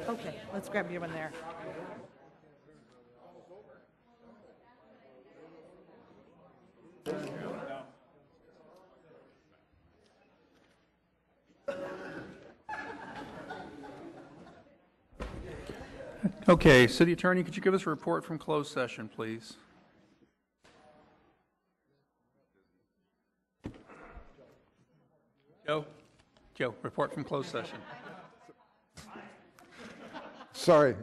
Okay, let's grab you one there. Okay, City Attorney, could you give us a report from closed session, please? Joe, report from closed session. Sorry.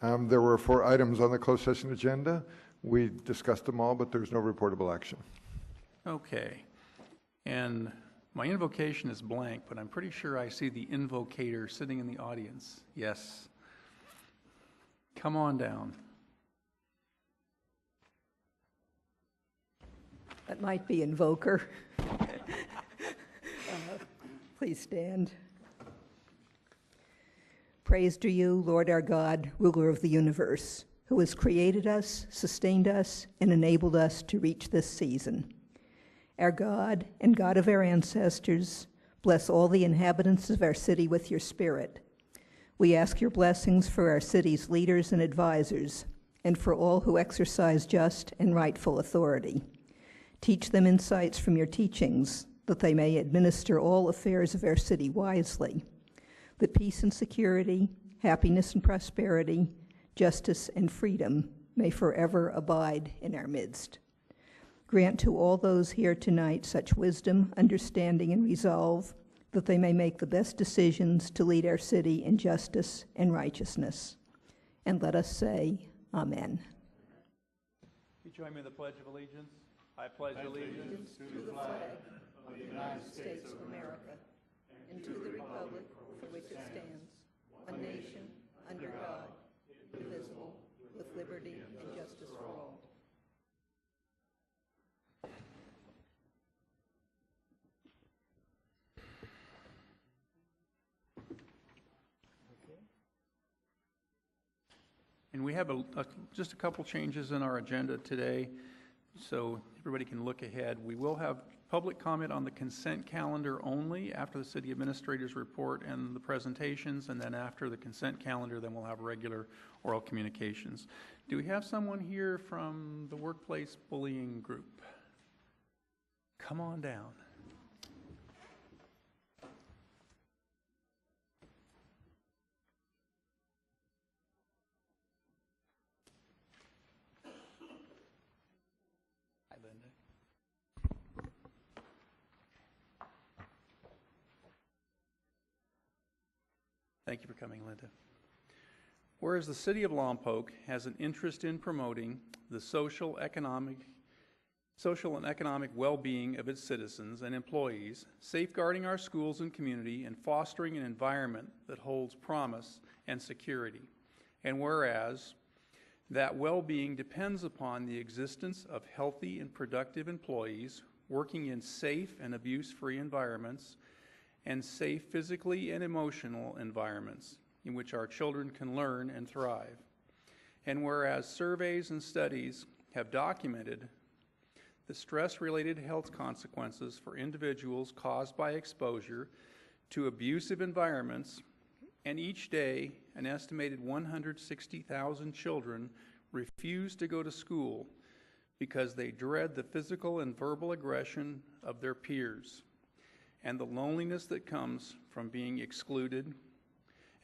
There were 4 items on the closed session agenda. We discussed them all, but there's no reportable action. Okay. And my invocation is blank, but I'm pretty sure I see the invocator sitting in the audience. Yes. Come on down. That might be invoker. Please stand. Praise to you, Lord our God, ruler of the universe, who has created us, sustained us, and enabled us to reach this season. Our God and God of our ancestors, bless all the inhabitants of our city with your spirit. We ask your blessings for our city's leaders and advisors, and for all who exercise just and rightful authority. Teach them insights from your teachings, that they may administer all affairs of our city wisely, that peace and security, happiness and prosperity, justice and freedom may forever abide in our midst. Grant to all those here tonight such wisdom, understanding, and resolve that they may make the best decisions to lead our city in justice and righteousness. And let us say, Amen. You join me in the Pledge of Allegiance. I pledge allegiance To the flag of the United States of America, and to the republic for which it stands, one nation, under God, indivisible, with liberty and justice for all. And we have just a couple changes in our agenda today, so everybody can look ahead. We will have public comment on the consent calendar only after the city administrator's report and the presentations, and then after the consent calendar, then we'll have regular oral communications. Do we have someone here from the workplace bullying group? Come on down. Hi, Linda. Thank you for coming, Linda. Whereas the City of Lompoc has an interest in promoting the social and economic well-being of its citizens and employees, safeguarding our schools and community, and fostering an environment that holds promise and security. And whereas that well-being depends upon the existence of healthy and productive employees working in safe and abuse-free environments and safe physically and emotional environments in which our children can learn and thrive. And whereas surveys and studies have documented the stress-related health consequences for individuals caused by exposure to abusive environments, and each day an estimated 160,000 children refuse to go to school because they dread the physical and verbal aggression of their peers and the loneliness that comes from being excluded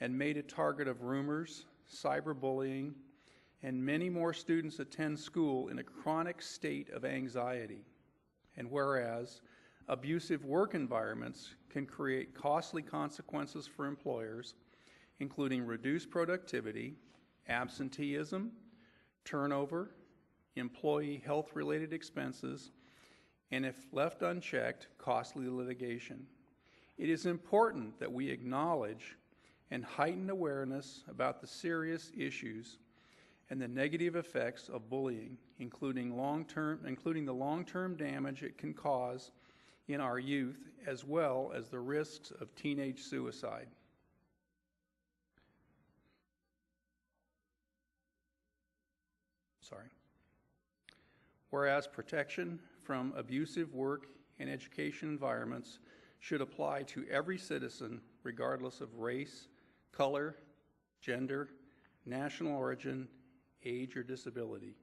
and made a target of rumors, cyberbullying, and many more students attend school in a chronic state of anxiety. And whereas abusive work environments can create costly consequences for employers, including reduced productivity, absenteeism, turnover, employee health-related expenses, and if left unchecked, costly litigation. It is important that we acknowledge and heighten awareness about the serious issues and the negative effects of bullying, including the long-term damage it can cause in our youth, as well as the risks of teenage suicide. Whereas protection from abusive work and education environments should apply to every citizen regardless of race, color, gender, national origin, age, or disability.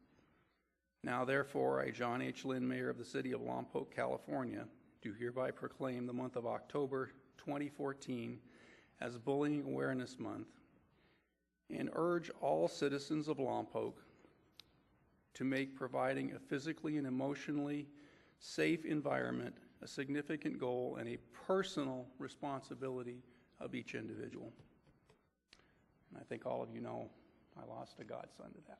Now therefore, I, John H. Lynn, Mayor of the City of Lompoc, California, do hereby proclaim the month of October 2014 as Bullying Awareness Month and urge all citizens of Lompoc to make providing a physically and emotionally safe environment a significant goal and a personal responsibility of each individual. And I think all of you know I lost a godson to that.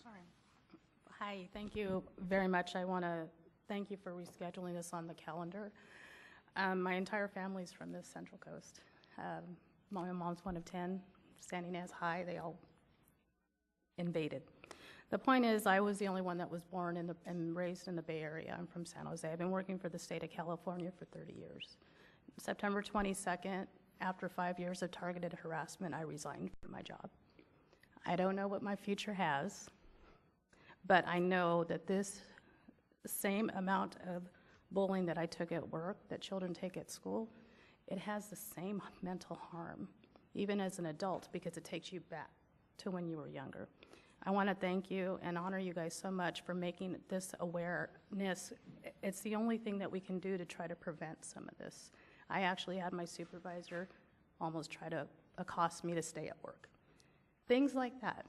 Sorry. Hi, thank you very much. I want to thank you for rescheduling this on the calendar. My entire family's from the Central Coast. My mom's one of 10, standing as high. They all invaded. The point is, I was the only one that was born and raised in the Bay Area. I'm from San Jose. I've been working for the state of California for 30 years. September 22nd, after 5 years of targeted harassment, I resigned from my job. I don't know what my future has, but I know that this same amount of bullying that I took at work, that children take at school, it has the same mental harm, even as an adult, because it takes you back to when you were younger. I want to thank you and honor you guys so much for making this awareness. It's the only thing that we can do to try to prevent some of this. I actually had my supervisor almost try to accost me to stay at work. Things like that.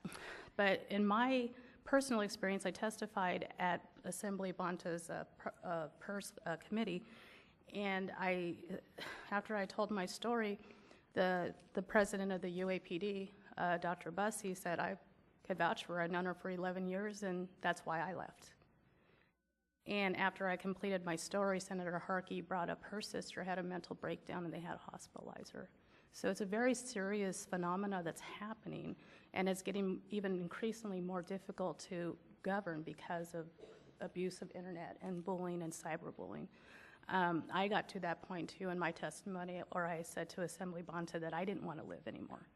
But in my personal experience, I testified at Assembly Bonta's PERS committee, and after I told my story, the president of the UAPD, Dr. Bussey, said I could vouch for her. I'd known her for 11 years, and that's why I left. And after I completed my story, Senator Harkey brought up her sister had a mental breakdown, and they had to hospitalize her. So it's a very serious phenomena that's happening, and it's getting even increasingly more difficult to govern because of abuse of internet and bullying and cyberbullying. I got to that point too in my testimony, or I said to Assembly Bonta that I didn't want to live anymore,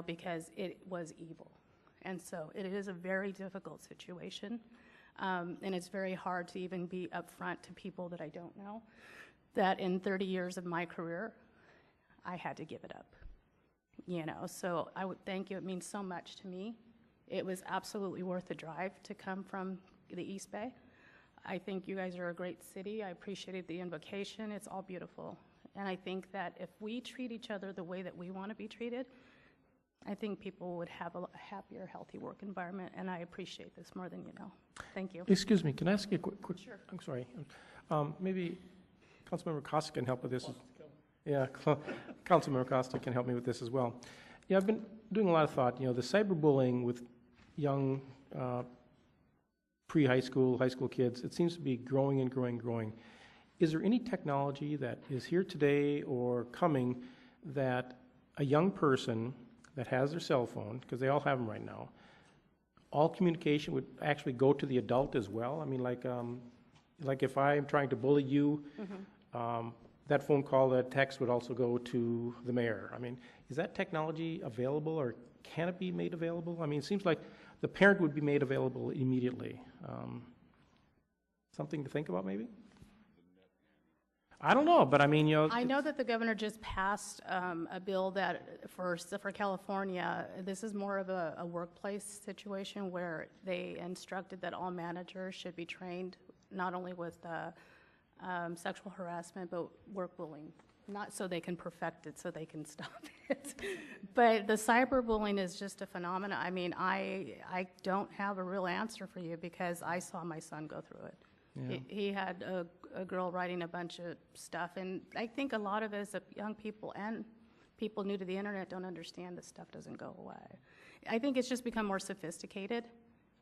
because it was evil. And so it is a very difficult situation, and it's very hard to even be upfront to people that I don't know, that in 30 years of my career, I had to give it up, So I would thank you. It means so much to me. It was absolutely worth the drive to come from the East Bay. I think you guys are a great city. I appreciated the invocation. It's all beautiful. And I think that if we treat each other the way that we want to be treated, I think people would have a happier, healthy work environment, and I appreciate this more than you know. Thank you. Excuse me, can I ask you a quick Sure. I'm sorry. Maybe Councilmember Costa can help with this. Yeah, Councilmember Costa can help me with this as well. Yeah, I've been doing a lot of thought. The cyberbullying with young pre-high school, high school kids, it seems to be growing and growing and growing. Is there any technology that is here today or coming that a young person that has their cell phone, because they all have them right now, all communication would actually go to the adult as well? I mean, like if I'm trying to bully you, that phone call, that text would also go to the mayor. I mean, is that technology available, or can it be made available? I mean, it seems like the parent would be made available immediately. Something to think about, maybe? I don't know, but I mean, I know that the governor just passed a bill that for California, this is more of a workplace situation where they instructed that all managers should be trained not only with sexual harassment, but work bullying. Not so they can perfect it, so they can stop it. But the cyberbullying is just a phenomenon. I mean, I don't have a real answer for you because I saw my son go through it. Yeah. He had a girl writing a bunch of stuff, and I think a lot of it is that young people and people new to the internet don't understand this stuff doesn't go away. I think it's just become more sophisticated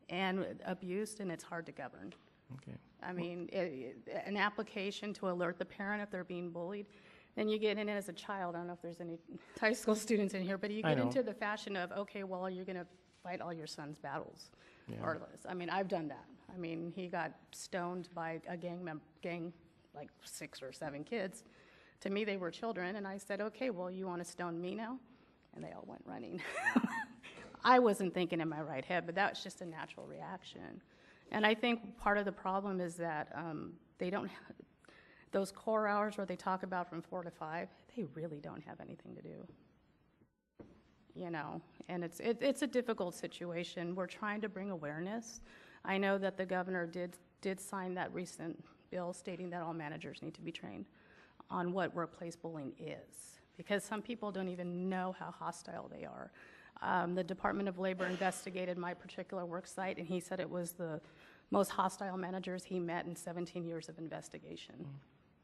and abused, and it's hard to govern. Okay. I mean, an application to alert the parent if they're being bullied, then you get in it as a child. I don't know if there's any high school students in here, but you get into the fashion of, okay, well, you're going to fight all your son's battles. Yeah. Regardless. I mean, I've done that. I mean, he got stoned by a gang, like 6 or 7 kids. To me, they were children, and I said, okay, well, you want to stone me now? And they all went running. I wasn't thinking in my right head, but that was just a natural reaction. And I think part of the problem is that they don't, those core hours where they talk about from 4 to 5, they really don't have anything to do. You know, and it's a difficult situation. We're trying to bring awareness. I know that the governor did sign that recent bill stating that all managers need to be trained on what workplace bullying is, because some people don't even know how hostile they are. The Department of Labor investigated my particular work site, and he said it was the most hostile managers he met in 17 years of investigation.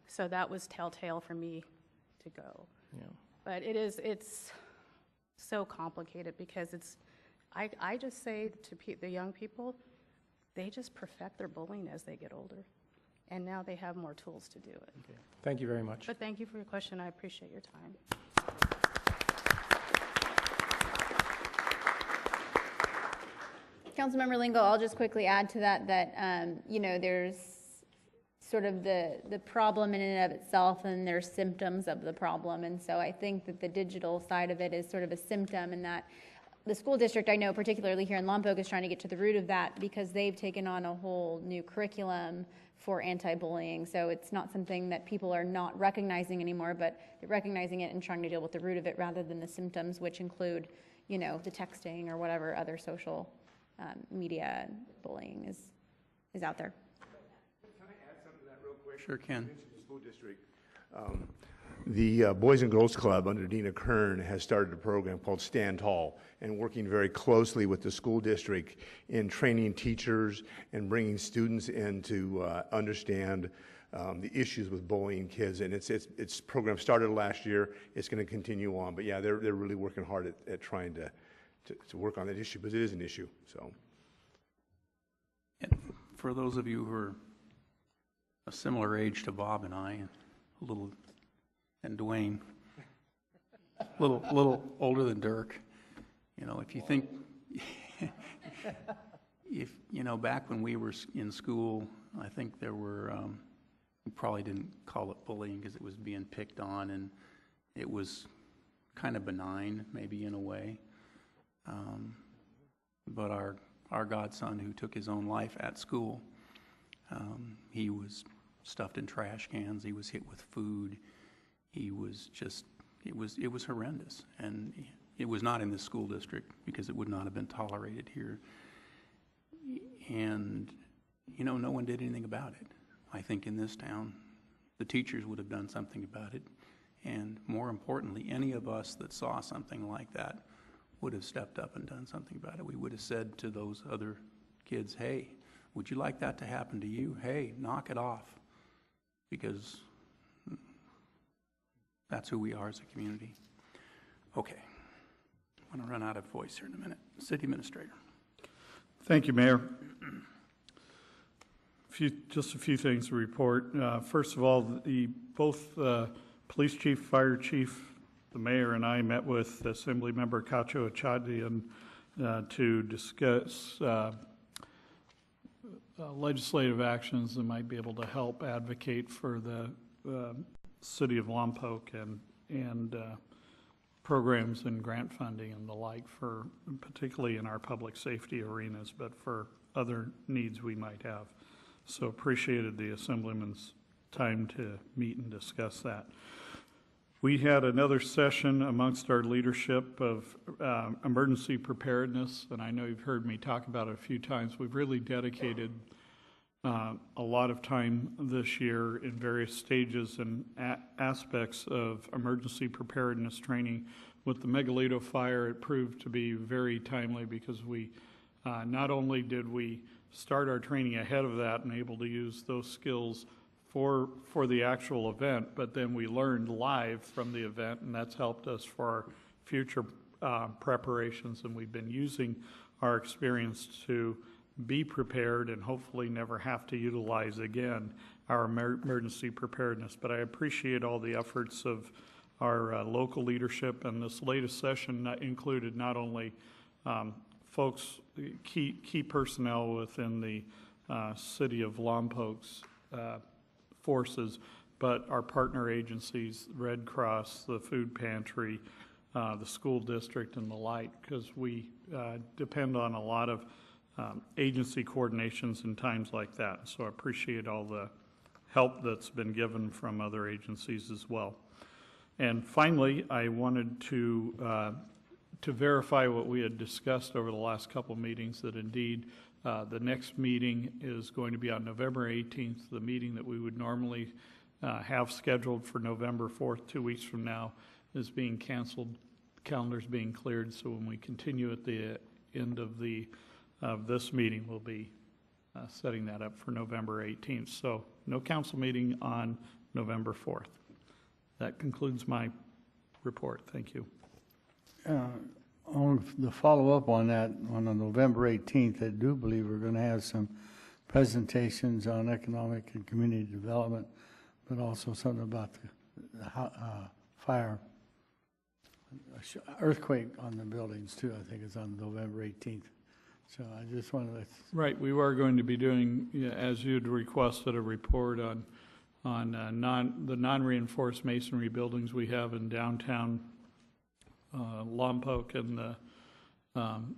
So that was telltale for me to go. Yeah. But it's so complicated because I just say to the young people, they just perfect their bullying as they get older. And now they have more tools to do it. Okay. Thank you very much. But thank you for your question. I appreciate your time. Councilmember Lingo, I'll just quickly add to that, you know, there's sort of the problem in and of itself, and there's symptoms of the problem. And so I think that the digital side of it is sort of a symptom, and that the school district, I know particularly here in Lompoc, is trying to get to the root of that because they've taken on a whole new curriculum for anti-bullying. So it's not something that people are not recognizing anymore, but they're recognizing it and trying to deal with the root of it rather than the symptoms, which include, you know, the texting or whatever other social media bullying is out there. Can I add something to that real quick? Sure can. You mentioned the school district. The Boys and Girls Club under Dina Kern has started a program called Stand Tall, and working very closely with the school district in training teachers and bringing students in to understand the issues with bullying kids. And its program started last year. It's going to continue on. But yeah, they're really working hard at trying to work on that issue, because it is an issue. So, And for those of you who are a similar age to Bob and I, and Dwayne, a little older than Dirk, you know, if you think, if, you know, back when we were in school, I think there were, we probably didn't call it bullying because it was being picked on, and it was kind of benign, maybe in a way. But our godson, who took his own life at school, he was stuffed in trash cans. He was hit with food. He was just, it was horrendous. And it was not in the school district because it would not have been tolerated here. And, you know, no one did anything about it. I think in this town, the teachers would have done something about it. And more importantly, any of us that saw something like that would have stepped up and done something about it. We would have said to those other kids, hey, would you like that to happen to you? Hey, knock it off. Because that's who we are as a community. Okay. I'm going to run out of voice here in a minute. City Administrator. Thank you, Mayor. Just a few things to report. First of all, both police chief, fire chief, the mayor, and I met with Assemblymember Cacho Achadian to discuss legislative actions that might be able to help advocate for the city of Lompoc and programs and grant funding and the like, for particularly in our public safety arenas, but for other needs we might have. So appreciated the Assemblyman's time to meet and discuss that. We had another session amongst our leadership of emergency preparedness, and I know you've heard me talk about it a few times. We've really dedicated a lot of time this year in various stages and aspects of emergency preparedness training. With the Megalito fire, it proved to be very timely because we not only did we start our training ahead of that and able to use those skills for the actual event, but then we learned live from the event, and that's helped us for our future preparations, and we've been using our experience to be prepared and hopefully never have to utilize again our emergency preparedness. But I appreciate all the efforts of our local leadership, and this latest session included not only folks, key personnel within the city of Lompoc's forces, but our partner agencies, Red Cross, the food pantry, the school district, and the like, because we depend on a lot of agency coordinations and times like that. So I appreciate all the help that's been given from other agencies as well. And finally, I wanted to verify what we had discussed over the last couple of meetings, that indeed the next meeting is going to be on November 18th. The meeting that we would normally have scheduled for November 4th, 2 weeks from now, is being canceled. Calendar's being cleared, so when we continue at the end of this meeting, we'll be setting that up for November 18th. So no council meeting on November 4th. That concludes my report. Thank you. On the follow-up on that, on the November 18th, I do believe we're going to have some presentations on economic and community development, but also something about the fire, earthquake on the buildings too. I think it's on November 18th. So I just wanted to... Right, we are going to be doing, as you'd requested, a report on the non-reinforced masonry buildings we have in downtown Lompoc, and the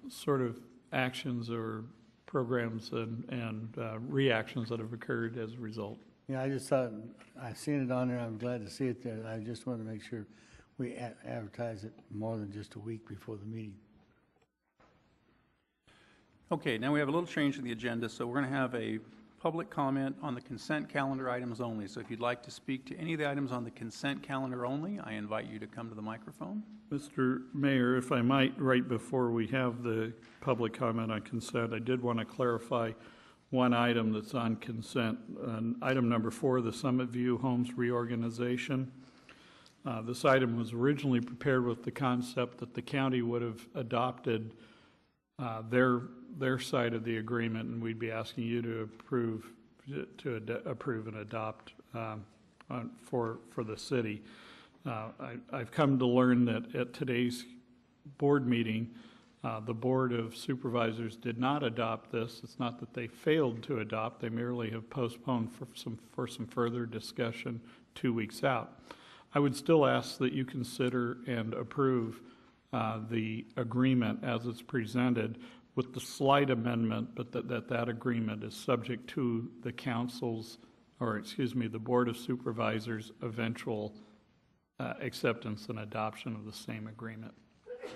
sort of actions or programs and reactions that have occurred as a result. Yeah, I just thought, I've seen it on there. I'm glad to see it there. I just want to make sure we advertise it more than just a week before the meeting. Okay, now we have a little change in the agenda, so we're going to have a public comment on the consent calendar items only. So if you'd like to speak to any of the items on the consent calendar only, I invite you to come to the microphone. Mr. Mayor, if I might, right before we have the public comment on consent, I did want to clarify one item that's on consent. Item number 4, the Summit View Homes reorganization. This item was originally prepared with the concept that the county would have adopted their side of the agreement, and we'd be asking you to approve and adopt for the city. I've come to learn that at today's board meeting, the Board of Supervisors did not adopt this. It's not that they failed to adopt; they merely have postponed for some further discussion 2 weeks out. I would still ask that you consider and approve the agreement as it's presented, with the slight amendment, but that agreement is subject to the council's, or excuse me, the Board of Supervisors' eventual acceptance and adoption of the same agreement.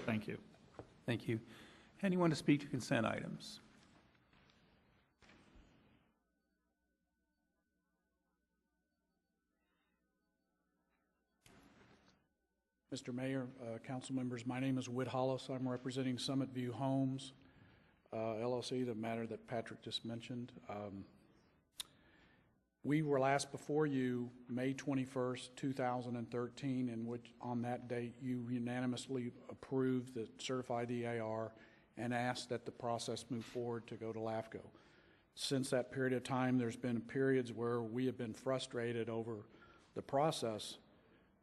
Thank you. Thank you. Anyone to speak to consent items? Mr. Mayor, council members, my name is Whit Hollis. I'm representing Summit View Homes, LLC, the matter that Patrick just mentioned. We were last before you May 21st, 2013, in which on that date you unanimously approved the certified EAR and asked that the process move forward to go to LAFCO. Since that period of time, there's been periods where we have been frustrated over the process,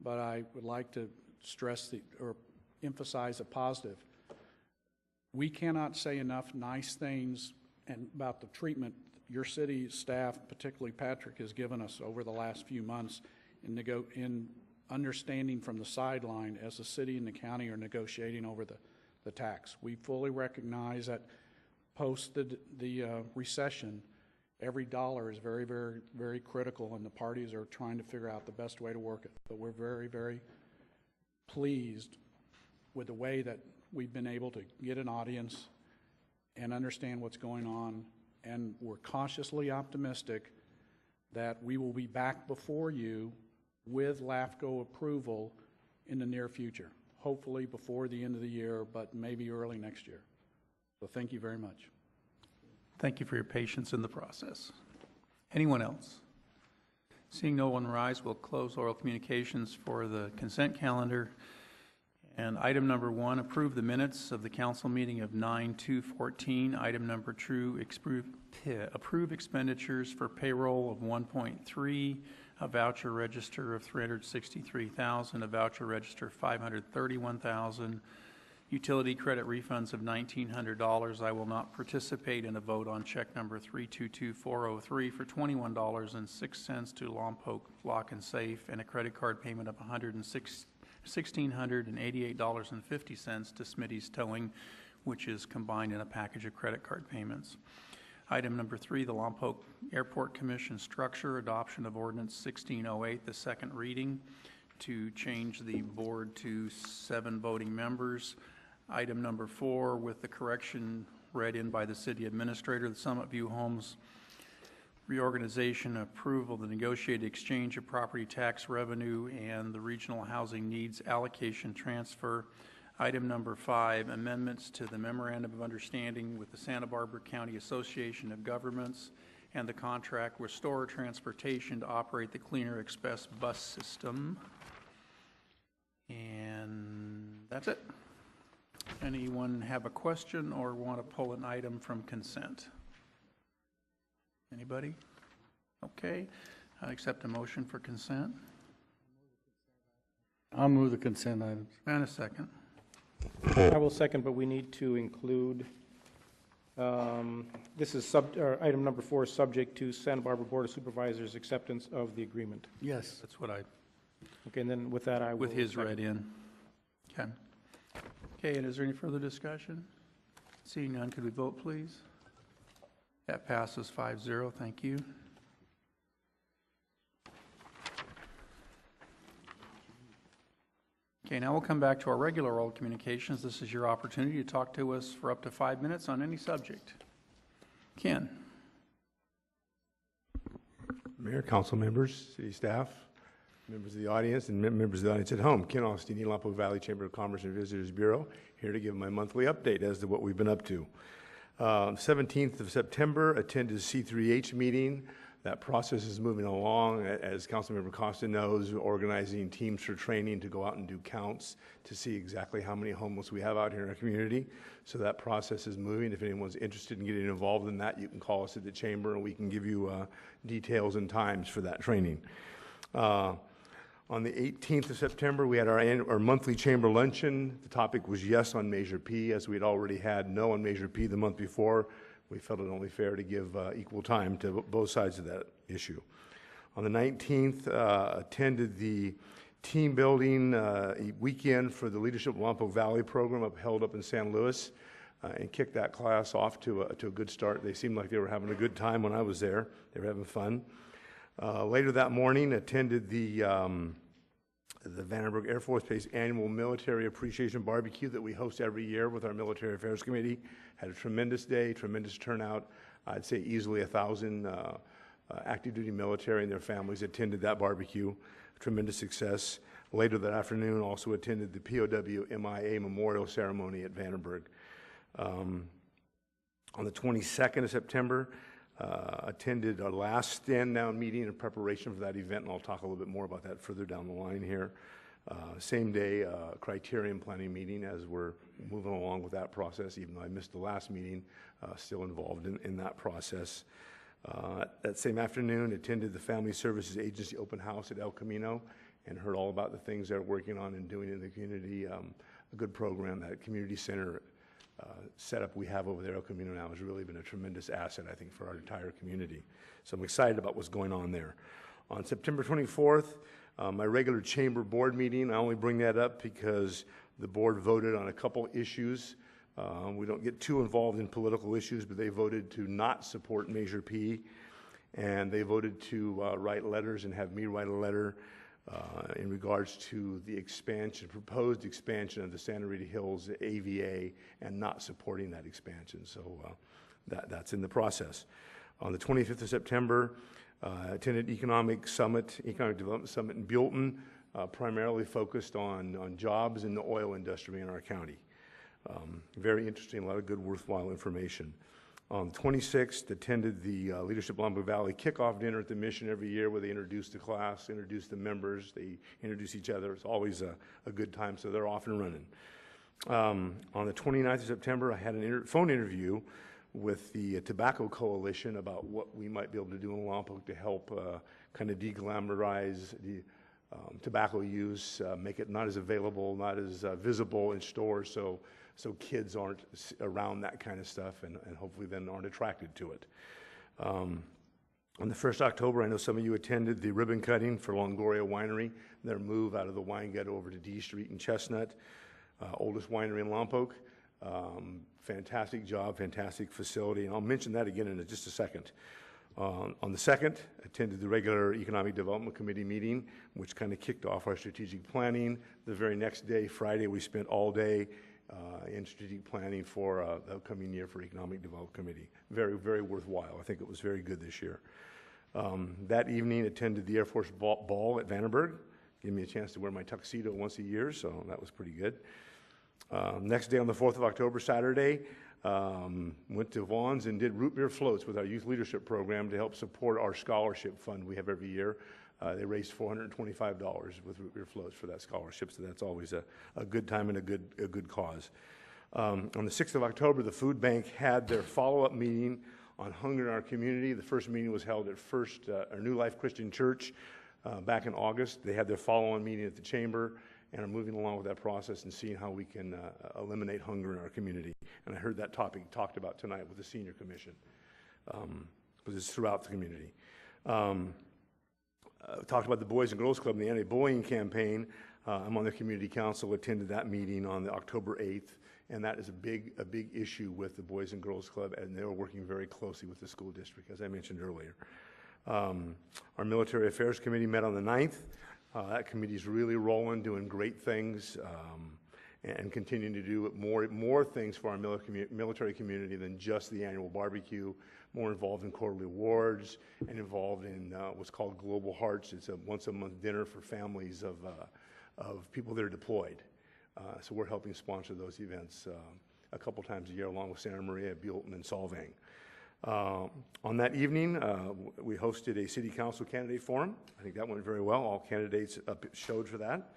but I would like to stress or emphasize a positive. We cannot say enough nice things about the treatment your city staff, particularly Patrick, has given us over the last few months in understanding from the sideline as the city and the county are negotiating over the tax. We fully recognize that post the recession, every dollar is very, very, very critical, and the parties are trying to figure out the best way to work it. But we're very, very pleased with the way that we've been able to get an audience and understand what's going on, and we're cautiously optimistic that we will be back before you with LAFCO approval in the near future, hopefully before the end of the year, but maybe early next year. So thank you very much. Thank you for your patience in the process. Anyone else? Seeing no one rise, we'll close oral communications for the consent calendar. And item number 1, approve the minutes of the council meeting of 9/2/14. Item number 2, approve expenditures for payroll of 1.3, a voucher register of $363,000, a voucher register of $531,000, utility credit refunds of $1,900. I will not participate in a vote on check number 322403 for $21.06 to Lompoc Lock and Safe, and a credit card payment of $1,688.50 to Smitty's Towing, which is combined in a package of credit card payments. Item number 3, the Lompoc Airport Commission structure, adoption of ordinance 1608, the second reading, to change the board to 7 voting members. Item number 4, with the correction read in by the city administrator, the Summit View Homes reorganization, approval of the negotiated exchange of property tax revenue and the regional housing needs allocation transfer. Item number 5, amendments to the memorandum of understanding with the Santa Barbara County Association of Governments and the contract with Restore Transportation to operate the Cleaner Express bus system. And that's it. Anyone have a question or want to pull an item from consent? Anybody? Okay. I accept a motion for consent. I'll move the consent items. And a second. I will second, but we need to include, this is item number 4 is subject to Santa Barbara Board of Supervisors acceptance of the agreement. Yes. That's what I, Okay, and then with that, I will. with his second. read in. Okay. Okay, and is there any further discussion? Seeing none, could we vote, please? That passes 5-0. Thank you. Okay, now we'll come back to our regular oral communications. This is your opportunity to talk to us for up to 5 minutes on any subject. Ken. Mayor, council members, city staff, members of the audience, and members of the audience at home. Ken Austini, Lompoc Valley Chamber of Commerce and Visitors Bureau, here to give my monthly update as to what we've been up to. 17th of September, attended a C3H meeting. That process is moving along. As Councilmember Costa knows, we're organizing teams for training to go out and do counts to see exactly how many homeless we have out here in our community. So that process is moving. If anyone's interested in getting involved in that, you can call us at the chamber and we can give you details and times for that training. On the 18th of September, we had our monthly chamber luncheon. The topic was yes on Measure P, as we had already had no on Measure P the month before. We felt it only fair to give equal time to both sides of that issue. On the 19th, attended the team building weekend for the Leadership Lompoc Valley program held up in San Luis, and kicked that class off to a good start. They seemed like they were having a good time when I was there. They were having fun. Later that morning, attended the Vandenberg Air Force Base annual military appreciation barbecue that we host every year with our Military Affairs Committee. Had a tremendous day, tremendous turnout. I'd say easily 1,000 active duty military and their families attended that barbecue. Tremendous success. Later that afternoon, also attended the POW MIA memorial ceremony at Vandenberg. On the 22nd of September, attended our last stand-down meeting in preparation for that event, and I'll talk a little bit more about that further down the line here. Same day, criterion planning meeting as we're moving along with that process, even though I missed the last meeting, still involved in that process. That same afternoon, attended the Family Services Agency open house at El Camino and heard all about the things they're working on and doing in the community. A good program, that community center setup we have over there, El Camino now, has really been a tremendous asset, I think, for our entire community. So I'm excited about what's going on there. On September 24th, my regular chamber board meeting, I only bring that up because the board voted on a couple issues. We don't get too involved in political issues, but they voted to not support Measure P, and they voted to write letters and have me write a letter in regards to the expansion, proposed expansion of the Santa Rita Hills AVA, and not supporting that expansion. So that's in the process. On the 25th of September, attended Economic Development Summit in Buellton, primarily focused on jobs in the oil industry in our county. Very interesting, a lot of good, worthwhile information. On the 26th, attended the Leadership Lompoc Valley kickoff dinner at the Mission every year, where they introduce the class, introduce the members, they introduce each other. It's always a good time, so they're off and running. On the 29th of September, I had a phone interview with the Tobacco Coalition about what we might be able to do in Lompoc to help kind of deglamorize the tobacco use, make it not as available, not as visible in stores, so kids aren't around that kind of stuff and hopefully then aren't attracted to it. On the 1st of October, I know some of you attended the ribbon cutting for Longoria Winery, their move out of the wine ghetto over to D Street in Chestnut, oldest winery in Lompoc. Fantastic job, fantastic facility, and I'll mention that again in just a second. On the 2nd, attended the regular Economic Development Committee meeting, which kind of kicked off our strategic planning. The very next day, Friday, we spent all day in strategic planning for the upcoming year for Economic Development Committee. Very, very worthwhile. I think it was very good this year. That evening, attended the Air Force Ball at Vandenberg. Gave me a chance to wear my tuxedo once a year, so that was pretty good. Next day on the 4th of October, Saturday, went to Vaughn's and did root beer floats with our youth leadership program to help support our scholarship fund we have every year. They raised $425 with root beer floats for that scholarship, so that's always a good time and a good cause. On the 6th of October, the food bank had their follow-up meeting on hunger in our community. The first meeting was held at New Life Christian Church back in August. They had their follow-on meeting at the chamber and are moving along with that process and seeing how we can eliminate hunger in our community. And I heard that topic talked about tonight with the Senior Commission, because it's throughout the community. Talked about the Boys and Girls Club and the anti-bullying campaign. I'm on the community council, attended that meeting on October 8th, and that is a big issue with the Boys and Girls Club, and they were working very closely with the school district, as I mentioned earlier. Our Military Affairs Committee met on the 9th. That committee is really rolling, doing great things, and continuing to do more things for our military community than just the annual barbecue, more involved in quarterly awards and involved in what's called Global Hearts. It's a once-a-month dinner for families of people that are deployed. So we're helping sponsor those events a couple times a year, along with Santa Maria, Buellton, and Solvang. On that evening, we hosted a city council candidate forum. I think that went very well. All candidates showed for that.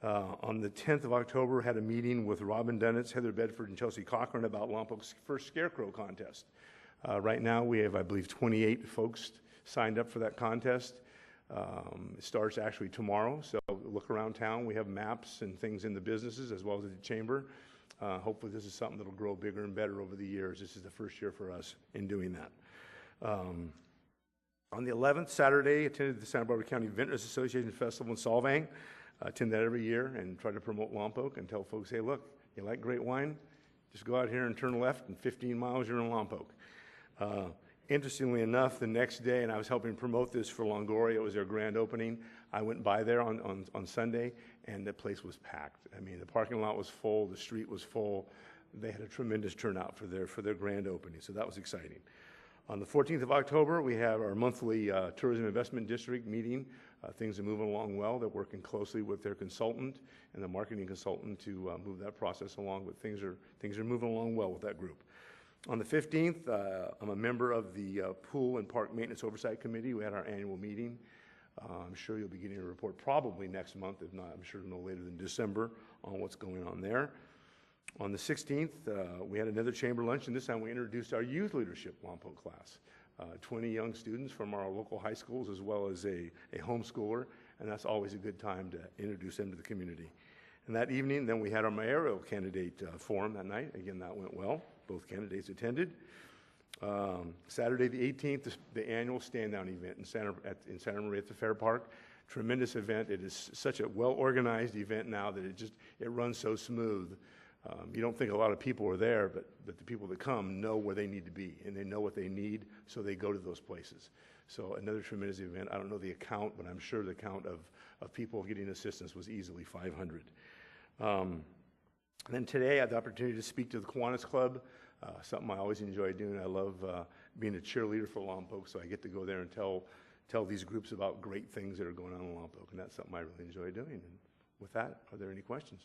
On the 10th of October, had a meeting with Robin Dunnitz, Heather Bedford, and Chelsea Cochran about Lompoc's first scarecrow contest. Right now, we have, I believe, 28 folks signed up for that contest. It starts actually tomorrow, so look around town. We have maps and things in the businesses as well as at the chamber. Hopefully this is something that will grow bigger and better over the years. This is the first year for us in doing that. On the 11th, Saturday, attended the Santa Barbara County Vintners Association Festival in Solvang. Attend that every year and try to promote Lompoc and tell folks, hey, look, you like great wine? Just go out here and turn left, and 15 miles you're in Lompoc. Interestingly enough, the next day, and I was helping promote this for Longoria, it was their grand opening. I went by there on Sunday, and the place was packed. I mean, the parking lot was full, the street was full. They had a tremendous turnout for their grand opening, so that was exciting. On the 14th of October, we have our monthly Tourism Investment District meeting. Things are moving along well. They're working closely with their consultant and the marketing consultant to move that process along, but things are moving along well with that group. On the 15th, I'm a member of the Pool and Park Maintenance Oversight Committee. We had our annual meeting. I'm sure you'll be getting a report probably next month, if not, I'm sure no later than December, on what's going on there. On the 16th, we had another chamber lunch, and this time we introduced our youth leadership Lompoc class. 20 young students from our local high schools, as well as a homeschooler, and that's always a good time to introduce them to the community. And that evening, then we had our mayoral candidate forum that night. Again, that went well. Both candidates attended. Saturday the 18th, the annual stand-down event in Santa Maria at the Fair Park. Tremendous event. It is such a well-organized event now that it runs so smooth. You don't think a lot of people are there, but the people that come know where they need to be, and they know what they need, so they go to those places. So another tremendous event. I don't know the account, but I'm sure the count of people getting assistance was easily 500. And then today, I had the opportunity to speak to the Kiwanis Club, something I always enjoy doing. I love being a cheerleader for Lompoc, so I get to go there and tell these groups about great things that are going on in Lompoc, and that's something I really enjoy doing. And with that, are there any questions?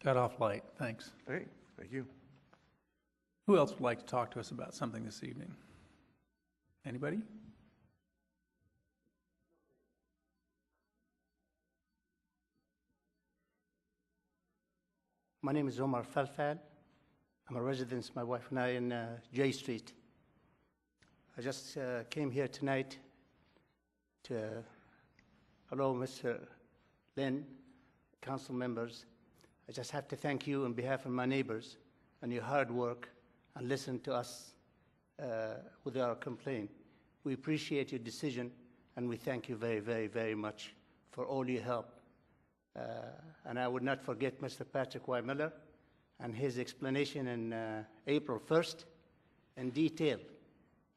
Got off light, thanks. Hey, thank you. Who else would like to talk to us about something this evening? Anybody? My name is Omar Falfal. I'm a resident, my wife and I, in J Street. I just came here tonight to allow Mr. Lynn, council members. I just have to thank you on behalf of my neighbors and your hard work and listen to us with our complaint. We appreciate your decision and we thank you very, very, very much for all your help. And I would not forget Mr. Patrick Y. Miller and his explanation in April 1st in detail.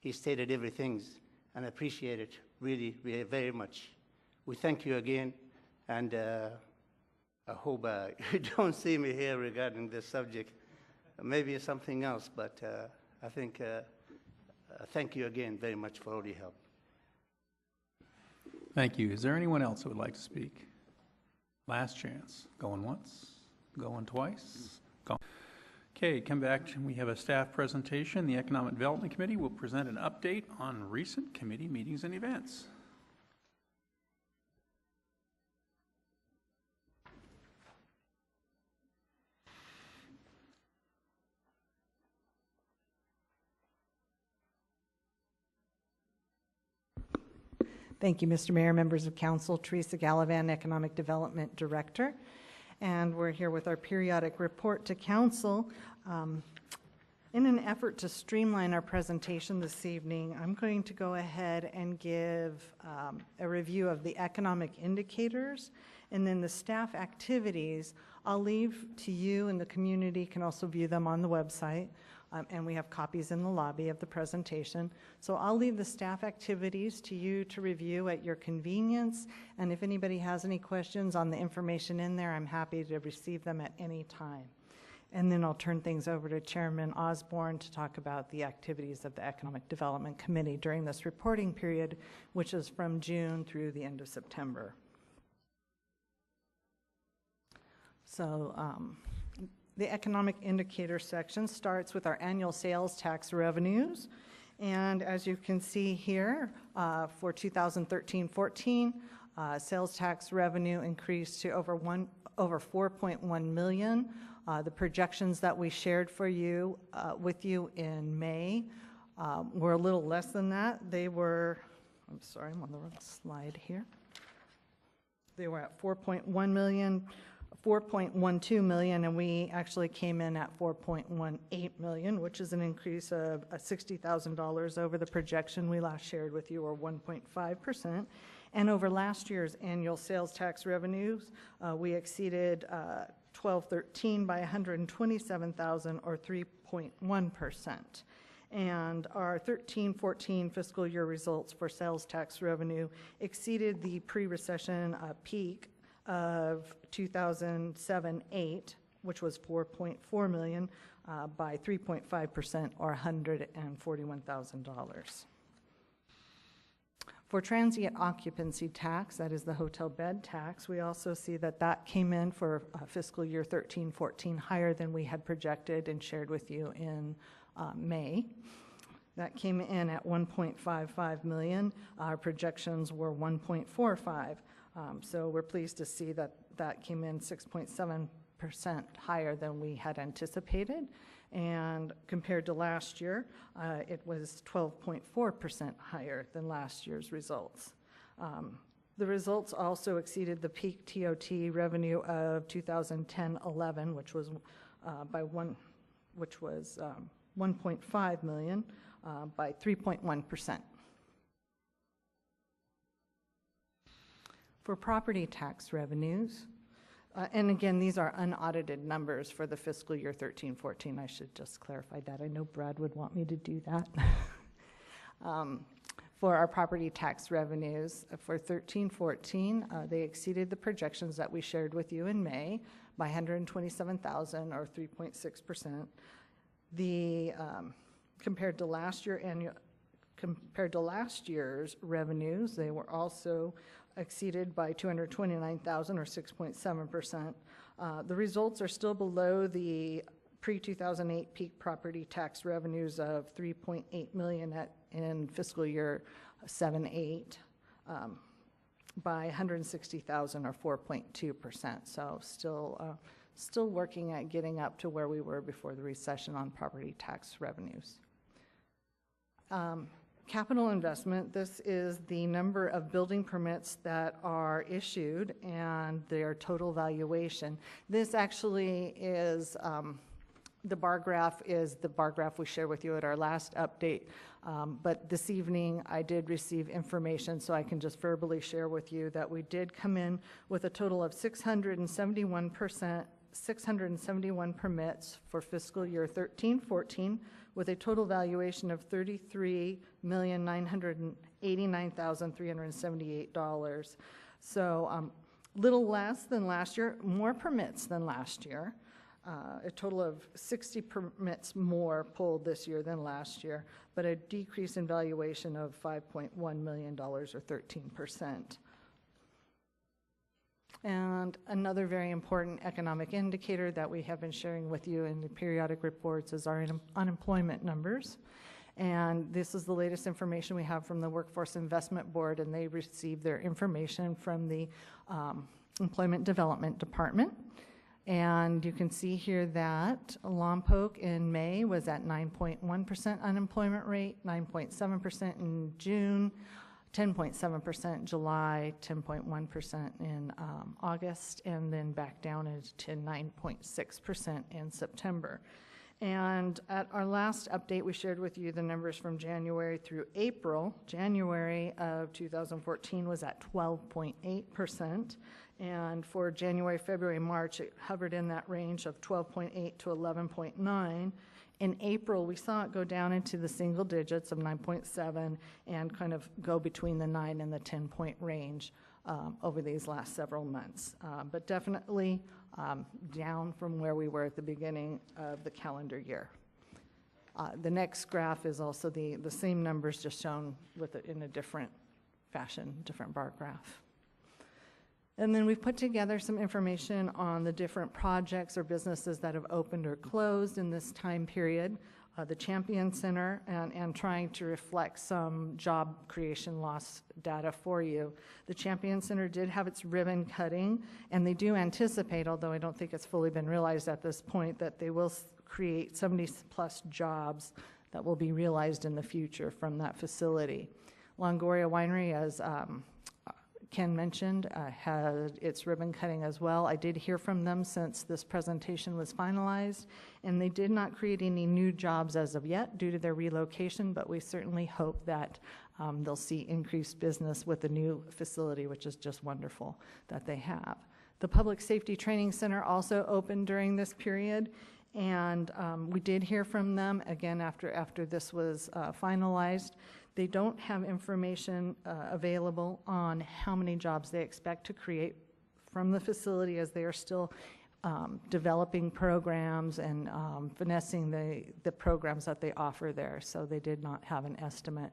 He stated everything, and I appreciate it really, really very much. We thank you again, and I hope you don't see me here regarding this subject. Maybe it's something else, but I think thank you again very much for all your help. Thank you. Is there anyone else who would like to speak? Last chance. Going once, going twice. Going. Okay, come back. We have a staff presentation. The Economic Development Committee will present an update on recent committee meetings and events. Thank you, Mr. Mayor, members of council. Teresa Gallivan, Economic Development Director. And we're here with our periodic report to council. In an effort to streamline our presentation this evening, I'm going to go ahead and give a review of the economic indicators, and then the staff activities I'll leave to you, and the community can also view them on the website. And we have copies in the lobby of the presentation. So I'll leave the staff activities to you to review at your convenience. And if anybody has any questions on the information in there, I'm happy to receive them at any time. And then I'll turn things over to Chairman Osborne to talk about the activities of the Economic Development Committee during this reporting period, which is from June through the end of September. So, the economic indicator section starts with our annual sales tax revenues. And as you can see here, for 2013-14, sales tax revenue increased to over 4.1 million. The projections that we shared for you with you in May were a little less than that. They were, I'm sorry, I'm on the wrong slide here. They were at 4.1 million. 4.12 million, and we actually came in at 4.18 million, which is an increase of $60,000 over the projection we last shared with you, or 1.5%. And over last year's annual sales tax revenues, we exceeded 12-13 by 127,000, or 3.1%. And our 13-14 fiscal year results for sales tax revenue exceeded the pre-recession peak of 2007-8, which was 4.4 million, by 3.5%, or $141,000. For transient occupancy tax, that is the hotel bed tax, we also see that that came in for fiscal year 13-14 higher than we had projected and shared with you in May. That came in at 1.55 million. Our projections were 1.45. So we're pleased to see that that came in 6.7% higher than we had anticipated. And compared to last year, it was 12.4% higher than last year's results. The results also exceeded the peak TOT revenue of 2010-11, which was 1.5 million by 3.1%. For property tax revenues, and again, these are unaudited numbers for the fiscal year 13-14. I should just clarify that. I know Brad would want me to do that. For our property tax revenues for 13-14, they exceeded the projections that we shared with you in May by 127,000, or 3.6%. The compared to last year's revenues, they were also exceeded by 229,000, or 6.7%. The results are still below the pre-2008 peak property tax revenues of 3.8 million in fiscal year 7-8, by 160,000, or 4.2%. So still working at getting up to where we were before the recession on property tax revenues. Capital investment, this is the number of building permits that are issued and their total valuation. This actually is, the bar graph is the bar graph we shared with you at our last update. But this evening I did receive information, so I can just verbally share with you that we did come in with a total of 671% 671 permits for fiscal year 13-14, with a total valuation of $33,989,378. So little less than last year, more permits than last year. A total of 60 permits more pulled this year than last year, but a decrease in valuation of $5.1 million or 13%. And another very important economic indicator that we have been sharing with you in the periodic reports is our unemployment numbers. And this is the latest information we have from the Workforce Investment Board, and they received their information from the Employment Development Department. And you can see here that Lompoc in May was at 9.1% unemployment rate, 9.7% in June, 10.7% in July, 10.1% in August, and then back down to 9.6% in September. And at our last update, we shared with you the numbers from January through April. January of 2014 was at 12.8%. And for January, February, March, it hovered in that range of 12.8 to 11.9. In April, we saw it go down into the single digits of 9.7 and kind of go between the 9 and the 10-point range over these last several months. But definitely down from where we were at the beginning of the calendar year. The next graph is also the same numbers, just shown with it in a different fashion, different bar graph. And then we've put together some information on the different projects or businesses that have opened or closed in this time period, the Champion Center, and trying to reflect some job creation loss data for you. The Champion Center did have its ribbon cutting, and they do anticipate, although I don't think it's fully been realized at this point, that they will create 70-plus jobs that will be realized in the future from that facility. Longoria Winery, as Ken mentioned, had its ribbon cutting as well. I did hear from them since this presentation was finalized, and they did not create any new jobs as of yet due to their relocation, but we certainly hope that they'll see increased business with the new facility, which is just wonderful that they have. The Public Safety Training Center also opened during this period, and we did hear from them again after this was finalized. They don't have information available on how many jobs they expect to create from the facility, as they are still developing programs and finessing the programs that they offer there, so they did not have an estimate.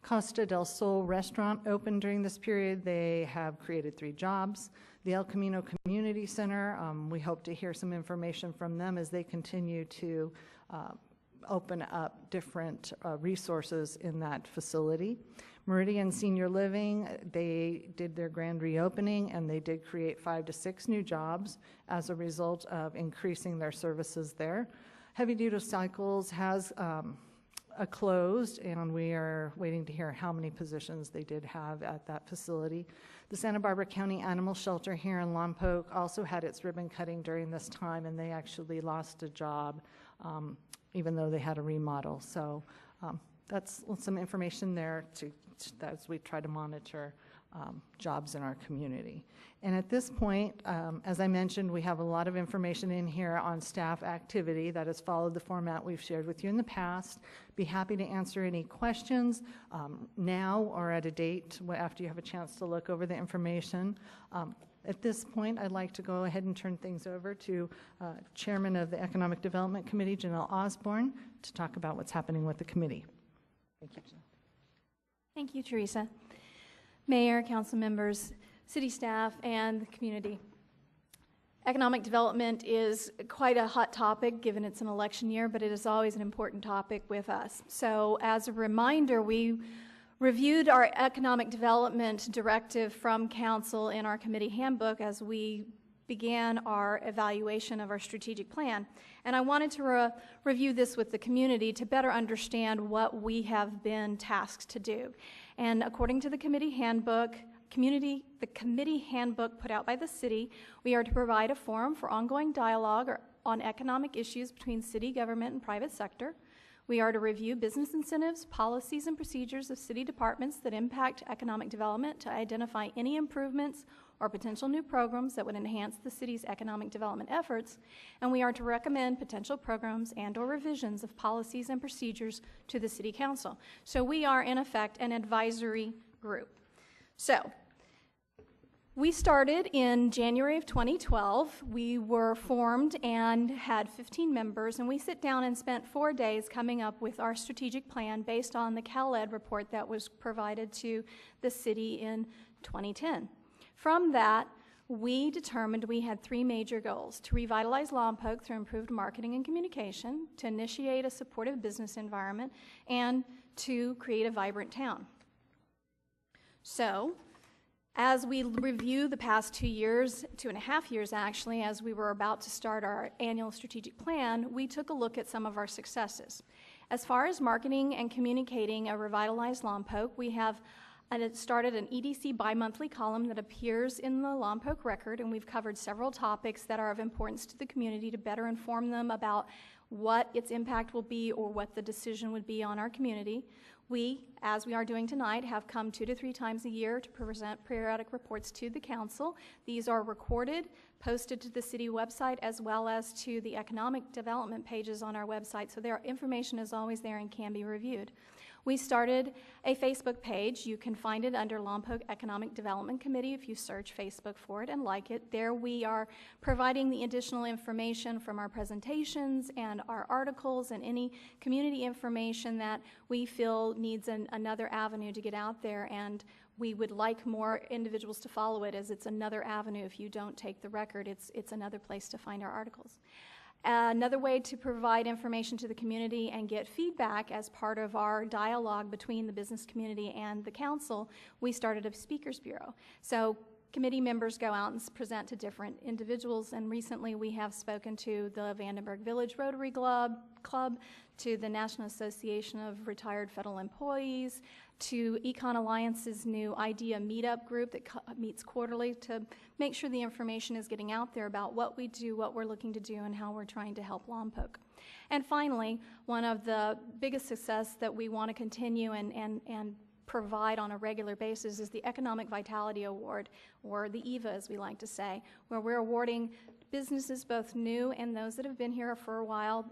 Costa del Sol restaurant opened during this period. They have created 3 jobs. The El Camino Community Center, we hope to hear some information from them as they continue to open up different resources in that facility. Meridian Senior Living, they did their grand reopening, and they did create 5 to 6 new jobs as a result of increasing their services there. Heavy Duty Cycles has closed, and we are waiting to hear how many positions they did have at that facility. The Santa Barbara County Animal Shelter here in Lompoc also had its ribbon cutting during this time, and they actually lost a job even though they had a remodel. So that's some information there as we try to monitor jobs in our community. And at this point, as I mentioned, we have a lot of information in here on staff activity that has followed the format we've shared with you in the past. Be happy to answer any questions now or at a date after you have a chance to look over the information. At this point, I'd like to go ahead and turn things over to Chairman of the Economic Development Committee, Janelle Osborne, to talk about what's happening with the committee. Thank you, Janelle. Thank you, Teresa. Mayor, council members, city staff, and the community. Economic development is quite a hot topic given it's an election year, but it is always an important topic with us. So as a reminder, we reviewed our economic development directive from council in our committee handbook as we began our evaluation of our strategic plan. And I wanted to review this with the community to better understand what we have been tasked to do. And according to the committee handbook, the committee handbook put out by the city, we are to provide a forum for ongoing dialogue on economic issues between city government and private sector. We are to review business incentives, policies, and procedures of city departments that impact economic development, to identify any improvements or potential new programs that would enhance the city's economic development efforts, and we are to recommend potential programs and/or revisions of policies and procedures to the City Council. So we are, in effect, an advisory group. So we started in January of 2012. We were formed and had 15 members, and we sit down and spent 4 days coming up with our strategic plan based on the CalEd report that was provided to the city in 2010. From that, we determined we had 3 major goals: to revitalize Lompoc through improved marketing and communication, to initiate a supportive business environment, and to create a vibrant town. So, as we review the past 2 years, 2.5 years actually, as we were about to start our annual strategic plan, we took a look at some of our successes. As far as marketing and communicating a revitalized Lompoc, we have started an EDC bi-monthly column that appears in the Lompoc Record, and we've covered several topics that are of importance to the community to better inform them about what its impact will be or what the decision would be on our community. We, as we are doing tonight, have come 2 to 3 times a year to present periodic reports to the council. These are recorded, posted to the city website, as well as to the economic development pages on our website, so their information is always there and can be reviewed. We started a Facebook page. You can find it under Lompoc Economic Development Committee if you search Facebook for it and like it. There we are providing the additional information from our presentations and our articles and any community information that we feel needs another avenue to get out there, and we would like more individuals to follow it, as it's another avenue. If you don't take the record, it's another place to find our articles. Another way to provide information to the community and get feedback as part of our dialogue between the business community and the council, we started a speakers bureau. So committee members go out and present to different individuals, and recently we have spoken to the Vandenberg Village Rotary Club, to the National Association of Retired Federal Employees, to Econ Alliance's new IDEA meetup group that meets quarterly to make sure the information is getting out there about what we do, what we're looking to do, and how we're trying to help Lompoc. And finally, one of the biggest success that we want to continue and provide on a regular basis is the Economic Vitality Award, or the EVA as we like to say, where we're awarding businesses, both new and those that have been here for a while,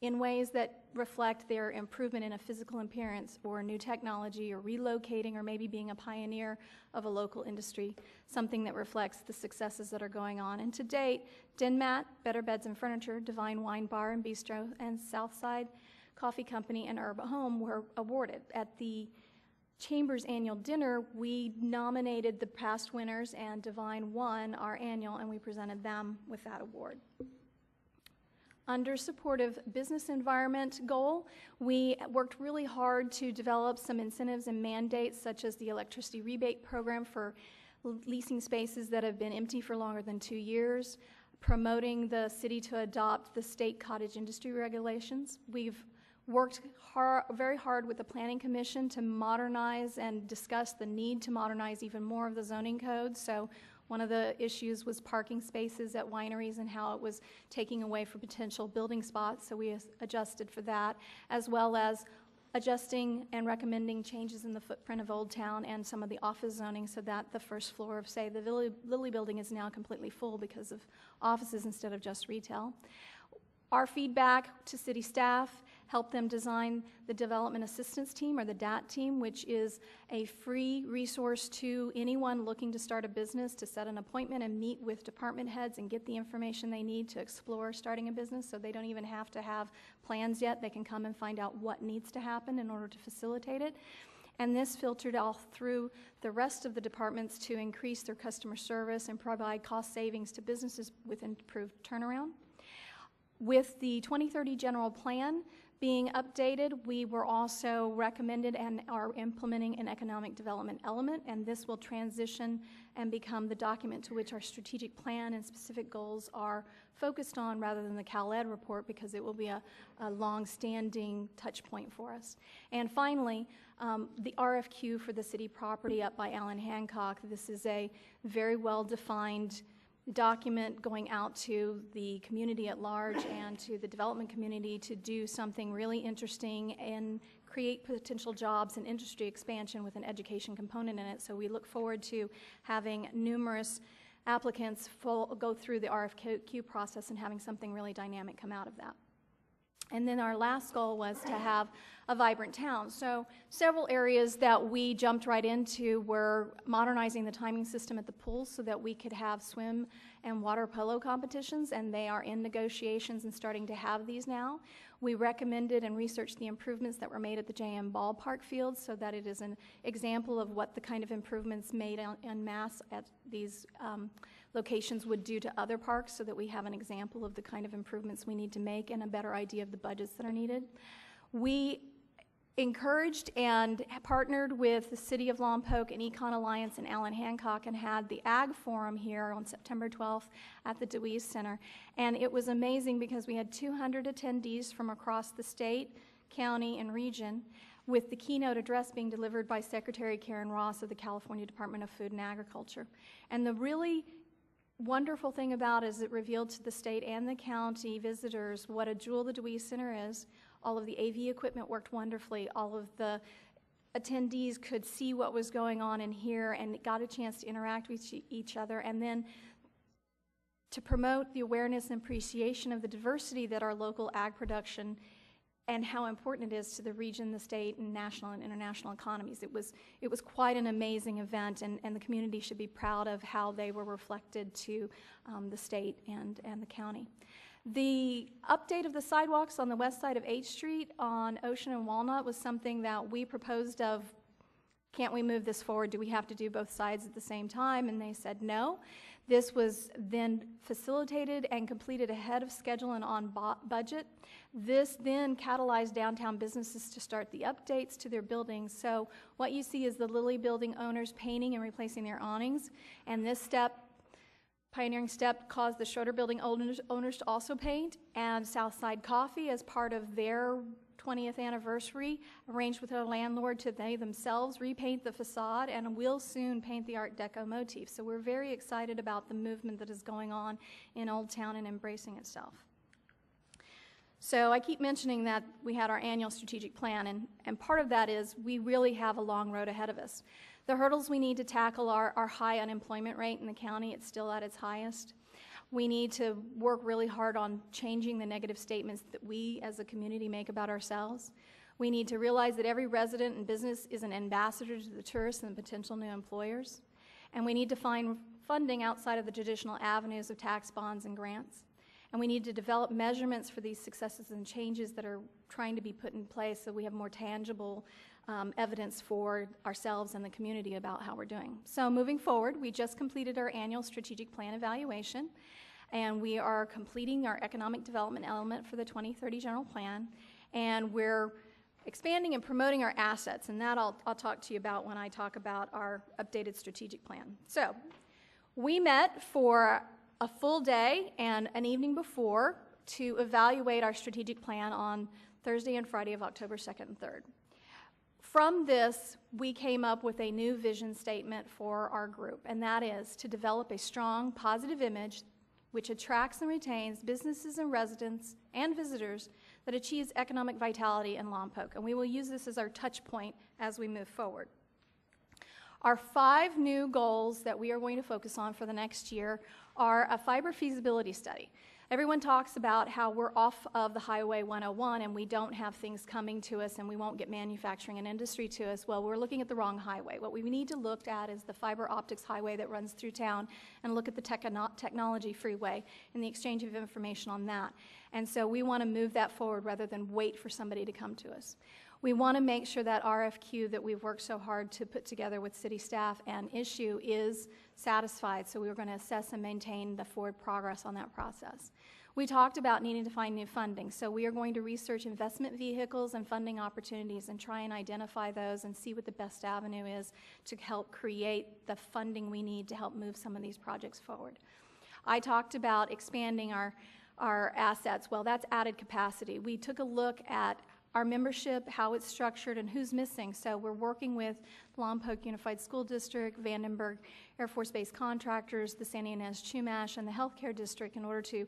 in ways that reflect their improvement in a physical appearance or new technology or relocating or maybe being a pioneer of a local industry, something that reflects the successes that are going on. And to date, Denmat, Better Beds and Furniture, Divine Wine Bar and Bistro, and Southside Coffee Company and Herb Home were awarded. At the Chamber's annual dinner, we nominated the past winners, and Divine won our annual, and we presented them with that award. Under supportive business environment goal, we worked really hard to develop some incentives and mandates, such as the electricity rebate program for leasing spaces that have been empty for longer than 2 years, promoting the city to adopt the state cottage industry regulations. We've worked very hard with the Planning Commission to modernize and discuss the need to modernize even more of the zoning code. So one of the issues was parking spaces at wineries and how it was taking away from potential building spots, so we adjusted for that, as well as adjusting and recommending changes in the footprint of Old Town and some of the office zoning so that the first floor of, say, the Lilly building is now completely full because of offices instead of just retail. Our feedback to city staff helped them design the Development Assistance Team, or the DAT team, which is a free resource to anyone looking to start a business to set an appointment and meet with department heads and get the information they need to explore starting a business, so they don't even have to have plans yet. They can come and find out what needs to happen in order to facilitate it. And this filtered all through the rest of the departments to increase their customer service and provide cost savings to businesses with improved turnaround. With the 2030 general plan being updated, we were also recommended and are implementing an economic development element, and this will transition and become the document to which our strategic plan and specific goals are focused on, rather than the CalEd report, because it will be a long-standing touch point for us. And finally, the RFQ for the city property up by Allen Hancock. This is a very well-defined document going out to the community at large and to the development community to do something really interesting and create potential jobs and industry expansion with an education component in it. So we look forward to having numerous applicants go through the RFQ process and having something really dynamic come out of that. And then our last goal was to have a vibrant town. So several areas that we jumped right into were modernizing the timing system at the pools so that we could have swim and water polo competitions, and they are in negotiations and starting to have these now. We recommended and researched the improvements that were made at the JM Ballpark field so that it is an example of what the kind of improvements made en masse at these locations would do to other parks, so that we have an example of the kind of improvements we need to make and a better idea of the budgets that are needed. We encouraged and partnered with the City of Lompoc and Econ Alliance and Allen Hancock and had the Ag Forum here on September 12th at the DeWeese Center. And it was amazing because we had 200 attendees from across the state, county, and region, with the keynote address being delivered by Secretary Karen Ross of the California Department of Food and Agriculture. And the really wonderful thing about it is it revealed to the state and the county visitors what a jewel the DeWeese Center is. All of the AV equipment worked wonderfully. All of the attendees could see what was going on in here and got a chance to interact with each other. And then to promote the awareness and appreciation of the diversity that our local ag production and how important it is to the region, the state, and national and international economies. It was quite an amazing event, and the community should be proud of how they were reflected to the state and the county. The update of the sidewalks on the west side of H Street on Ocean and Walnut was something that we proposed of, can't we move this forward? Do we have to do both sides at the same time? And they said no. This was then facilitated and completed ahead of schedule and on budget. This then catalyzed downtown businesses to start the updates to their buildings. So what you see is the Lilly building owners painting and replacing their awnings, and this pioneering step caused the Schroeder building owners to also paint, and Southside Coffee, as part of their 20th anniversary, arranged with their landlord to they themselves repaint the facade and will soon paint the Art Deco motif. So we're very excited about the movement that is going on in Old Town and embracing itself. So I keep mentioning that we had our annual strategic plan, and part of that is we really have a long road ahead of us. The hurdles we need to tackle are our high unemployment rate in the county. It's still at its highest. We need to work really hard on changing the negative statements that we as a community make about ourselves. We need to realize that every resident and business is an ambassador to the tourists and potential new employers. And we need to find funding outside of the traditional avenues of tax bonds and grants. And we need to develop measurements for these successes and changes that are trying to be put in place so we have more tangible evidence for ourselves and the community about how we're doing. So moving forward, we just completed our annual strategic plan evaluation, and we are completing our economic development element for the 2030 general plan, and we're expanding and promoting our assets, and that I'll talk to you about when I talk about our updated strategic plan. So we met for a full day and an evening before to evaluate our strategic plan on Thursday and Friday of October 2nd and 3rd. From this, we came up with a new vision statement for our group, and that is to develop a strong, positive image which attracts and retains businesses and residents and visitors that achieves economic vitality in Lompoc. And we will use this as our touch point as we move forward. Our 5 new goals that we are going to focus on for the next year are a fiber feasibility study. Everyone talks about how we're off of the Highway 101 and we don't have things coming to us and we won't get manufacturing and industry to us. Well, we're looking at the wrong highway. What we need to look at is the fiber optics highway that runs through town and look at the technology freeway and the exchange of information on that. And so we want to move that forward rather than wait for somebody to come to us. We want to make sure that RFQ that we've worked so hard to put together with city staff and issue is satisfied, so we're going to assess and maintain the forward progress on that process. We talked about needing to find new funding, so we are going to research investment vehicles and funding opportunities and try and identify those and see what the best avenue is to help create the funding we need to help move some of these projects forward. I talked about expanding our assets. Well, that's added capacity. We took a look at our membership, how it's structured, and who's missing. So we're working with Lompoc Unified School District, Vandenberg Air Force Base Contractors, the Santa Ynez Chumash, and the Healthcare District in order to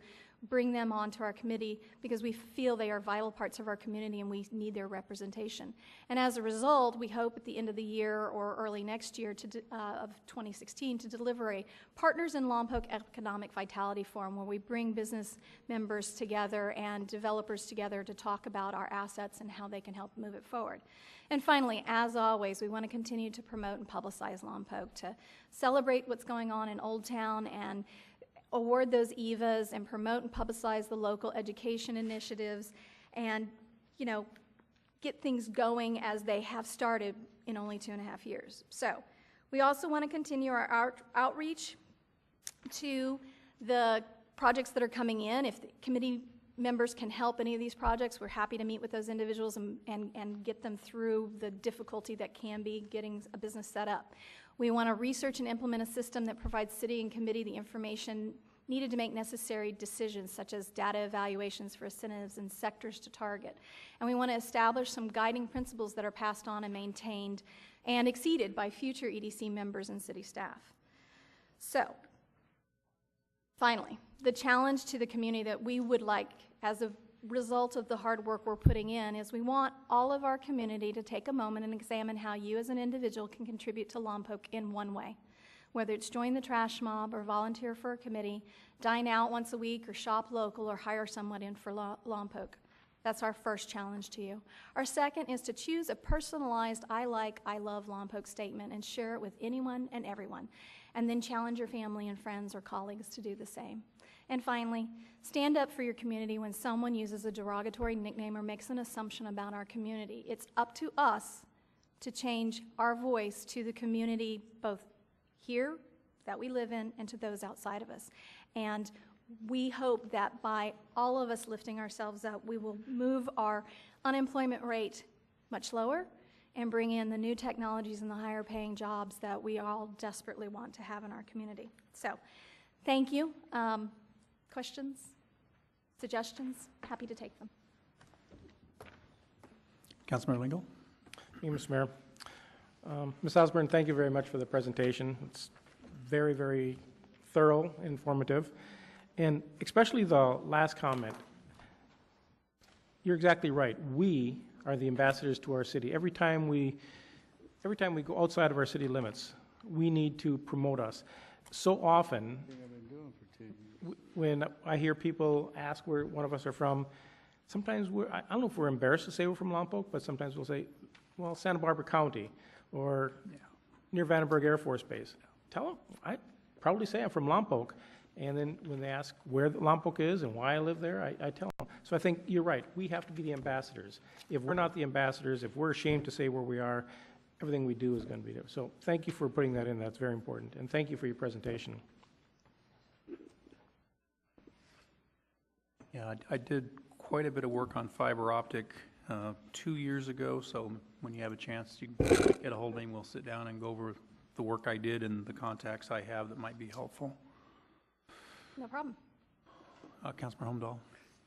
bring them onto our committee because we feel they are vital parts of our community and we need their representation. And as a result, we hope at the end of the year or early next year of 2016 to deliver a Partners in Lompoc Economic Vitality Forum where we bring business members together and developers together to talk about our assets and how they can help move it forward. And finally, as always, we want to continue to promote and publicize Lompoc, to celebrate what's going on in Old Town and award those EVAs and promote and publicize the local education initiatives and, you know, get things going as they have started in only 2.5 years. So we also want to continue our outreach to the projects that are coming in. If the committee members can help any of these projects, we're happy to meet with those individuals and get them through the difficulty that can be getting a business set up. We want to research and implement a system that provides city and committee the information needed to make necessary decisions, such as data evaluations for incentives and sectors to target. And we want to establish some guiding principles that are passed on and maintained and exceeded by future EDC members and city staff. So, finally, the challenge to the community that we would like as a result of the hard work we're putting in is we want all of our community to take a moment and examine how you as an individual can contribute to Lompoc in one way. Whether it's join the trash mob or volunteer for a committee, dine out once a week or shop local or hire someone in for Lompoc. That's our first challenge to you. Our second is to choose a personalized I love Lompoc statement and share it with anyone and everyone. And then challenge your family and friends or colleagues to do the same. And finally, stand up for your community when someone uses a derogatory nickname or makes an assumption about our community. It's up to us to change our voice to the community, both here that we live in and to those outside of us. And we hope that by all of us lifting ourselves up, we will move our unemployment rate much lower and bring in the new technologies and the higher paying jobs that we all desperately want to have in our community. So, thank you. Questions? Suggestions? Happy to take them. Councilmember Lingle. Thank you, Mr. Mayor. Ms. Osborne, thank you very much for the presentation. It's very, very thorough, informative, and especially the last comment. You're exactly right. We are the ambassadors to our city. Every time we go outside of our city limits, we need to promote us. So often, when I hear people ask where one of us are from, sometimes I don't know if we're embarrassed to say we're from Lompoc, but sometimes we'll say, well, Santa Barbara County, or near Vandenberg Air Force Base. Tell them, I proudly say I'm from Lompoc, and then when they ask where Lompoc is and why I live there, I tell them. So I think you're right, we have to be the ambassadors. If we're not the ambassadors, if we're ashamed to say where we are, everything we do is going to be there. So thank you for putting that in, that's very important, and thank you for your presentation. Yeah, I did quite a bit of work on fiber optic 2 years ago, so when you have a chance, you can get a hold of me and we'll sit down and go over the work I did and the contacts I have that might be helpful. No problem. Councilmember Holmdahl.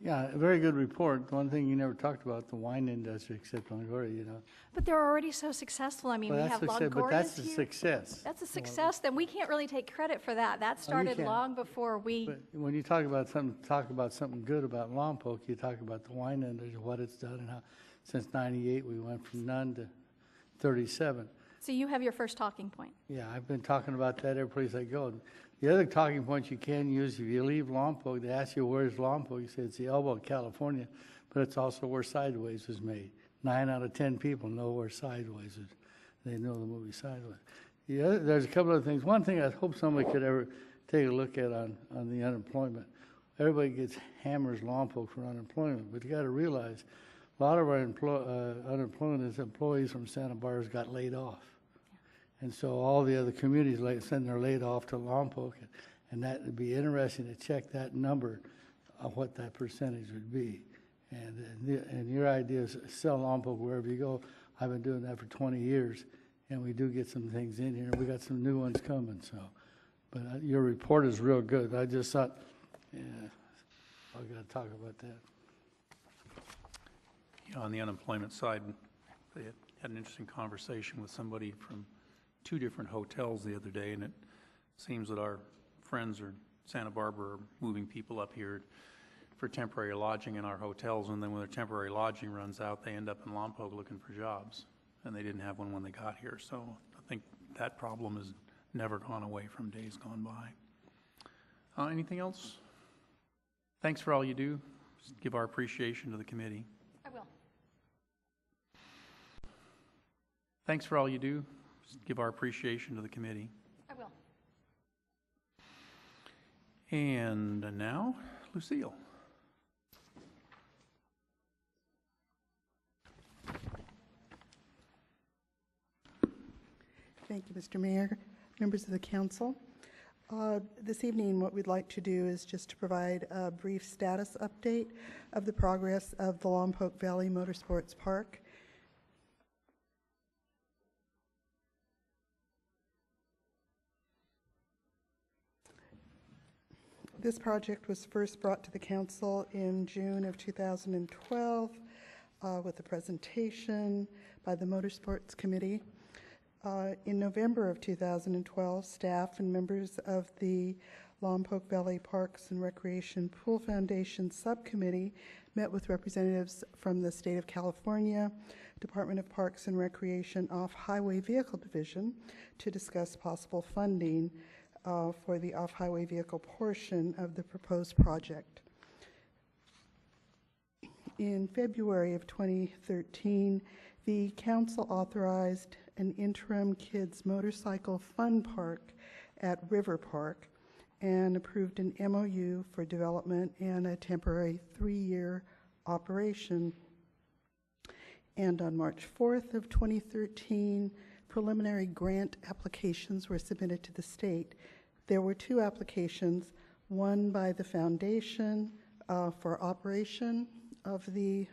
Yeah, a very good report. One thing you never talked about, the wine industry, except on Gloria, you know. But they're already so successful. I mean, Well, we have but Longoria's that's a here. success. That's a success. Then we can't really take credit for that. That started can't. long before we. But when you talk about something good about Lompoc, you talk about the wine industry, what it's done, and how since '98 we went from none to 37. So you have your first talking point. Yeah, I've been talking about that every place I go. The other talking point you can use, if you leave Lompoc, they ask you where's Lompoc, you say it's the elbow of California, but it's also where Sideways was made. 9 out of 10 people know where Sideways is. They know the movie Sideways. There's a couple of things. One thing I hope somebody could ever take a look at on the unemployment. Everybody hammers Lompoc for unemployment, but you got to realize a lot of our unemployment is employees from Santa Barbara's got laid off. And so all the other communities send their laid off to Lompoc, and that would be interesting to check that number of what that percentage would be. And your idea is sell Lompoc wherever you go. I've been doing that for 20 years, and we do get some things in here. We got some new ones coming. So, but your report is real good. I just thought, yeah, I got to talk about that. On the unemployment side, they had an interesting conversation with somebody from 2 different hotels the other day, and it seems that our friends in Santa Barbara are moving people up here for temporary lodging in our hotels, and then when their temporary lodging runs out, they end up in Lompoc looking for jobs, and they didn't have one when they got here. So I think that problem has never gone away from days gone by. Anything else? Thanks for all you do. Just give our appreciation to the committee. I will. Thanks for all you do. Just give our appreciation to the committee. I will. And now, Lucille. Thank you, Mr. Mayor, members of the council. This evening, what we'd like to do is just to provide a brief status update of the progress of the Lompoc Valley Motorsports Park. This project was first brought to the council in June of 2012 with a presentation by the Motorsports Committee. In November of 2012, staff and members of the Lompoc Valley Parks and Recreation Pool Foundation Subcommittee met with representatives from the State of California, Department of Parks and Recreation Off-Highway Vehicle Division to discuss possible funding for the off-highway vehicle portion of the proposed project. In February of 2013, the council authorized an interim kids motorcycle fun park at River Park and approved an MOU for development and a temporary 3-year operation. And on March 4th of 2013, preliminary grant applications were submitted to the state. There were 2 applications, one by the foundation for operation of the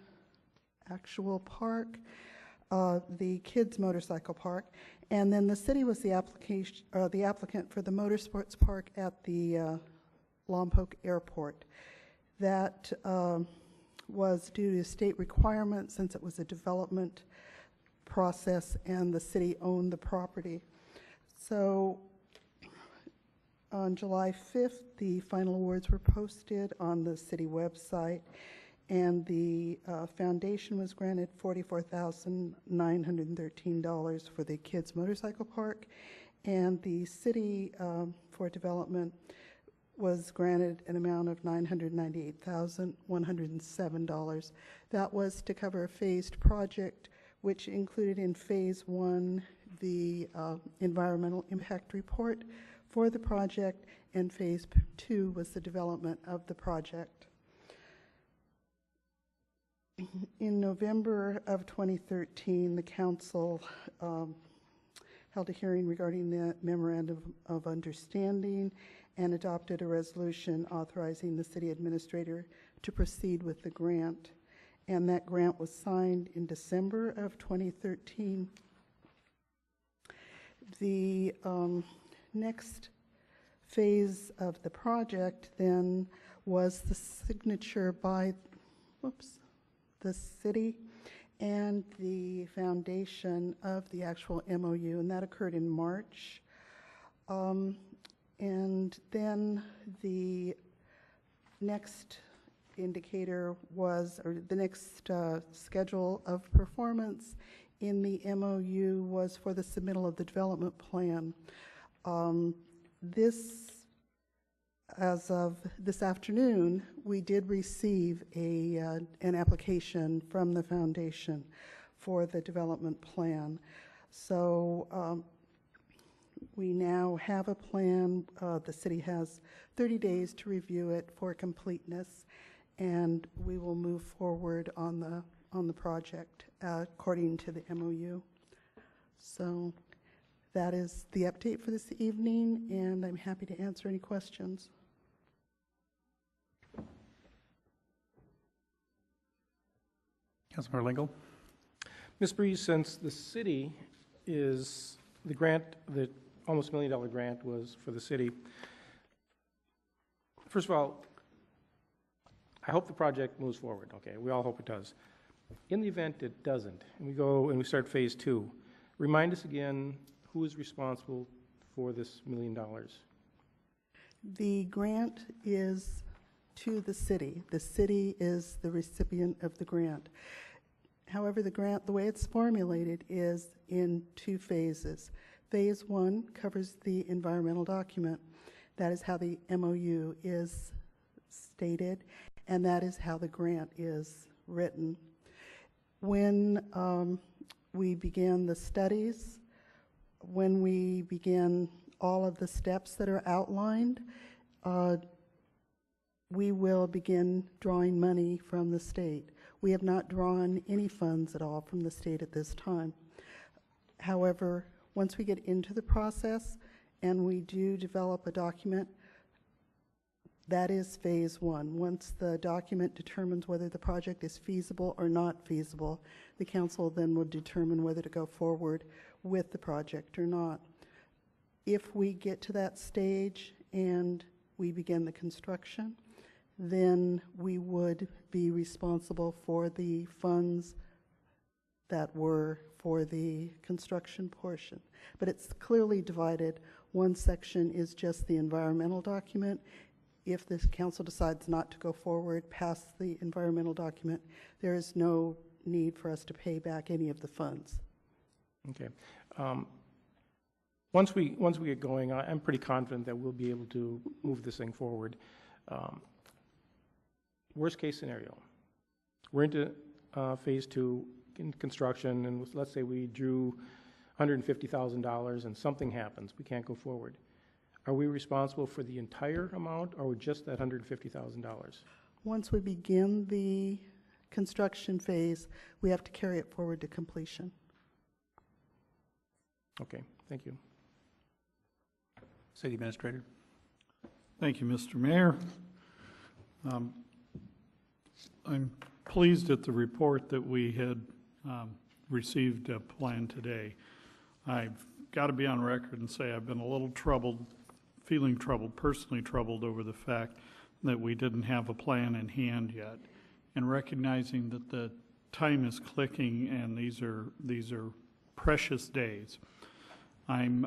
actual park, the kids motorcycle park, and then the city was the applicant for the motorsports park at the Lompoc Airport. That was due to state requirements since it was a development process and the city owned the property. So on July 5th, the final awards were posted on the city website, and the foundation was granted $44,913 for the kids motorcycle park, and the city for development was granted an amount of $998,107. That was to cover a phased project, which included in phase 1 the environmental impact report for the project, and phase 2 was the development of the project. In November of 2013, the council held a hearing regarding the memorandum of understanding and adopted a resolution authorizing the city administrator to proceed with the grant. And that grant was signed in December of 2013. The next phase of the project then was the signature by the city and the foundation of the actual MOU, and that occurred in March. And then the next indicator was, or the next schedule of performance in the MOU was for the submittal of the development plan. As of this afternoon, we did receive an application from the foundation for the development plan. So we now have a plan. The city has 30 days to review it for completeness, and we will move forward on the project according to the MOU. So that is the update for this evening, and I'm happy to answer any questions. Councilmember Lingle. Ms. Breeze, since the city is, the grant, the almost $1 million grant was for the city, first of all, I hope the project moves forward, okay? We all hope it does. In the event it doesn't, and we go and we start phase 2, remind us again who is responsible for this $1 million. The grant is to the city. The city is the recipient of the grant. However, the grant, the way it's formulated, is in 2 phases. Phase 1 covers the environmental document. That is how the MOU is stated, and that is how the grant is written. When we began the studies, when we began all of the steps that are outlined, we will begin drawing money from the state. We have not drawn any funds at all from the state at this time. However, once we get into the process and we do develop a document, that is phase 1. Once the document determines whether the project is feasible or not feasible, the council then will determine whether to go forward with the project or not. If we get to that stage and we begin the construction, then we would be responsible for the funds that were for the construction portion. But it's clearly divided. One section is just the environmental document. If this council decides not to go forward past the environmental document, there is no need for us to pay back any of the funds. Okay. Once we get going, I'm pretty confident that we'll be able to move this thing forward. Worst case scenario, we're into phase 2 in construction, and let's say we drew $150,000 and something happens, we can't go forward. Are we responsible for the entire amount or just that $150,000? Once we begin the construction phase, we have to carry it forward to completion. Okay, thank you. City Administrator. Thank you, Mr. Mayor. I'm pleased at the report that we had received a plan today. I've got to be on record and say I've been a little troubled, feeling troubled, personally troubled over the fact that we didn't have a plan in hand yet, and recognizing that the time is clicking and these are precious days. I'm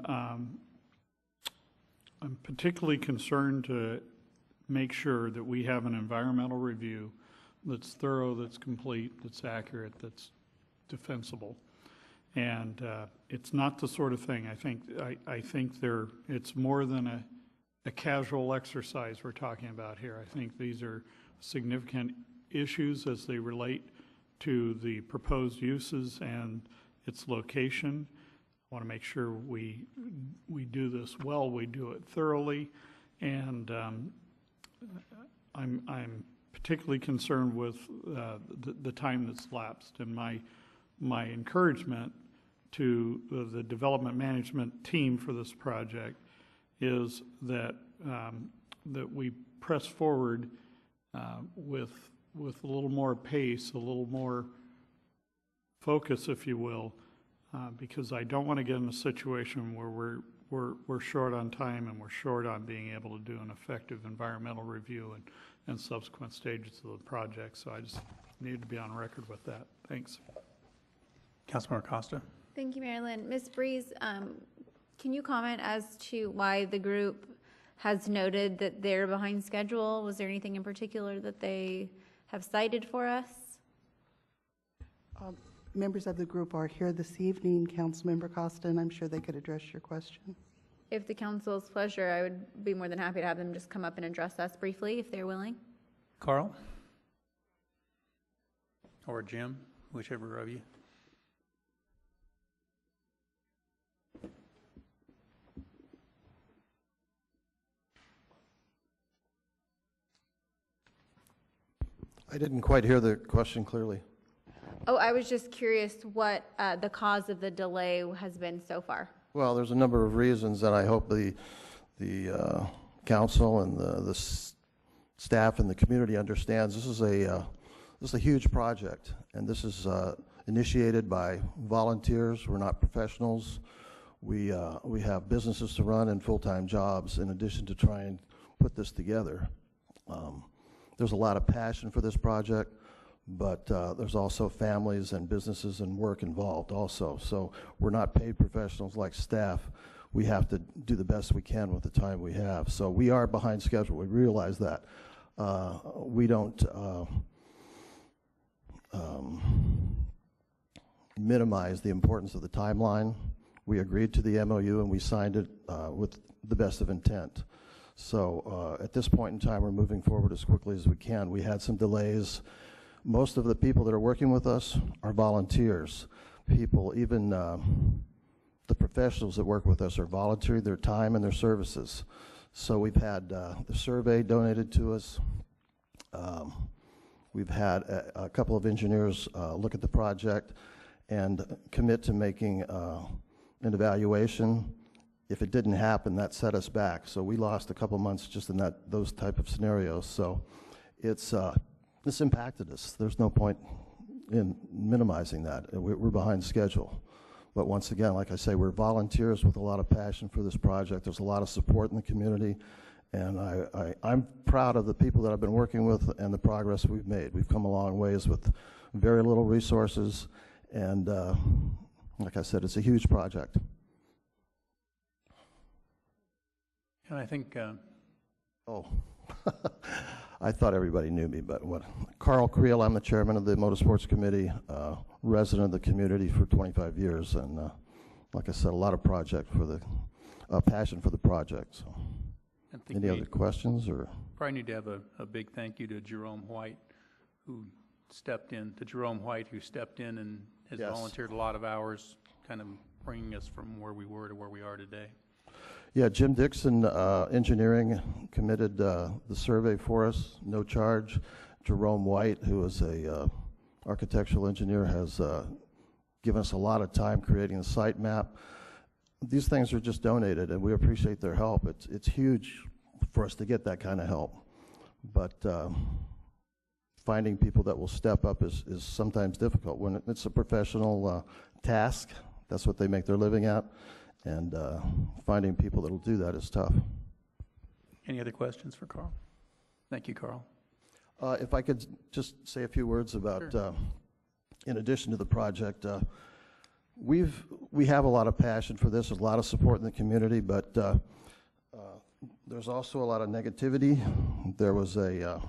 particularly concerned to make sure that we have an environmental review that's thorough, that's complete, that's accurate, that's defensible. And it's not the sort of thing, I think it's more than a casual exercise we're talking about here. I think these are significant issues as they relate to the proposed uses and its location. I want to make sure we do this well, we do it thoroughly, and I'm particularly concerned with the time that's lapsed. And my encouragement to the development management team for this project is that that we press forward with a little more pace, a little more focus, if you will, because I don't want to get in a situation where we're short on time and we're short on being able to do an effective environmental review and subsequent stages of the project. So I just need to be on record with that. Thanks. Councilmember Costa. Thank you, Marilyn. Ms. Breeze, can you comment as to why the group has noted that they're behind schedule? Was there anything in particular that they have cited for us? Members of the group are here this evening, Councilmember Costa, and I'm sure they could address your question. If the council's pleasure, I would be more than happy to have them just come up and address us briefly if they're willing. Carl? Or Jim, whichever of you. I didn't quite hear the question clearly. Oh, I was just curious what the cause of the delay has been so far. Well, there's a number of reasons that I hope the council and the staff and the community understands. This is a huge project, and this is initiated by volunteers. We're not professionals. We have businesses to run and full-time jobs in addition to try and put this together. There's a lot of passion for this project. but there's also families and businesses and work involved also. So we're not paid professionals like staff. We have to do the best we can with the time we have. So we are behind schedule. We realize that. We don't minimize the importance of the timeline. We agreed to the MOU and we signed it with the best of intent. So at this point in time, we're moving forward as quickly as we can. We had some delays. Most of the people that are working with us are volunteers. People, even the professionals that work with us are volunteering their time and their services. So we've had the survey donated to us. We've had a couple of engineers look at the project and commit to making an evaluation. If it didn't happen, that set us back. So we lost a couple months just in those type of scenarios. So it's impacted us. There's no point in minimizing that. We're behind schedule. But once again, like I say, we're volunteers with a lot of passion for this project. There's a lot of support in the community. And I'm proud of the people that I've been working with and the progress we've made. We've come a long ways with very little resources. And like I said, it's a huge project. And I think... Oh, I thought everybody knew me, but what? Carl Creel, I'm the chairman of the Motorsports Committee, resident of the community for 25 years, and like I said, a lot of passion for the project. So. Any other questions? Or probably need to have a big thank you to Jerome White, who stepped in, and has volunteered a lot of hours, kind of bringing us from where we were to where we are today. Yeah, Jim Dixon, Engineering, committed the survey for us, no charge. Jerome White, who is a architectural engineer, has given us a lot of time creating the site map. These things are just donated, and we appreciate their help. It's huge for us to get that kind of help. But finding people that will step up is sometimes difficult. When it's a professional task, that's what they make their living at. And finding people that will do that is tough. Any other questions for Carl? Thank you, Carl. If I could just say a few words about, sure. In addition to the project, we have a lot of passion for this, there's a lot of support in the community, but there's also a lot of negativity. There was a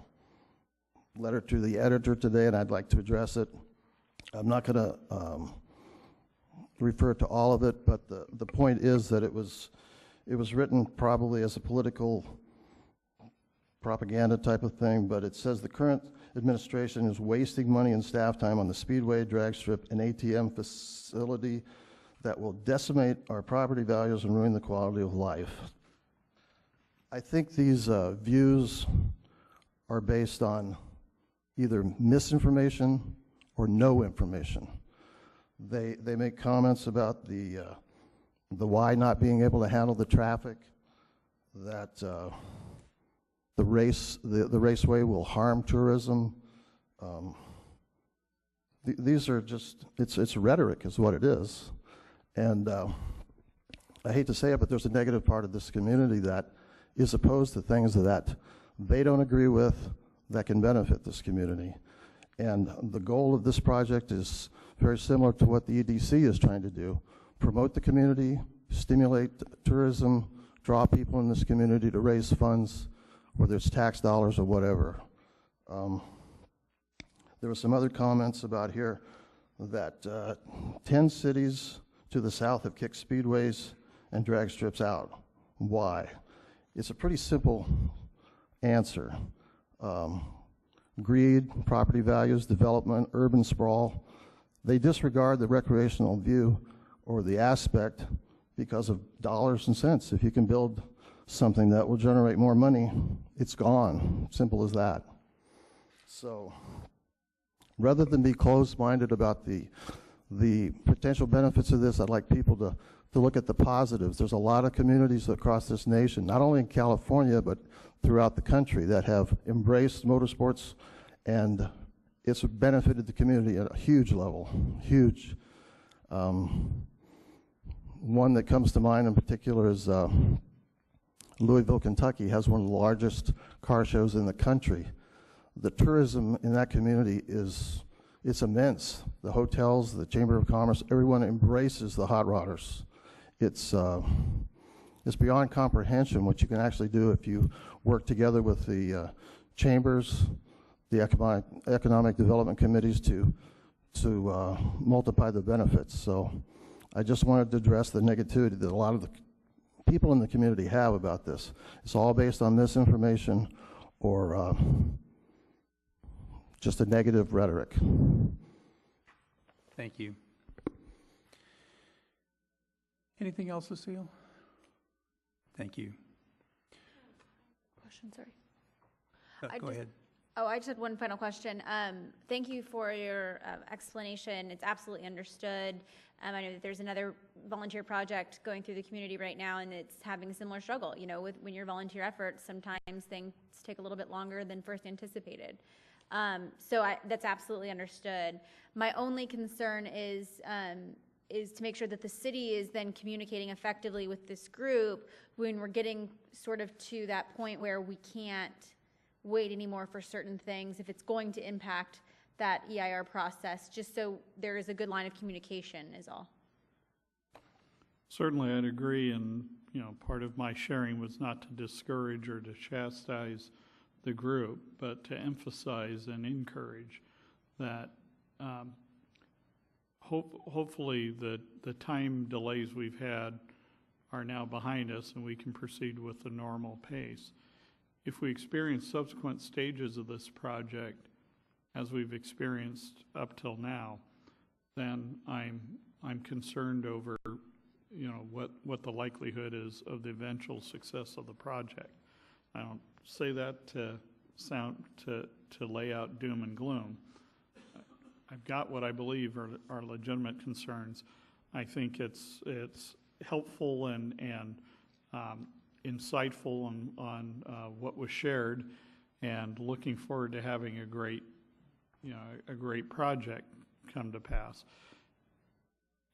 letter to the editor today, and I'd like to address it. I'm not going to refer to all of it, but the point is that it was written probably as a political propaganda type of thing, but it says the current administration is wasting money and staff time on the speedway, drag strip, and ATM facility that will decimate our property values and ruin the quality of life. I think these views are based on either misinformation or no information. They make comments about the Y not being able to handle the traffic, that the raceway will harm tourism. These are just, it's rhetoric is what it is. And I hate to say it, but there's a negative part of this community that is opposed to things that they don't agree with that can benefit this community. And the goal of this project is very similar to what the EDC is trying to do: promote the community, stimulate tourism, draw people in this community to raise funds, whether it's tax dollars or whatever. There were some other comments about here that 10 cities to the south have kicked speedways and drag strips out. Why? It's a pretty simple answer. Greed, property values, development, urban sprawl. They disregard the recreational view or the aspect because of dollars and cents. If you can build something that will generate more money, it's gone. Simple as that. So rather than be closed-minded about the potential benefits of this, I'd like people to look at the positives. There's a lot of communities across this nation, not only in California, but throughout the country, that have embraced motorsports, and it's benefited the community at a huge level, huge. One that comes to mind in particular is Louisville, Kentucky has one of the largest car shows in the country. the tourism in that community it's immense. The hotels, the Chamber of Commerce, everyone embraces the hot rodders. It's beyond comprehension what you can actually do if you work together with the chambers, the economic development committees to multiply the benefits. So I just wanted to address the negativity that a lot of the people in the community have about this. It's all based on misinformation or just a negative rhetoric. Thank you. Anything else, Lucille? Thank you. Question, sorry. Go ahead. Oh, I just had one final question. Thank you for your explanation. It's absolutely understood. I know that there's another volunteer project going through the community right now, and it's having a similar struggle. You know, when your volunteer efforts, sometimes things take a little bit longer than first anticipated. That's absolutely understood. My only concern is to make sure that the city is then communicating effectively with this group when we're getting sort of to that point where we can't wait anymore for certain things if it's going to impact that EIR process, just so there is a good line of communication is all. Certainly, I'd agree, and part of my sharing was not to discourage or to chastise the group, but to emphasize and encourage that hopefully the time delays we've had are now behind us and we can proceed with the normal pace. If we experience subsequent stages of this project, as we've experienced up till now, then I'm concerned over what the likelihood is of the eventual success of the project. I don't say that to lay out doom and gloom. I've got what I believe are legitimate concerns. I think it's helpful and insightful on what was shared, and looking forward to having a great project come to pass.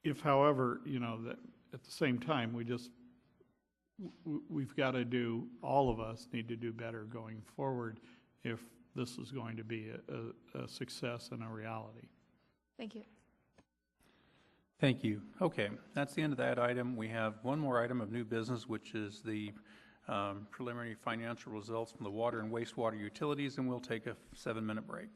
If, however, that at the same time we've got to do, all of us need to do better going forward if this is going to be a success and a reality. Thank you. Thank you. Okay, that's the end of that item. We have one more item of new business, which is the preliminary financial results from the water and wastewater utilities, and we'll take a 7-minute break.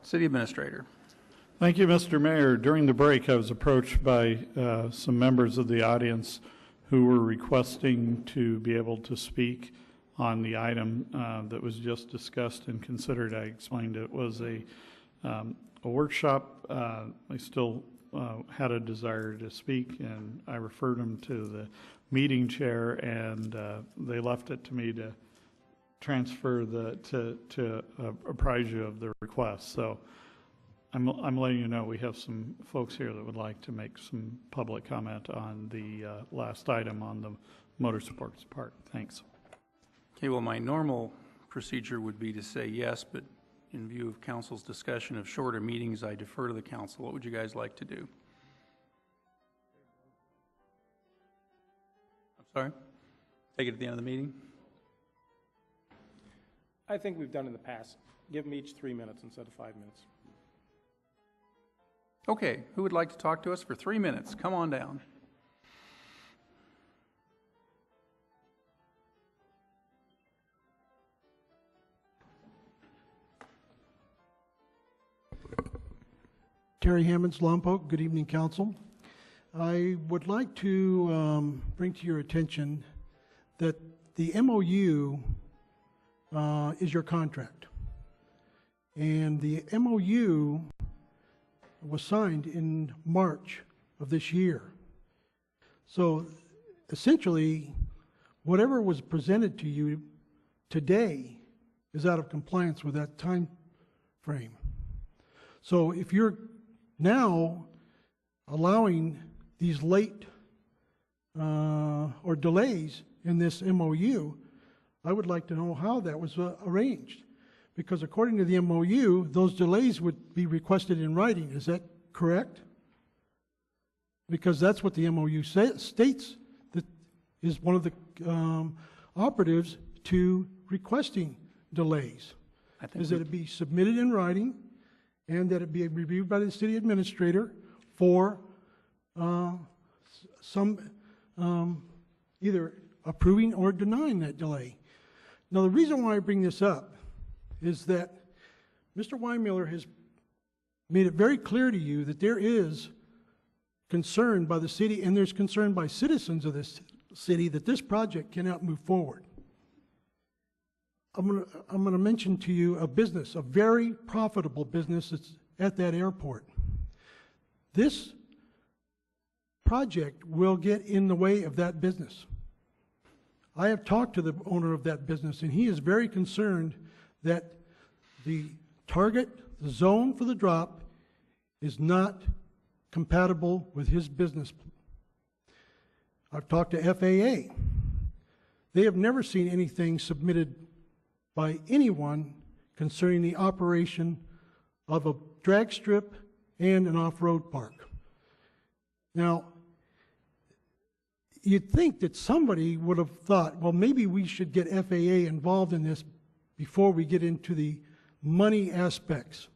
City Administrator. Thank you, Mr. Mayor. During the break, I was approached by some members of the audience who were requesting to be able to speak on the item that was just discussed and considered. I explained it was a workshop. I still had a desire to speak, and I referred them to the meeting chair, and they left it to me to transfer to apprise you of the request. So I'm letting you know we have some folks here that would like to make some public comment on the last item on the motorsports part. Thanks. Okay, well, my normal procedure would be to say yes, but in view of council's discussion of shorter meetings, I defer to the council. What would you guys like to do? I'm sorry? Take it at the end of the meeting? I think we've done in the past. Give them each 3 minutes instead of 5 minutes. Okay, who would like to talk to us for 3 minutes? Come on down. Terry Hammonds, Lompoc. Good evening, Council. I would like to bring to your attention that the MOU is your contract. And the MOU was signed in March of this year. So essentially, whatever was presented to you today is out of compliance with that time frame. So if you're now allowing these late or delays in this MOU, I would like to know how that was arranged. Because according to the MOU, those delays would be requested in writing. Is that correct? Because that's what the MOU states, that is one of the operatives to requesting delays. Is that it be submitted in writing and that it be reviewed by the city administrator for some either approving or denying that delay. Now, the reason why I bring this up is that Mr. Weimiller has made it very clear to you that there is concern by the city and there's concern by citizens of this city that this project cannot move forward. I'm going to mention to you a business, a very profitable business that's at that airport. This project will get in the way of that business. I have talked to the owner of that business, and he is very concerned that the target, the zone for the drop, is not compatible with his business. I've talked to FAA. They have never seen anything submitted by anyone concerning the operation of a drag strip and an off-road park. Now, you'd think that somebody would have thought, well, maybe we should get FAA involved in this before we get into the money aspects.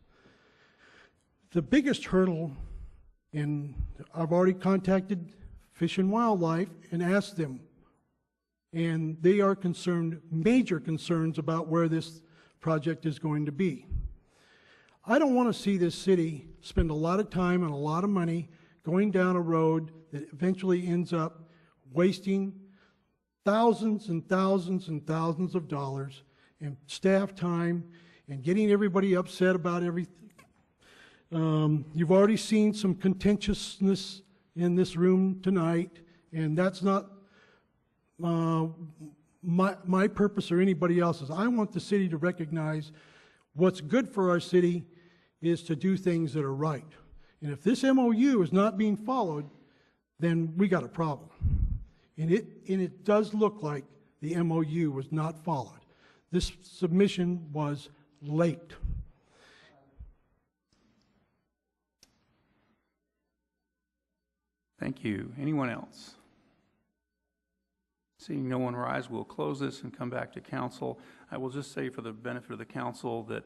The biggest hurdle, and I've already contacted Fish and Wildlife and asked them, and they are concerned, major concerns about where this project is going to be. I don't want to see this city spend a lot of time and a lot of money going down a road that eventually ends up wasting thousands and thousands and thousands of dollars and staff time and getting everybody upset about everything. You've already seen some contentiousness in this room tonight, and that's not my purpose or anybody else's. I want the city to recognize what's good for our city is to do things that are right. And if this MOU is not being followed, then we got a problem. And it does look like the MOU was not followed. This submission was late. Thank you. Anyone else? Seeing no one rise, we'll close this and come back to council. I will just say for the benefit of the council that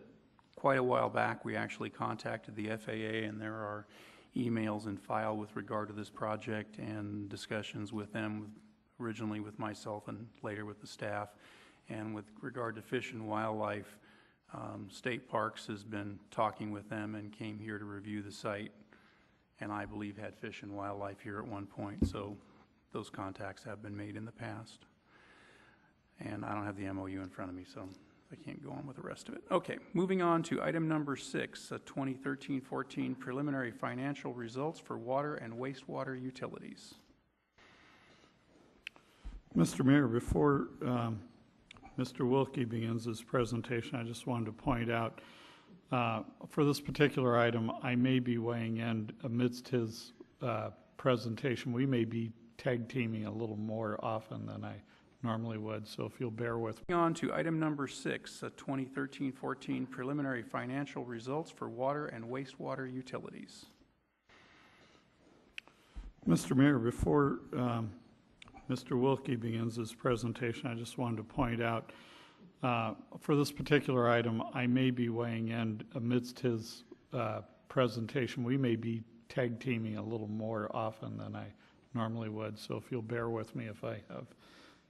quite a while back we actually contacted the FAA, and there are emails in file with regard to this project and discussions with them, originally with myself and later with the staff. And with regard to Fish and Wildlife, State Parks has been talking with them and came here to review the site, and I believe had Fish and Wildlife here at one point, so those contacts have been made in the past. And I don't have the MOU in front of me, so I can't go on with the rest of it. Okay, moving on to item number 6, 2013-14 preliminary financial results for water and wastewater utilities. Mr. Mayor, before Mr. Wilkie begins his presentation, I just wanted to point out, for this particular item, I may be weighing in amidst his presentation. We may be tag teaming a little more often than I normally would, so if you'll bear with me. On to item number 6, 2013-14 preliminary financial results for water and wastewater utilities. Mr. Mayor, before Mr. Wilkie begins his presentation, I just wanted to point out, for this particular item, I may be weighing in amidst his presentation. We may be tag teaming a little more often than I normally would, so if you'll bear with me if I have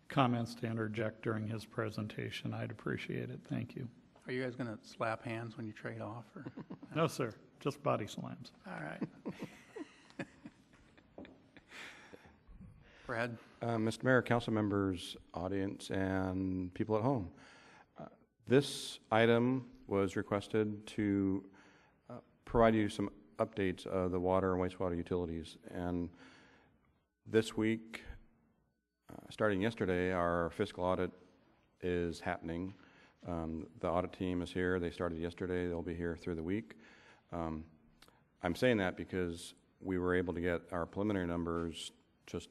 comments to interject during his presentation, I'd appreciate it. Thank you. Are you guys going to slap hands when you trade off? Or? No, sir. Just body slams. All right. Brad? Mr. Mayor, council members, audience, and people at home. This item was requested to provide you some updates of the water and wastewater utilities. And this week, starting yesterday, our fiscal audit is happening. The audit team is here. They started yesterday. They'll be here through the week. I'm saying that because we were able to get our preliminary numbers just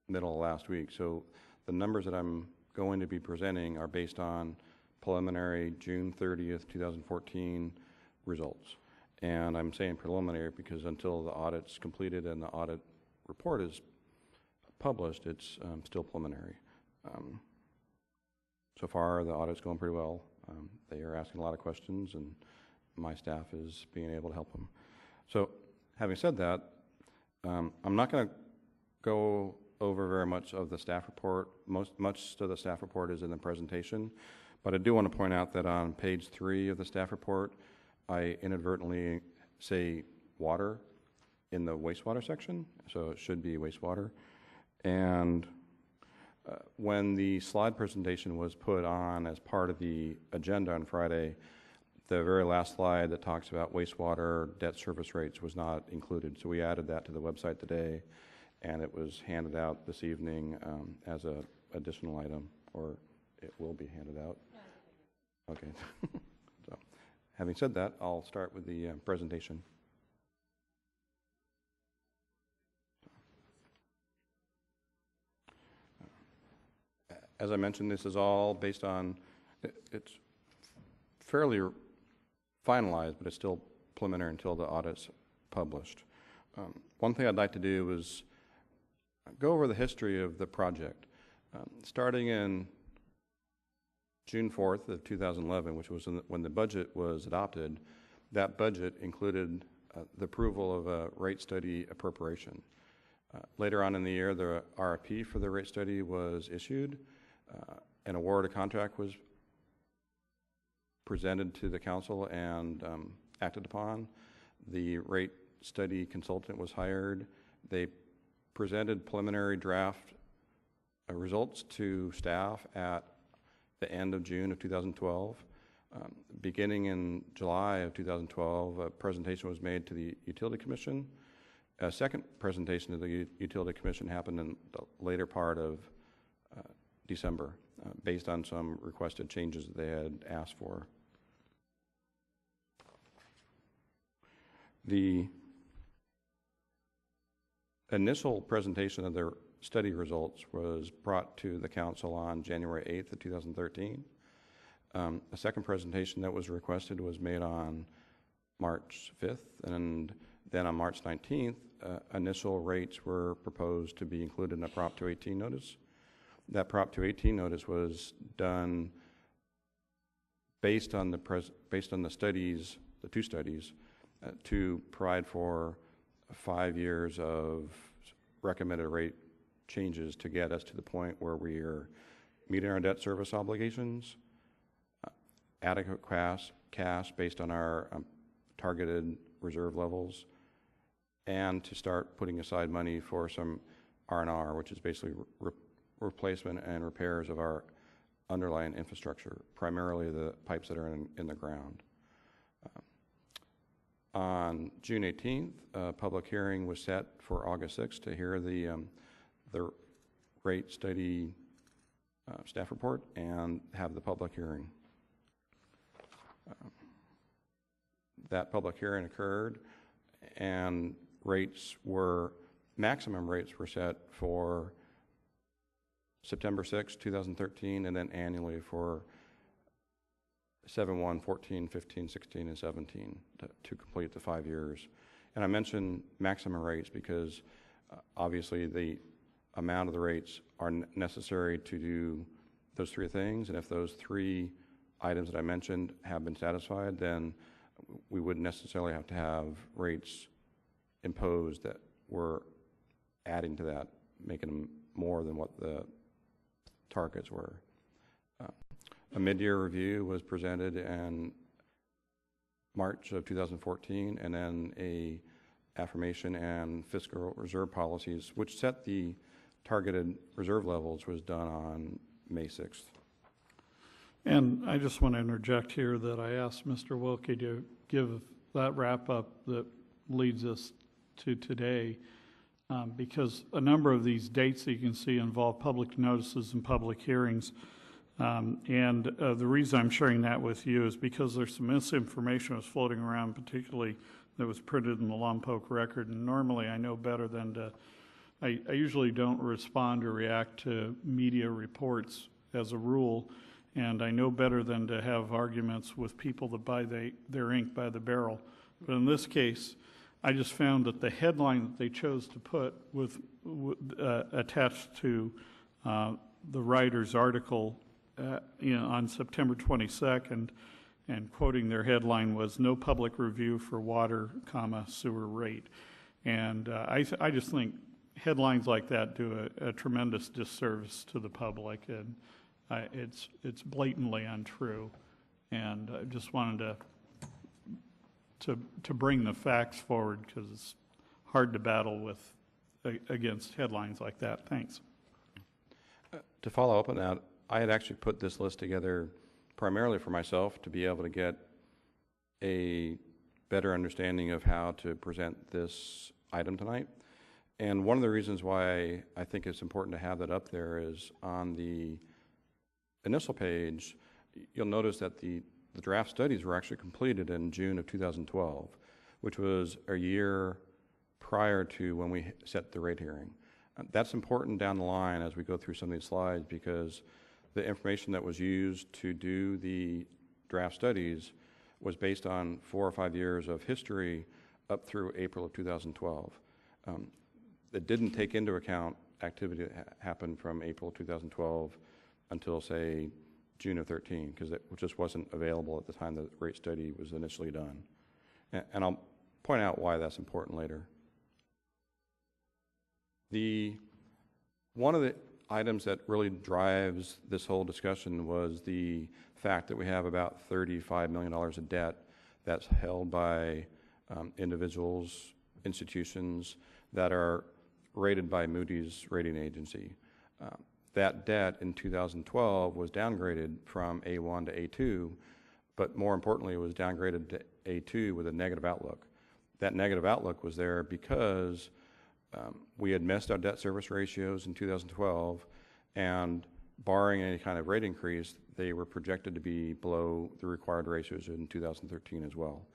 middle of last week. So the numbers that I'm going to be presenting are based on preliminary June 30th, 2014 results. And I'm saying preliminary because until the audit's completed and the audit report is published, it's still preliminary. So far, the audit's going pretty well. They are asking a lot of questions, and my staff is being able to help them. So having said that, I'm not going to go over very much of the staff report. Much of the staff report is in the presentation, but I do want to point out that on page 3 of the staff report, I inadvertently say water in the wastewater section, so it should be wastewater. And when the slide presentation was put on as part of the agenda on Friday, the very last slide that talks about wastewater debt service rates was not included. So we added that to the website today, and it was handed out this evening as an additional item, or it will be handed out. Okay. So, having said that, I'll start with the presentation. As I mentioned, this is all based on, it's fairly finalized, but it's still preliminary until the audit's published. One thing I'd like to do is go over the history of the project. Starting in June 4th of 2011, which was when the budget was adopted, that budget included the approval of a rate study appropriation. Later on in the year, the RFP for the rate study was issued. An award of contract was presented to the council and acted upon. The rate study consultant was hired. They presented preliminary draft results to staff at the end of June of 2012. Beginning in July of 2012, a presentation was made to the Utility Commission. A second presentation to the Utility Commission happened in the later part of December, based on some requested changes that they had asked for. The initial presentation of their study results was brought to the council on January 8th of 2013. A second presentation that was requested was made on March 5th, and then on March 19th, initial rates were proposed to be included in a Prop 218 notice. That Prop 218 notice was done based on the studies, the two studies, to provide for 5 years of recommended rate changes to get us to the point where we are meeting our debt service obligations adequate cash based on our targeted reserve levels, and to start putting aside money for some R&R, which is basically replacement and repairs of our underlying infrastructure, primarily the pipes that are in the ground. On June 18th, a public hearing was set for August 6th to hear the rate study staff report and have the public hearing. That public hearing occurred, and maximum rates were set for September 6, 2013, and then annually for 7/1, 14, 15, 16, and 17 to complete the 5 years. And I mentioned maximum rates because obviously the amount of the rates are necessary to do those three things, and if those three items that I mentioned have been satisfied, then we wouldn't necessarily have to have rates imposed that were adding to that, making them more than what the targets were. A mid-year review was presented in March of 2014, and then a affirmation and fiscal reserve policies, which set the targeted reserve levels, was done on May 6th. And I just want to interject here that I asked Mr. Wilkie to give that wrap-up that leads us to today, because a number of these dates that you can see involve public notices and public hearings. The reason I'm sharing that with you is because there's some misinformation that was floating around, particularly that was printed in the Lompoc record. And normally I know better than to, I usually don't respond or react to media reports as a rule. And I know better than to have arguments with people that buy their ink by the barrel. But in this case, I just found that the headline that they chose to put with attached to the writer's article on September 22nd, and quoting their headline was "No public review for water, sewer rate." And I just think headlines like that do a tremendous disservice to the public, and it's blatantly untrue. And I just wanted to bring the facts forward, because it's hard to battle against headlines like that. Thanks. To follow up on that, I had actually put this list together primarily for myself to be able to get a better understanding of how to present this item tonight. And one of the reasons why I think it's important to have that up there is on the initial page, you'll notice that the draft studies were actually completed in June of 2012, which was a year prior to when we set the rate hearing. That's important down the line as we go through some of these slides, because the information that was used to do the draft studies was based on 4 or 5 years of history up through April of 2012. It didn't take into account activity that happened from April 2012 until, say, June of 13, because it just wasn't available at the time the rate study was initially done. And I'll point out why that's important later. One of the items that really drives this whole discussion was the fact that we have about $35 million of debt that's held by individuals, institutions that are rated by Moody's rating agency. That debt in 2012 was downgraded from A1 to A2, but more importantly, it was downgraded to A2 with a negative outlook. That negative outlook was there because we had missed our debt service ratios in 2012, and barring any kind of rate increase, they were projected to be below the required ratios in 2013 as well.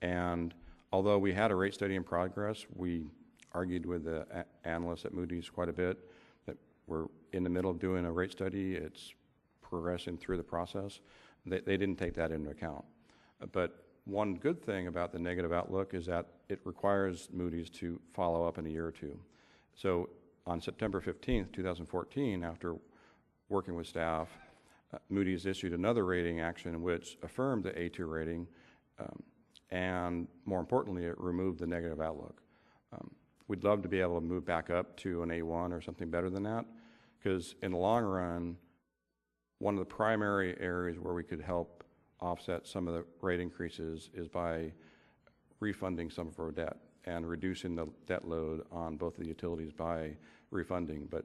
And although we had a rate study in progress, we argued with the analysts at Moody's quite a bit that we're in the middle of doing a rate study. It's progressing through the process. They didn't take that into account. But one good thing about the negative outlook is that it requires Moody's to follow up in a year or two. So on September 15th, 2014, after working with staff, Moody's issued another rating action which affirmed the A2 rating, and more importantly, it removed the negative outlook. We'd love to be able to move back up to an A1 or something better than that, because in the long run, one of the primary areas where we could help offset some of the rate increases is by refunding some of our debt and reducing the debt load on both of the utilities by refunding. But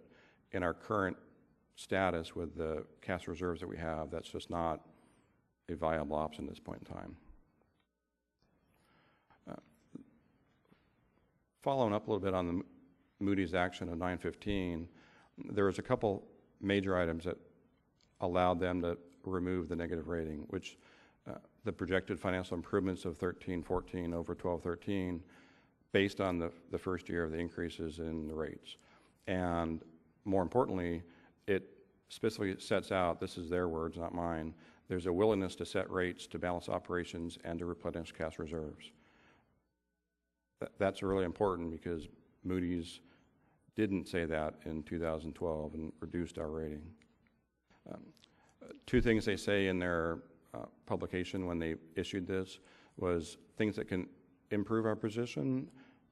in our current status with the cash reserves that we have, that's just not a viable option at this point in time. Following up a little bit on the Moody's action of 915, there was a couple major items that allowed them to remove the negative rating, which the projected financial improvements of 13-14 over 12-13 based on the first year of the increases in the rates. And more importantly, it specifically sets out, this is their words, not mine, there's a willingness to set rates to balance operations and to replenish cash reserves. That's really important because Moody's didn't say that in 2012 and reduced our rating. Two things they say in their publication when they issued this was things that can improve our position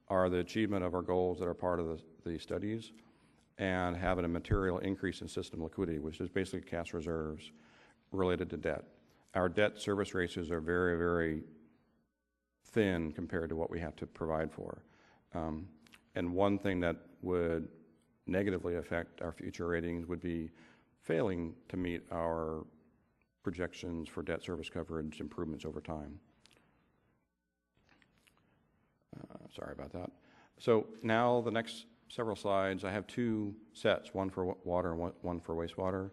are the achievement of our goals that are part of the studies and having a material increase in system liquidity, which is basically cash reserves related to debt. Our debt service ratios are very, very thin compared to what we have to provide for. And one thing that would negatively affect our future ratings would be failing to meet our projections for debt service coverage improvements over time. Sorry about that. So now the next several slides, I have two sets, one for water and one for wastewater.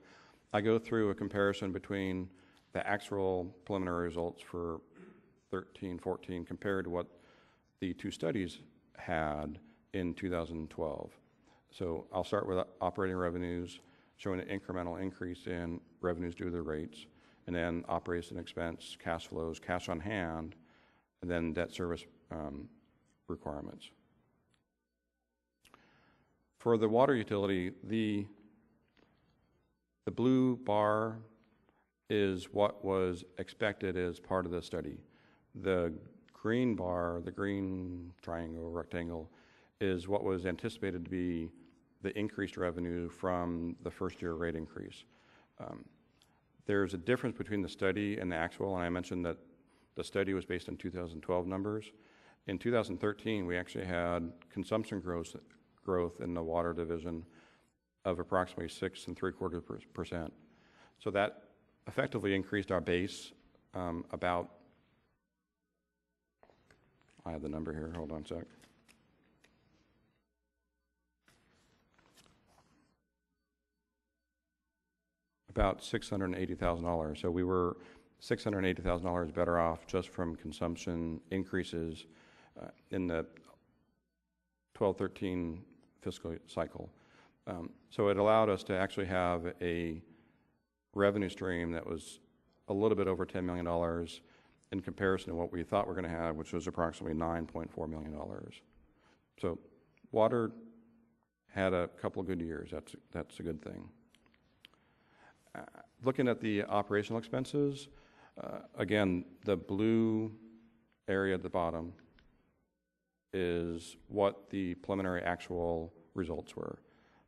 I go through a comparison between the actual preliminary results for 13-14 compared to what the two studies had in 2012. So I'll start with operating revenues, showing an incremental increase in revenues due to the rates, and then operation expense, cash flows, cash on hand, and then debt service requirements. For the water utility, the blue bar is what was expected as part of the study. The green bar, the green triangle, rectangle, is what was anticipated to be the increased revenue from the first year rate increase. There's a difference between the study and the actual, and I mentioned that the study was based on 2012 numbers. In 2013, we actually had consumption growth in the water division of approximately 6.75%. So that effectively increased our base about, I have the number here, hold on a sec. About $680,000. So we were $680,000 better off just from consumption increases in the 12-13 fiscal cycle. So it allowed us to actually have a revenue stream that was a little bit over $10 million in comparison to what we thought we were going to have, which was approximately $9.4 million. So water had a couple of good years. That's a good thing. Looking at the operational expenses, again, the blue area at the bottom is what the preliminary actual results were.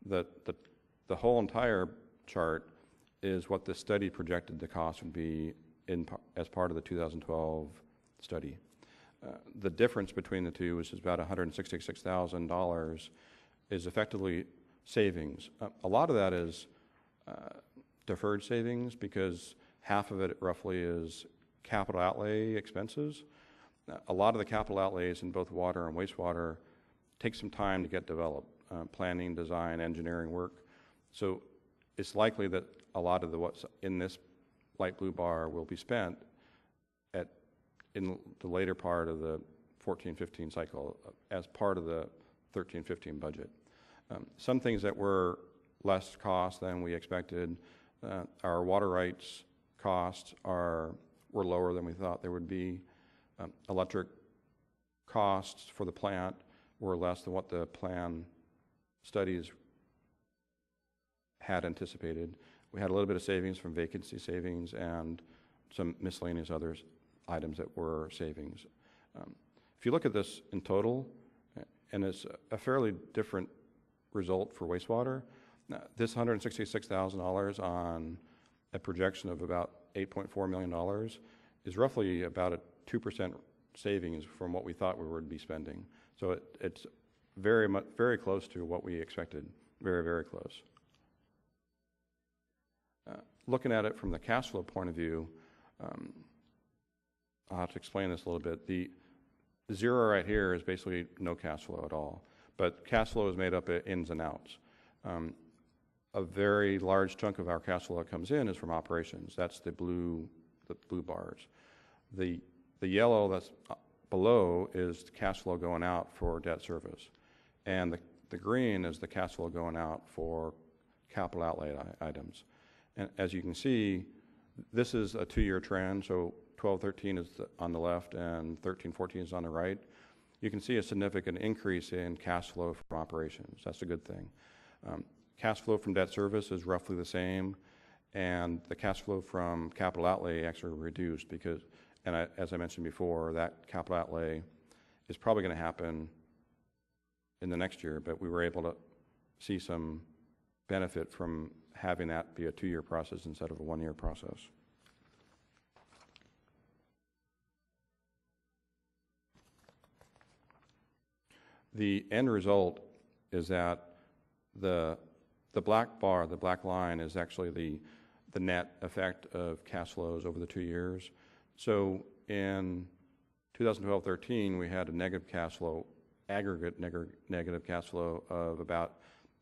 The whole entire chart is what the study projected the cost would be as part of the 2012 study. The difference between the two, which is about $166,000, is effectively savings. A lot of that is deferred savings because half of it roughly is capital outlay expenses. A lot of the capital outlays in both water and wastewater take some time to get developed, planning, design, engineering work. So it's likely that a lot of what's in this light blue bar will be spent in the later part of the 14-15 cycle as part of the 13-15 budget. Some things that were less cost than we expected. Our water rights costs were lower than we thought they would be. Electric costs for the plant were less than what the plan studies had anticipated. We had a little bit of savings from vacancy savings and some miscellaneous other items that were savings. If you look at this in total, and it's a fairly different result for wastewater, this $166,000 on a projection of about $8.4 million is roughly about a 2% savings from what we thought we would be spending. So it's very close to what we expected, very, very close. Looking at it from the cash flow point of view, I'll have to explain this a little bit. The zero right here is basically no cash flow at all, but cash flow is made up of ins and outs. A very large chunk of our cash flow that comes in is from operations. That's the blue bars. The yellow that's below is the cash flow going out for debt service. And the green is the cash flow going out for capital outlay items. And as you can see, this is a 2-year trend, so 12-13 is on the left and 13-14 is on the right. You can see a significant increase in cash flow from operations. That's a good thing. Cash flow from debt service is roughly the same, and the cash flow from capital outlay actually reduced because, as I mentioned before, that capital outlay is probably going to happen in the next year, but we were able to see some benefit from having that be a 2-year process instead of a 1-year process. The end result is that the black bar, the black line, is actually the net effect of cash flows over the 2 years. So in 2012-13, we had a negative cash flow, aggregate negative cash flow of about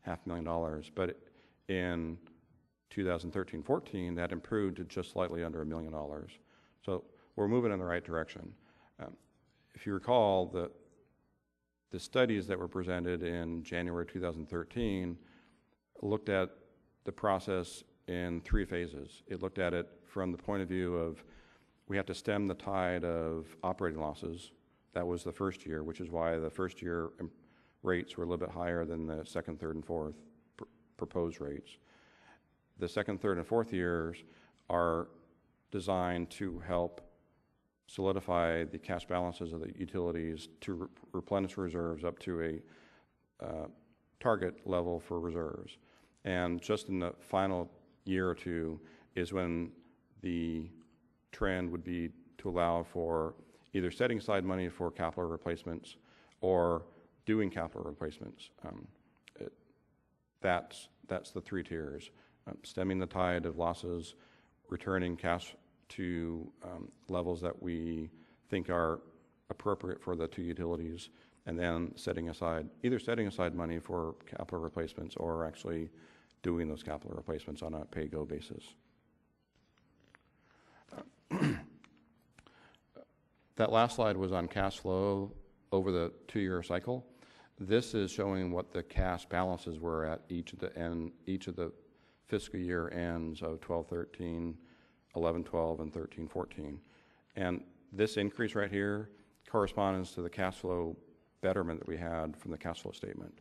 $500,000. But in 2013-14, that improved to just slightly under $1 million. So we're moving in the right direction. If you recall, the studies that were presented in January 2013 looked at the process in 3 phases. It looked at it from the point of view of we have to stem the tide of operating losses. That was the first year, which is why the first year rates were a little bit higher than the second, third, and fourth proposed rates. The second, third, and fourth years are designed to help solidify the cash balances of the utilities to replenish reserves up to a target level for reserves. And just in the final year or two is when the trend would be to allow for either setting aside money for capital replacements or doing capital replacements. That's the 3 tiers. Stemming the tide of losses, returning cash to levels that we think are appropriate for the 2 utilities, and then either setting aside money for capital replacements or actually doing those capital replacements on a pay-go basis. That last slide was on cash flow over the 2-year cycle. This is showing what the cash balances were at each of the fiscal year ends of 12-13, 11-12, and 13-14. And this increase right here corresponds to the cash flow betterment that we had from the cash flow statement.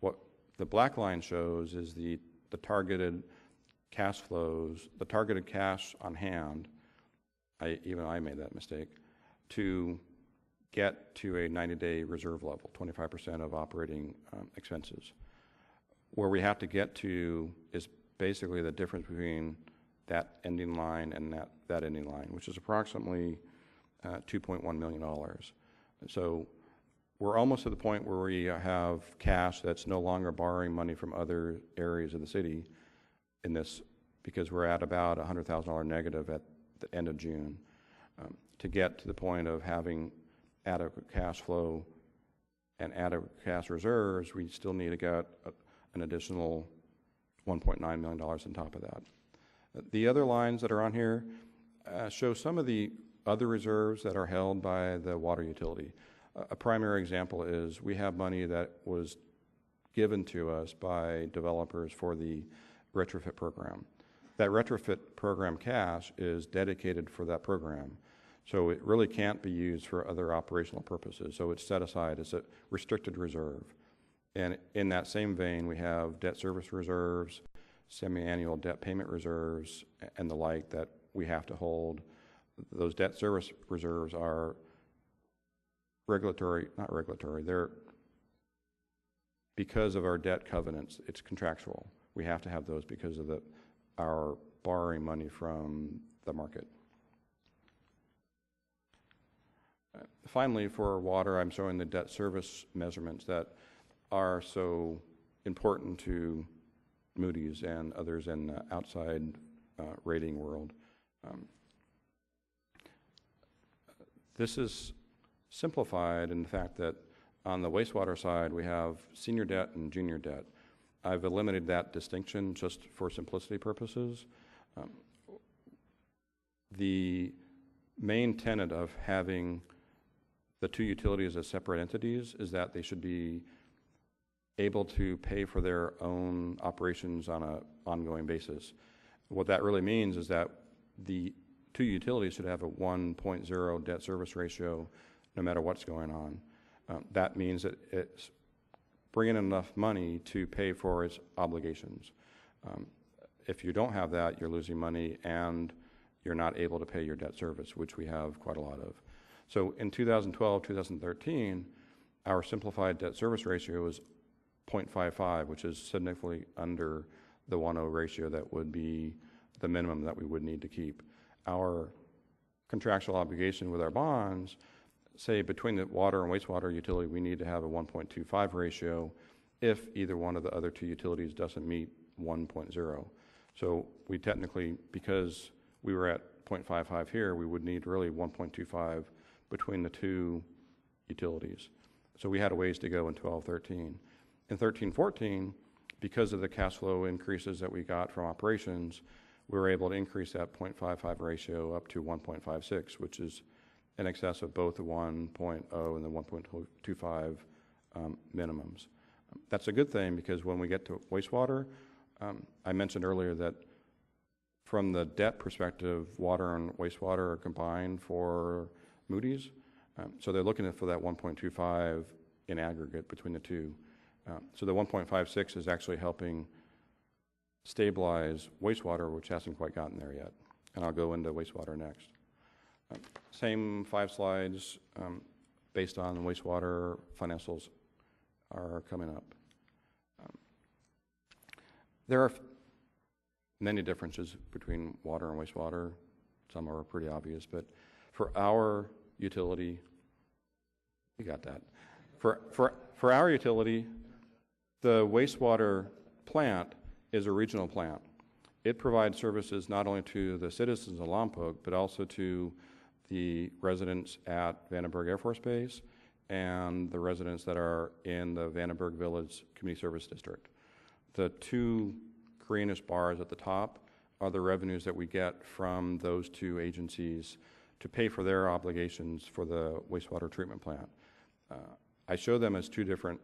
What the black line shows is the targeted cash flows, the targeted cash on hand, even I made that mistake, to get to a 90-day reserve level, 25% of operating expenses. Where we have to get to is basically the difference between that ending line and that ending line, which is approximately $2.1 million. So we're almost to the point where we have cash that's no longer borrowing money from other areas of the city in this, because we're at about $100,000 negative at the end of June. To get to the point of having adequate cash flow and adequate cash reserves, we still need to get an additional $1.9 million on top of that. The other lines that are on here show some of the other reserves that are held by the water utility. A primary example is we have money that was given to us by developers for the retrofit program. That retrofit program cash is dedicated for that program. So it really can't be used for other operational purposes. So it's set aside as a restricted reserve. And in that same vein, we have debt service reserves, semi-annual debt payment reserves, and the like that we have to hold. Those debt service reserves are not regulatory, they're because of our debt covenants, it's contractual. We have to have those because of our borrowing money from the market. Finally, for water, I'm showing the debt service measurements that are so important to Moody's and others in the outside rating world. This is simplified in the fact that on the wastewater side, we have senior debt and junior debt. I've eliminated that distinction just for simplicity purposes. The main tenet of having the two utilities as separate entities is that they should be able to pay for their own operations on an ongoing basis. What that really means is that the two utilities should have a 1.0 debt service ratio no matter what's going on. That means that it's bringing in enough money to pay for its obligations. If you don't have that, you're losing money and you're not able to pay your debt service, which we have quite a lot of. So in 2012, 2013, our simplified debt service ratio was 0.55, which is significantly under the 1.0 ratio that would be the minimum that we would need to keep. Our contractual obligation with our bonds, say between the water and wastewater utility, we need to have a 1.25 ratio if either one of the other two utilities doesn't meet 1.0. So we technically, because we were at 0.55 here, we would need really 1.25 between the two utilities. So we had a ways to go in 12-13. In 13-14, because of the cash flow increases that we got from operations, we were able to increase that 0.55 ratio up to 1.56, which is in excess of both the 1.0 and the 1.25 minimums. That's a good thing because when we get to wastewater, I mentioned earlier that from the debt perspective, water and wastewater are combined for Moody's. So they're looking for that 1.25 in aggregate between the two. So the 1.56 is actually helping stabilize wastewater, which hasn't quite gotten there yet. And I'll go into wastewater next. Same 5 slides based on wastewater financials are coming up. There are many differences between water and wastewater. Some are pretty obvious, but for our utility, you got that. For our utility, the wastewater plant is a regional plant. It provides services not only to the citizens of Lompoc, but also to the residents at Vandenberg Air Force Base and the residents that are in the Vandenberg Village Community Service District. The 2 greenish bars at the top are the revenues that we get from those 2 agencies to pay for their obligations for the wastewater treatment plant. I show them as 2 different,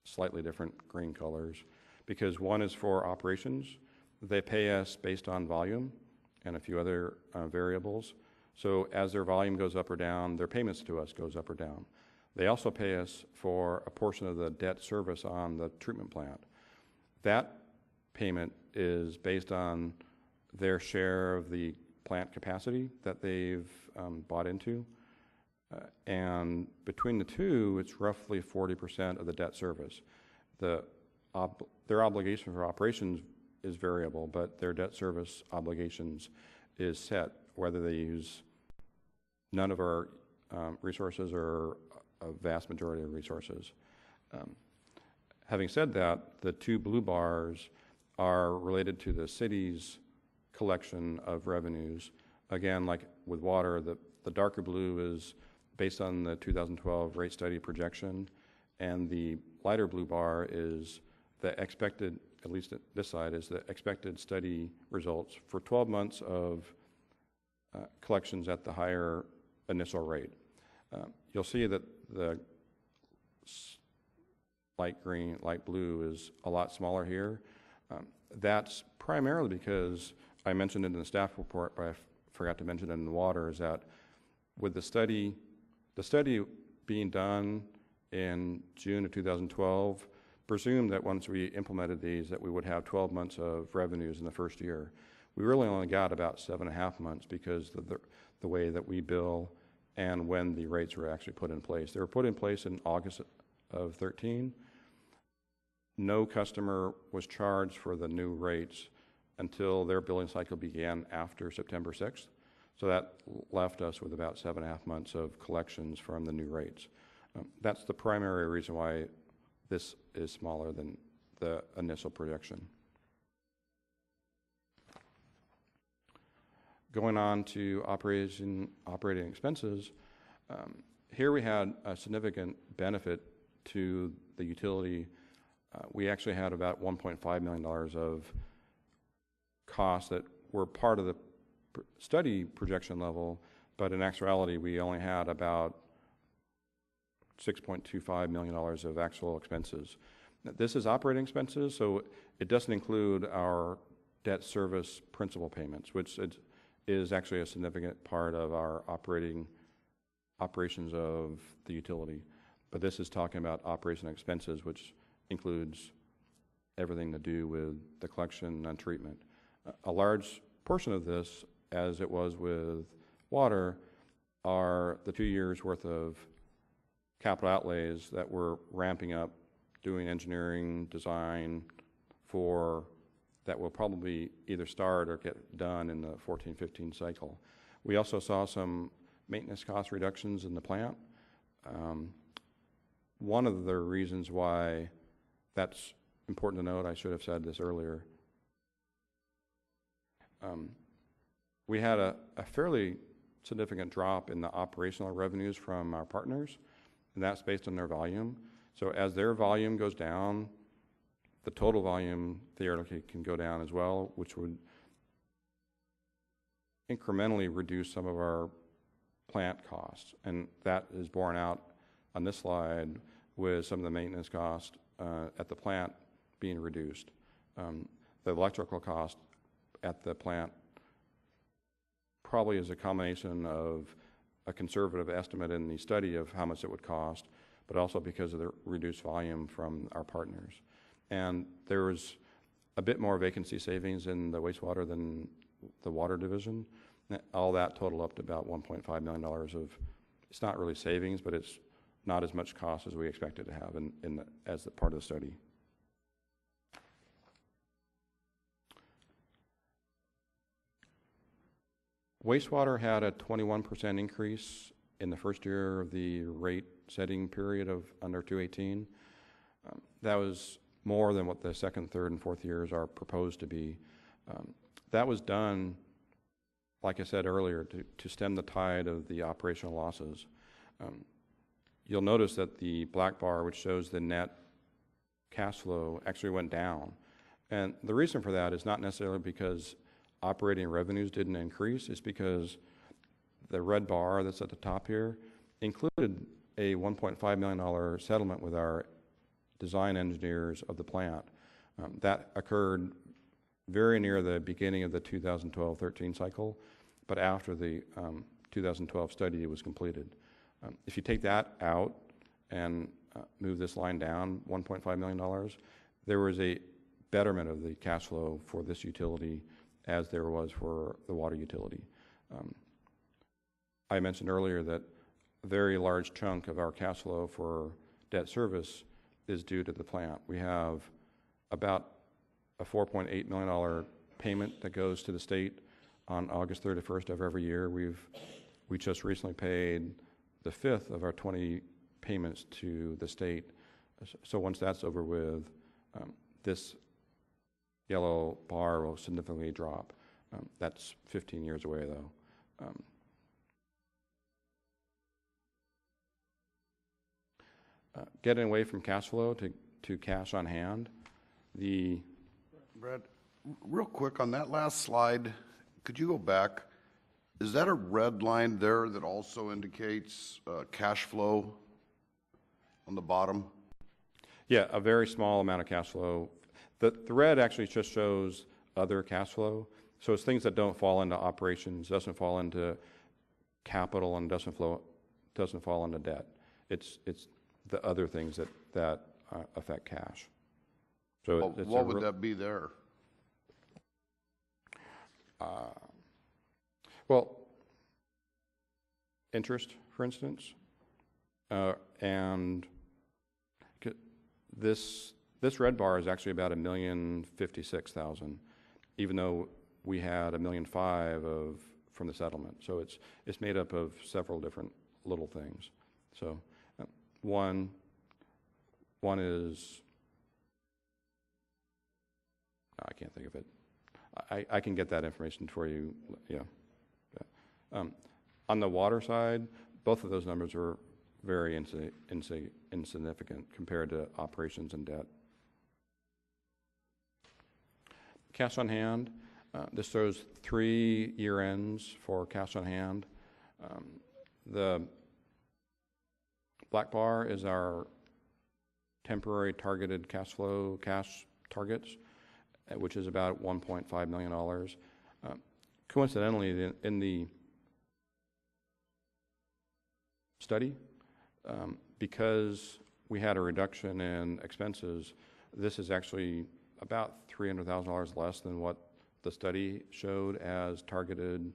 slightly different green colors because one is for operations. They pay us based on volume and a few other variables. So as their volume goes up or down, their payments to us goes up or down. They also pay us for a portion of the debt service on the treatment plant. That payment is based on their share of the plant capacity that they've bought into. And between the 2, it's roughly 40% of the debt service. Their obligation for operations is variable, but their debt service obligations is set, whether they use none of our resources or a vast majority of resources. Having said that, the 2 blue bars are related to the city's collection of revenues. Again, like with water, the darker blue is based on the 2012 rate study projection, and the lighter blue bar is the expected, at least at this side, is the expected study results for 12 months of collections at the higher initial rate. You'll see that the light green, light blue is a lot smaller here. That's primarily because I mentioned it in the staff report, but I forgot to mention it in the water, is that with the study being done in June of 2012 presumed that once we implemented these that we would have 12 months of revenues in the first year. We really only got about 7.5 months because of the way that we bill and when the rates were actually put in place. They were put in place in August of 13. No customer was charged for the new rates until their billing cycle began after September 6th. So that left us with about 7.5 months of collections from the new rates. That's the primary reason why this is smaller than the initial projection. Going on to operating expenses, here we had a significant benefit to the utility. We actually had about $1.5 million of costs that were part of the study projection level, but in actuality we only had about $6.25 million of actual expenses. This is operating expenses, so it doesn't include our debt service principal payments, which is actually a significant part of our operations of the utility. But this is talking about operation expenses, which includes everything to do with the collection and treatment. A large portion of this, as it was with water, are the 2 years worth of capital outlays that we're ramping up, doing engineering, design for, that will probably either start or get done in the 14-15 cycle. We also saw some maintenance cost reductions in the plant. One of the reasons why that's important to note, I should have said this earlier, we had a fairly significant drop in the operational revenues from our partners, and that's based on their volume. So as their volume goes down, the total volume theoretically can go down as well, which would incrementally reduce some of our plant costs. And that is borne out on this slide with some of the maintenance costs at the plant being reduced. The electrical cost at the plant probably is a combination of a conservative estimate in the study of how much it would cost, but also because of the reduced volume from our partners. And there was a bit more vacancy savings in the wastewater than the water division. All that totaled up to about $1.5 million of, it's not really savings, but it's not as much cost as we expected to have as part of the study. Wastewater had a 21% increase in the first year of the rate setting period of under 218. That was more than what the second, third, and fourth years are proposed to be. That was done, like I said earlier, to stem the tide of the operational losses. You'll notice that the black bar, which shows the net cash flow, actually went down. And the reason for that is not necessarily because operating revenues didn't increase, it's because the red bar that's at the top here included a $1.5 million settlement with our design engineers of the plant. That occurred very near the beginning of the 2012-13 cycle, but after the 2012 study was completed. If you take that out and move this line down $1.5 million, there was a betterment of the cash flow for this utility as there was for the water utility. I mentioned earlier that a very large chunk of our cash flow for debt service is due to the plant. We have about a $4.8 million payment that goes to the state on August 31st of every year. We just recently paid the 5th of our 20 payments to the state. So once that's over with, this yellow bar will significantly drop. That's 15 years away, though. Getting away from cash flow to cash on hand, Brad, real quick on that last slide, could you go back? Is that a red line there that also indicates cash flow on the bottom? Yeah, a very small amount of cash flow. The red actually just shows other cash flow. So it's things that don't fall into operations, doesn't fall into capital, and doesn't fall into debt. It's the other things that affect cash. So what would that be there? Well, interest, for instance, and this red bar is actually about $1,056,000, even though we had $1,005,000 of from the settlement. So it's made up of several different little things. So one is, I can't think of it. I can get that information for you. Yeah. On the water side, both of those numbers are very insignificant compared to operations and debt. Cash on hand. This shows 3 year ends for cash on hand. The black bar is our temporary targeted cash targets, which is about $1.5 million. Coincidentally, in the study, because we had a reduction in expenses, this is actually about $300,000 less than what the study showed as targeted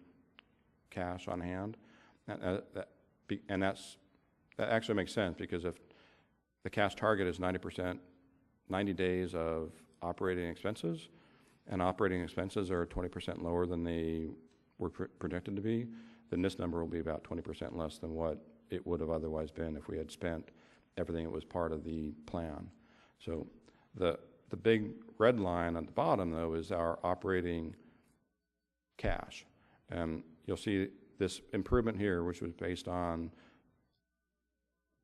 cash on hand. That actually makes sense, because if the cash target is 90%, 90 days of operating expenses, and operating expenses are 20% lower than they were projected to be, then this number will be about 20% less than what it would have otherwise been if we had spent everything that was part of the plan. So the big red line at the bottom, though, is our operating cash. And you'll see this improvement here, which was based on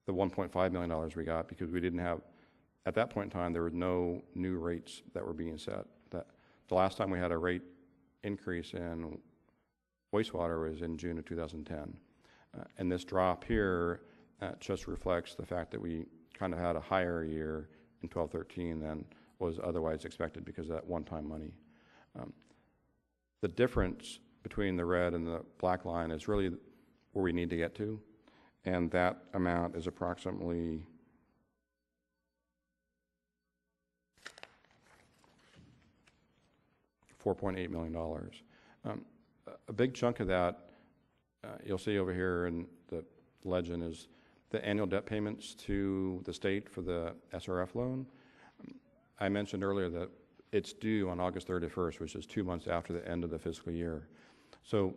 the $1.5 million we got, because we didn't have, at that point in time, there were no new rates that were being set. The last time we had a rate increase in wastewater was in June of 2010. And this drop here just reflects the fact that we kind of had a higher year in 12-13 than was otherwise expected because of that one-time money. The difference between the red and the black line is really where we need to get to, and that amount is approximately $4.8 million. A big chunk of that, you'll see over here in the legend, is the annual debt payments to the state for the SRF loan. I mentioned earlier that it's due on August 31st, which is 2 months after the end of the fiscal year. So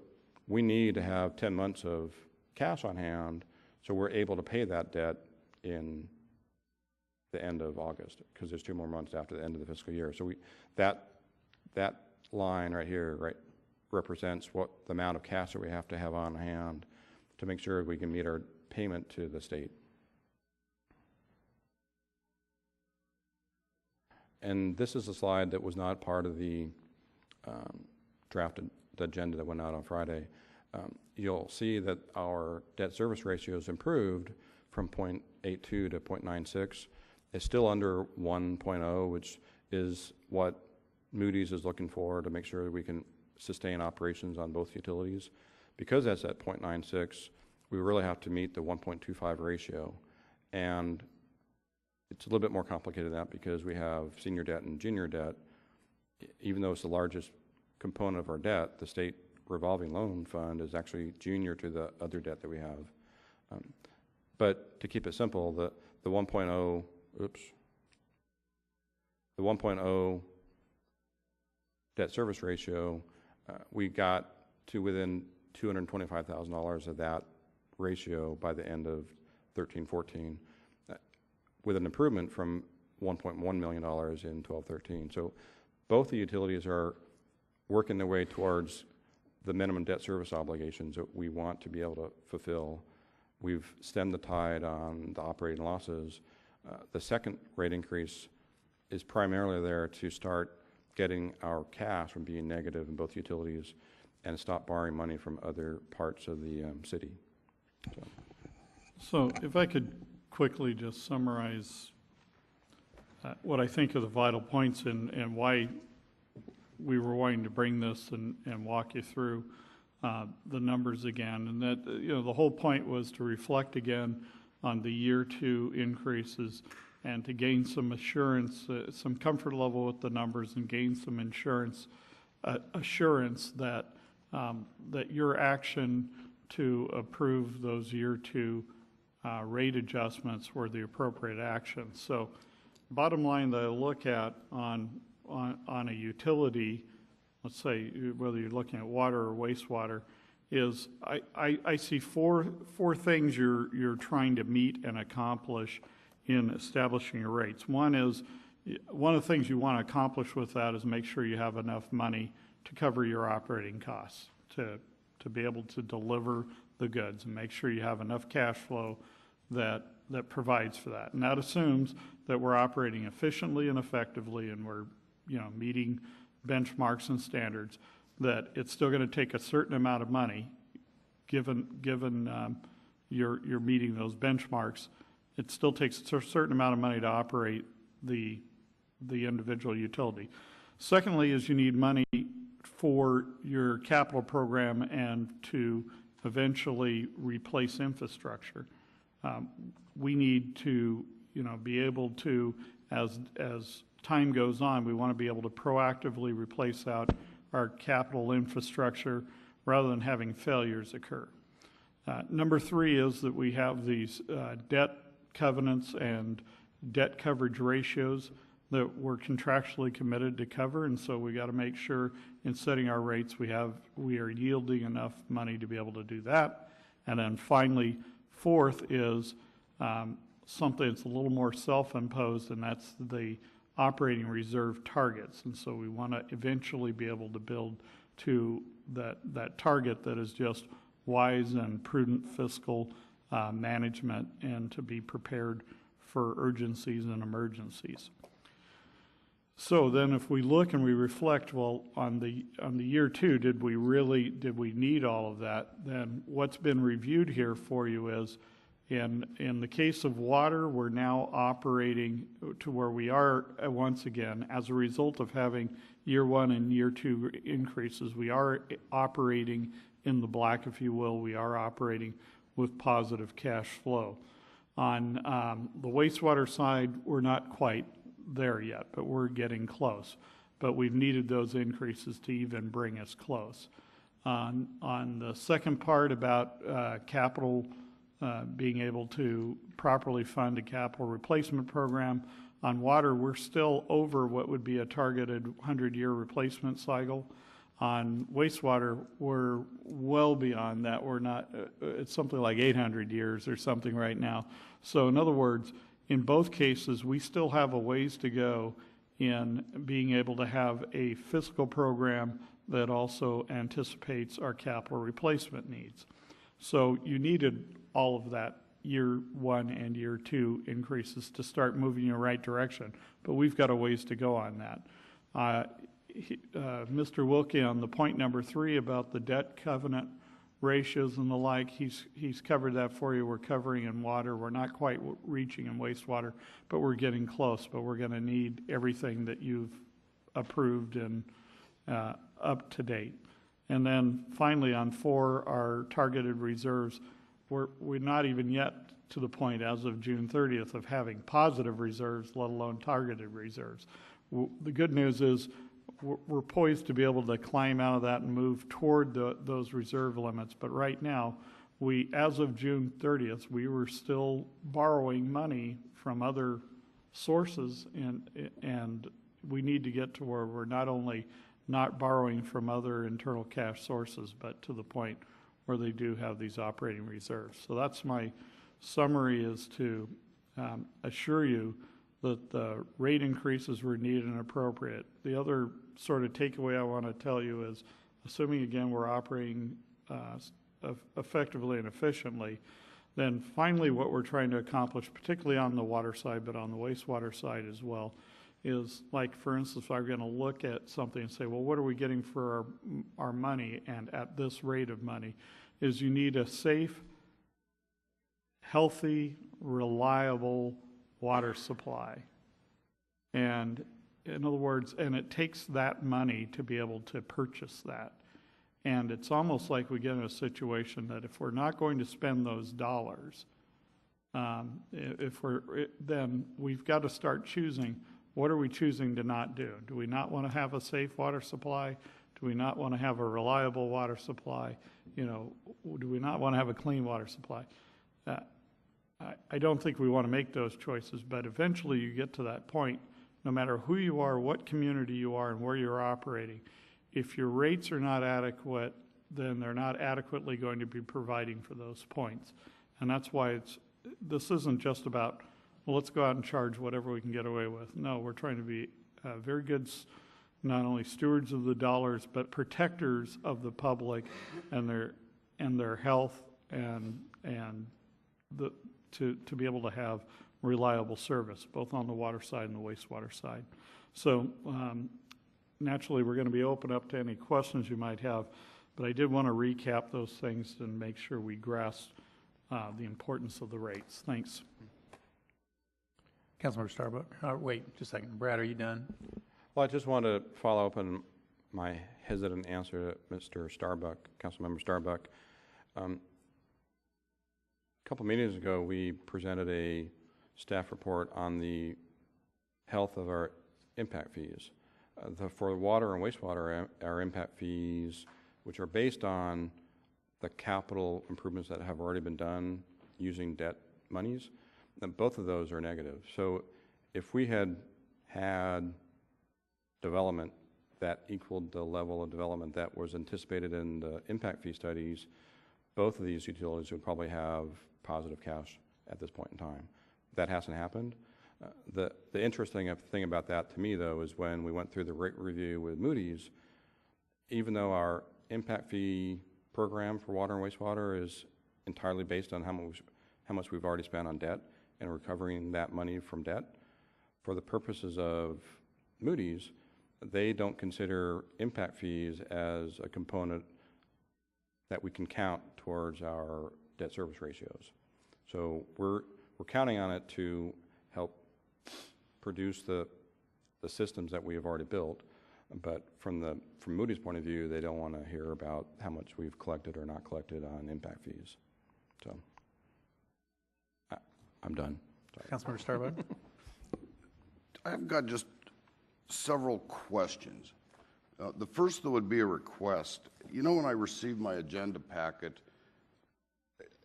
we need to have 10 months of cash on hand so we're able to pay that debt in the end of August, because there's 2 more months after the end of the fiscal year. So that line right here represents what the amount of cash that we have to have on hand to make sure we can meet our payment to the state. And this is a slide that was not part of the drafted agenda that went out on Friday. You'll see that our debt service ratio has improved from 0.82 to 0.96. It's still under 1.0, which is what Moody's is looking for to make sure that we can sustain operations on both utilities. Because that's at 0.96, we really have to meet the 1.25 ratio. And it's a little bit more complicated than that, because we have senior debt and junior debt. Even though it's the largest component of our debt, the state revolving loan fund is actually junior to the other debt that we have. But to keep it simple, the 1.0, the 1.0 debt service ratio, we got to within $225,000 of that ratio by the end of 13-14, with an improvement from $1.1 million in 12-13. So both the utilities are working their way towards the minimum debt service obligations that we want to be able to fulfill. We've stemmed the tide on the operating losses. The second rate increase is primarily there to start getting our cash from being negative in both utilities and stop borrowing money from other parts of the city. So if I could quickly just summarize what I think are the vital points and why we were wanting to bring this and walk you through the numbers again. And that, the whole point was to reflect again on the year 2 increases and to gain some assurance, some comfort level with the numbers, and gain some assurance that that your action to approve those year 2 rate adjustments were the appropriate action. So bottom line that I look at on a utility, let's say whether you're looking at water or wastewater, is I see four things you're trying to meet and accomplish in establishing your rates. One is, one of the things you want to accomplish with that is make sure you have enough money to cover your operating costs, to be able to deliver the goods, and make sure you have enough cash flow that provides for that. And that assumes that we're operating efficiently and effectively, and we're meeting benchmarks and standards, that it's still going to take a certain amount of money, given you're meeting those benchmarks. It still takes a certain amount of money to operate the individual utility. Secondly is you need money for your capital program and to eventually replace infrastructure. We need to be able to, as time goes on, we want to be able to proactively replace out our capital infrastructure rather than having failures occur. Number three is that we have these debt covenants and debt coverage ratios that we're contractually committed to cover, and so we got to make sure in setting our rates we are yielding enough money to be able to do that. And then finally, fourth is something that's a little more self-imposed, and that's the operating reserve targets. And so we want to eventually be able to build to that target that is just wise and prudent fiscal management, and to be prepared for urgencies and emergencies. So then if we look and we reflect, well, on the year two, did we need all of that? Then what's been reviewed here for you is, in the case of water, we're now operating to where we are once again as a result of having year one and year two increases. We are operating in the black, if you will. We are operating with positive cash flow. On the wastewater side, we're not quite there yet, but we're getting close. But we've needed those increases to even bring us close. On the second part about capital, being able to properly fund a capital replacement program, on water, we're still over what would be a targeted 100-year replacement cycle. On wastewater, we're well beyond that. We're not, it's something like 800 years or something right now. So in other words, in both cases, we still have a ways to go in being able to have a fiscal program that also anticipates our capital replacement needs. So you needed all of that year one and year two increases to start moving in the right direction, but we've got a ways to go on that. Mr. Wilkie, on the point number three about the debt covenant ratios and the like, he's covered that for you. We're covering in water. We're not quite reaching in wastewater, but we're getting close. But we're going to need everything that you've approved and up to date. And then finally, on four, our targeted reserves, we're not even yet to the point as of June 30th of having positive reserves, let alone targeted reserves. The good news is we're poised to be able to climb out of that and move toward those reserve limits. But right now, as of June 30th, we were still borrowing money from other sources, and we need to get to where we're not only not borrowing from other internal cash sources, but to the point where they do have these operating reserves. So that's my summary, is to assure you that the rate increases were needed and appropriate. The other sort of takeaway I want to tell you is, assuming again we're operating effectively and efficiently, then finally what we're trying to accomplish, particularly on the water side, but on the wastewater side as well, is, like, for instance, if I'm going to look at something and say, well, what are we getting for our money and at this rate of money, is you need a safe, healthy, reliable water supply. And in other words, and it takes that money to be able to purchase that. And it's almost like we get in a situation that if we're not going to spend those dollars, then we've got to start choosing, what are we choosing to not do? Do we not want to have a safe water supply? Do we not want to have a reliable water supply? Do we not want to have a clean water supply? I don't think we want to make those choices, but eventually you get to that point, no matter who you are, what community you are, and where you're operating. If your rates are not adequate then they're not adequately going to be providing for those points. And that's why this isn't just about, well, let's go out and charge whatever we can get away with. No, we're trying to be very good, not only stewards of the dollars, but protectors of the public and their health and to be able to have reliable service, both on the water side and the wastewater side. So naturally, we're going to be open up to any questions you might have, but I did want to recap those things and make sure we grasp the importance of the rates. Thanks. Councilmember Starbuck. Wait just a second. Brad, are you done? Well, I just want to follow up on my hesitant answer to Mr. Starbuck, Councilmember Starbuck. A couple meetings ago, we presented a staff report on the health of our impact fees. For water and wastewater, our impact fees, which are based on the capital improvements that have already been done using debt monies, then both of those are negative. So if we had development that equaled the level of development that was anticipated in the impact fee studies, both of these utilities would probably have positive cash at this point in time. That hasn't happened. The interesting thing about that to me, though, is when we went through the rate review with Moody's, even though our impact fee program for water and wastewater is entirely based on how much we've already spent on debt and recovering that money from debt, for the purposes of Moody's, they don't consider impact fees as a component that we can count towards our debt service ratios. So we're counting on it to help produce the systems that we have already built, but from Moody's point of view, they don't want to hear about how much we've collected or not collected on impact fees. So I'm done. Councilmember Starbuck. I've got just several questions. The first, though, would be a request. You know, when I received my agenda packet,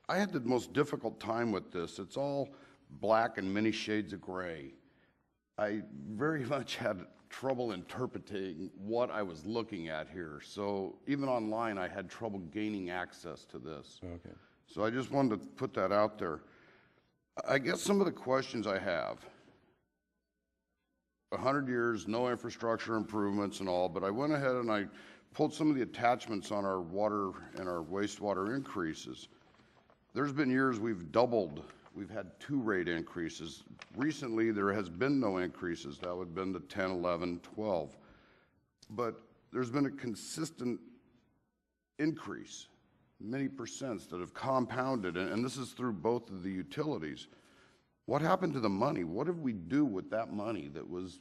I had the most difficult time with this. It's all black and many shades of gray. I very much had trouble interpreting what I was looking at here. So even online, I had trouble gaining access to this. Okay. So I just wanted to put that out there. I guess some of the questions I have, 100 years, no infrastructure improvements and all, but I went ahead and I pulled some of the attachments on our water and our wastewater increases. There's been years we've doubled. We've had 2 rate increases. Recently, there has been no increases. That would have been the 10, 11, 12. But there's been a consistent increase, many percents that have compounded, and this is through both of the utilities. What happened to the money? What did we do with that money that was,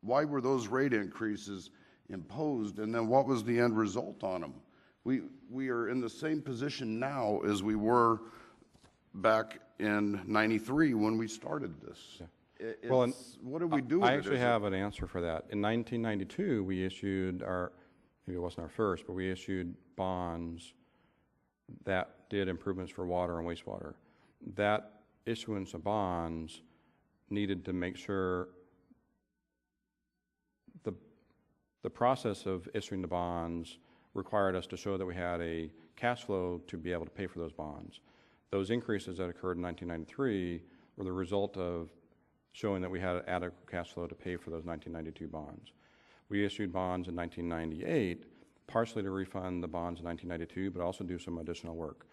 why were those rate increases imposed, and then what was the end result on them? We are in the same position now as we were back in '93 when we started this. Yeah. Well, what did we do with it? I actually have an answer for that. In 1992, we issued maybe it wasn't our first, but we issued bonds that did improvements for water and wastewater. That issuance of bonds needed to make sure the process of issuing the bonds required us to show that we had a cash flow to be able to pay for those bonds. Those increases that occurred in 1993 were the result of showing that we had adequate cash flow to pay for those 1992 bonds. We issued bonds in 1998, partially to refund the bonds in 1992, but also do some additional work.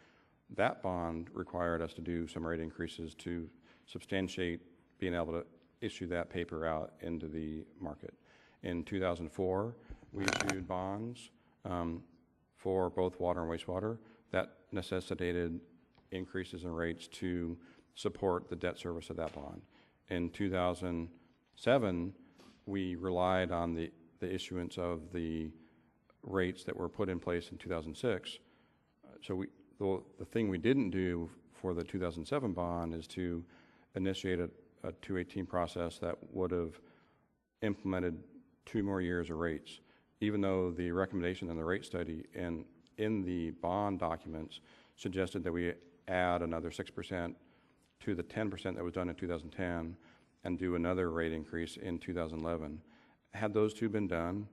That bond required us to do some rate increases to substantiate being able to issue that paper out into the market. In 2004, we issued bonds for both water and wastewater that necessitated increases in rates to support the debt service of that bond. In 2007, we relied on the issuance of the rates that were put in place in 2006. So the thing we didn't do for the 2007 bond is to initiate a 218 process that would have implemented 2 more years of rates, even though the recommendation in the rate study and in the bond documents suggested that we add another 6% to the 10% that was done in 2010 and do another rate increase in 2011. Had those 2 been done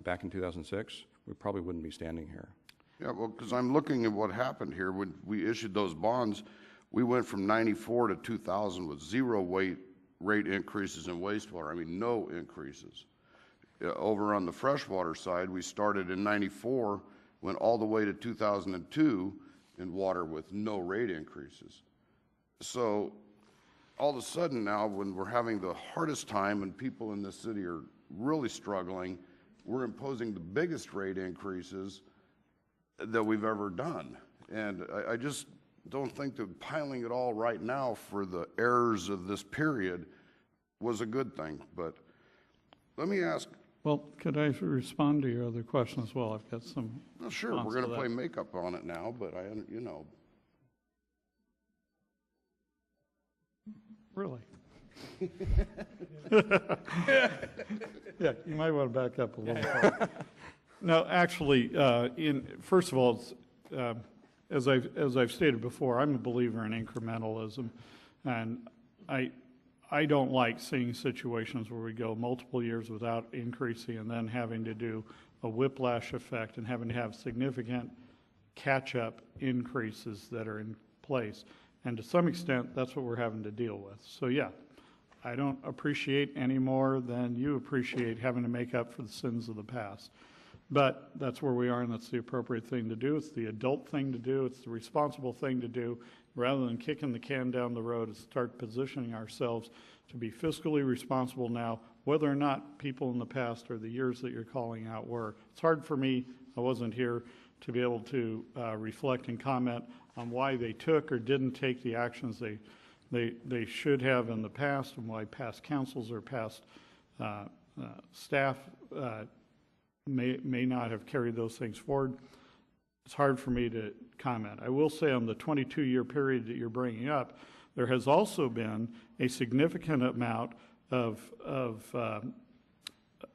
back in 2006, we probably wouldn't be standing here. Yeah, well, because I'm looking at what happened here. When we issued those bonds, we went from 94 to 2000 with zero rate increases in wastewater. I mean, no increases. Over on the freshwater side, we started in 94, went all the way to 2002 in water with no rate increases. So all of a sudden now, when we're having the hardest time and people in this city are really struggling, we're imposing the biggest rate increases that we've ever done. And I just don't think that piling it all right now for the errors of this period was a good thing. But let me ask. Well, could I respond to your other question as well? I've got some. Well, sure, we're going to play makeup on it now, but you know. Really? Yeah, you might want to back up a little bit. No, actually, first of all, as I've stated before, I'm a believer in incrementalism, and I don't like seeing situations where we go multiple years without increasing and then having to do a whiplash effect and having to have significant catch-up increases that are in place. And to some extent, that's what we're having to deal with. So yeah, I don't appreciate any more than you appreciate having to make up for the sins of the past. But that's where we are, and that's the appropriate thing to do. It's the adult thing to do. It's the responsible thing to do. Rather than kicking the can down the road, is start positioning ourselves to be fiscally responsible now, whether or not people in the past or the years that you're calling out were. It's hard for me, I wasn't here, to be able to reflect and comment on why they took or didn't take the actions they should have in the past, and why past councils or past staff may not have carried those things forward. It's hard for me to comment. I will say on the 22-year period that you're bringing up, there has also been a significant amount of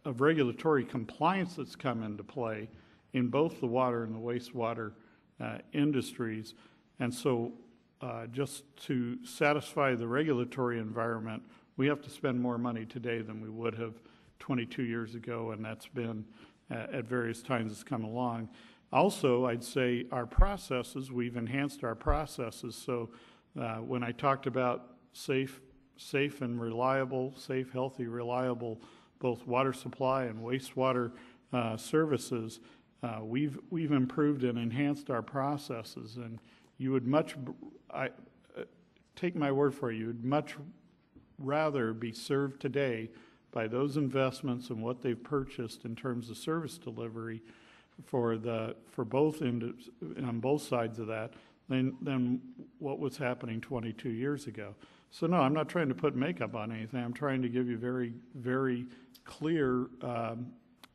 regulatory compliance that's come into play in both the water and the wastewater industries. And so just to satisfy the regulatory environment, we have to spend more money today than we would have 22 years ago, and that's been at various times it's come along. Also, I'd say our processes, we've enhanced our processes. So when I talked about safe and reliable, safe, healthy, reliable, both water supply and wastewater services, we've improved and enhanced our processes. And you would take my word for it, you would much rather be served today by those investments and what they've purchased in terms of service delivery for both on both sides of that than what was happening 22 years ago. So no, I'm not trying to put makeup on anything. I'm trying to give you very, very clear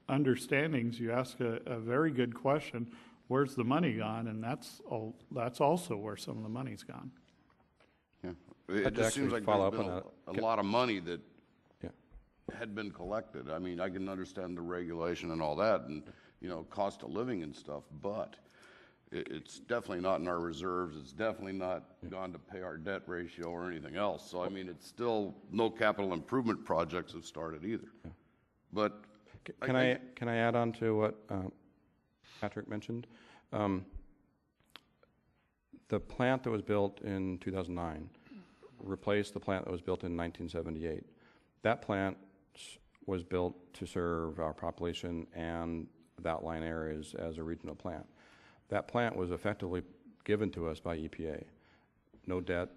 understandings. You ask a very good question, where's the money gone? And that's also where some of the money's gone. Yeah, it just seems like there's been a lot of money that had been collected. I mean, I can understand the regulation and all that, and cost of living and stuff, but it's definitely not in our reserves. It's definitely not gone to pay our debt ratio or anything else. So I mean, it's still no capital improvement projects have started either. But can I add on to what Patrick mentioned? The plant that was built in 2009 replaced the plant that was built in 1978. That plant was built to serve our population and the outlying areas as a regional plant. That plant was effectively given to us by EPA. No debt,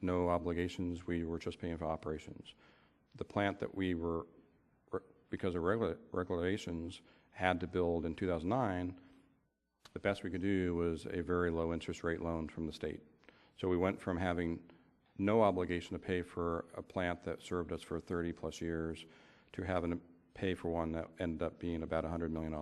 no obligations, we were just paying for operations. The plant that we were, because of regulations, had to build in 2009, the best we could do was a very low interest rate loan from the state. So we went from having no obligation to pay for a plant that served us for 30 plus years to having to pay for one that ended up being about $100 million.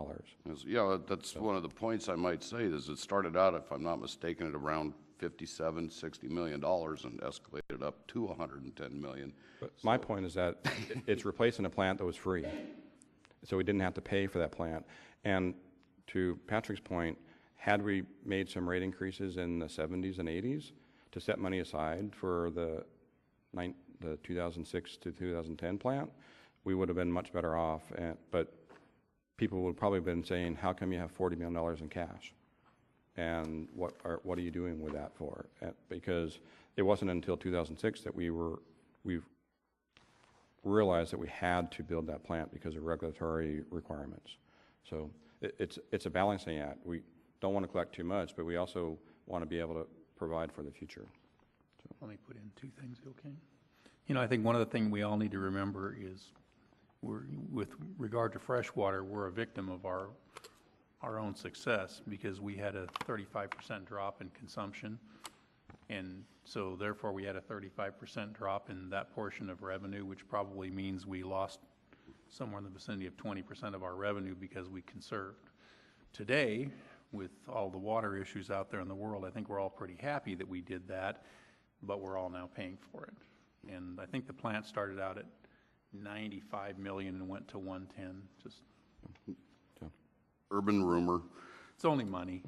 Yeah, that's one of the points I might say is it started out, if I'm not mistaken, at around $57, $60 million and escalated up to $110 million. But my point is that it's replacing a plant that was free. So we didn't have to pay for that plant. And to Patrick's point, had we made some rate increases in the 70s and 80s to set money aside for the 2006 to 2010 plant, we would have been much better off. But people would probably have been saying, how come you have $40 million in cash? and what are you doing with that for? Because it wasn't until 2006 that we realized that we had to build that plant because of regulatory requirements. So it's a balancing act. We don't want to collect too much, but we also want to be able to provide for the future. So. Let me put in two things, okay? You know, I think one of the things we all need to remember is with regard to freshwater, we're a victim of our own success because we had a 35% drop in consumption, and so therefore we had a 35% drop in that portion of revenue, which probably means we lost somewhere in the vicinity of 20% of our revenue because we conserved. Today, with all the water issues out there in the world, I think we're all pretty happy that we did that, but we're all now paying for it. And I think the plant started out at 95 million and went to 110. Just urban rumor. It's only money.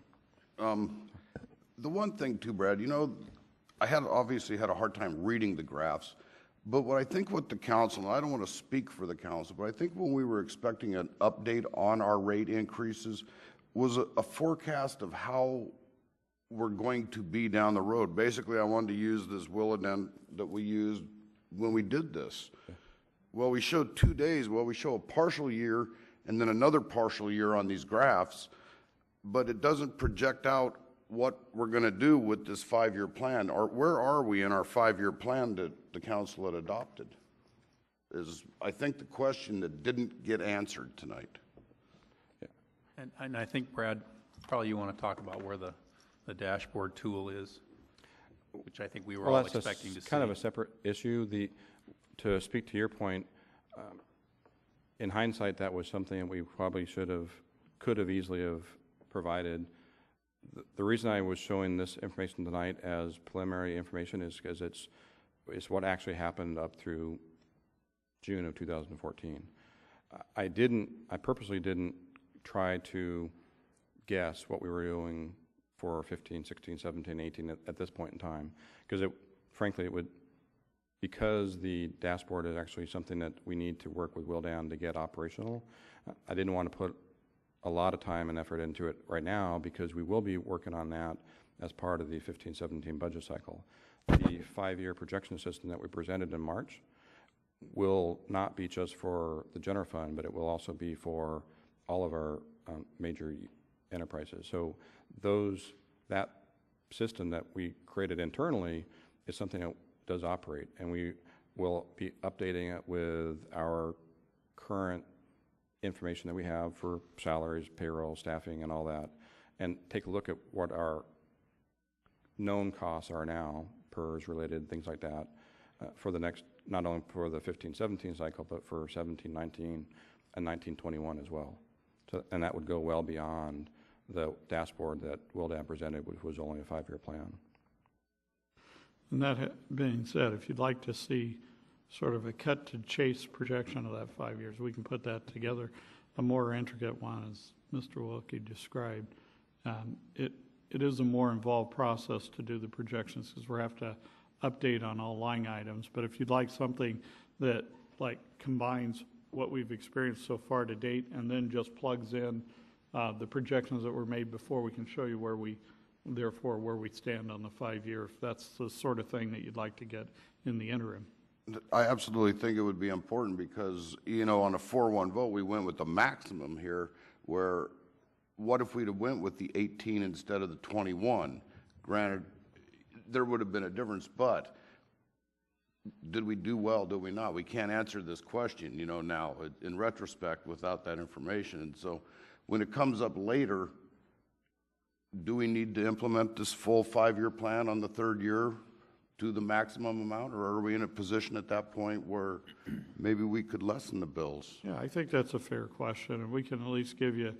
The one thing too, Brad, you know, I obviously had a hard time reading the graphs, but what the council, and I don't want to speak for the council, but I think when we were expecting an update on our rate increases was a forecast of how we're going to be down the road. Basically, I wanted to use this Willowden that we used when we did this. Well, we showed 2 days. Well, we show a partial year and then another partial year on these graphs, but it doesn't project out what we're going to do with this 5-year plan. Or where are we in our 5-year plan that the council had adopted? Is, I think, the question that didn't get answered tonight. Yeah. And I think, Brad, probably you want to talk about where the dashboard tool is, which I think we were all expecting to see. That's kind of a separate issue. To speak to your point, in hindsight, that was something that we probably could have easily have provided. The reason I was showing this information tonight as preliminary information is because it's what actually happened up through June of 2014. I purposely didn't try to guess what we were doing for 15, 16, 17, 18 at this point in time, because frankly, because the dashboard is actually something that we need to work with Willdan to get operational. I didn't want to put a lot of time and effort into it right now because we will be working on that as part of the 15-17 budget cycle. The 5-year projection system that we presented in March will not be just for the general fund, but it will also be for all of our major enterprises. So that system that we created internally is something that does operate, and we will be updating it with our current information that we have for salaries, payroll, staffing, and all that, and take a look at what our known costs are now, PERS related, things like that, for the next, not only for the 15-17 cycle, but for 17-19 and 19-21 as well. So, and that would go well beyond the dashboard that Willdan presented, which was only a 5-year plan. And that being said, if you'd like to see sort of a cut to chase projection of that 5 years, we can put that together. A more intricate one, as Mr. Wilkie described. It is a more involved process to do the projections because we have to update on all line items. But if you'd like something that like combines what we've experienced so far to date and then just plugs in the projections that were made before, we can show you where we stand on the 5-year, if that's the sort of thing that you'd like to get in the interim. I absolutely think it would be important because, you know, on a 4-1 vote, we went with the maximum here, where what if we'd have went with the 18 instead of the 21? Granted, there would have been a difference, but did we do well, did we not? We can't answer this question, you know, now in retrospect without that information. And so when it comes up later, do we need to implement this full 5-year plan on the 3rd year to the maximum amount, or are we in a position at that point where maybe we could lessen the bills? Yeah, I think that's a fair question, and we can at least give you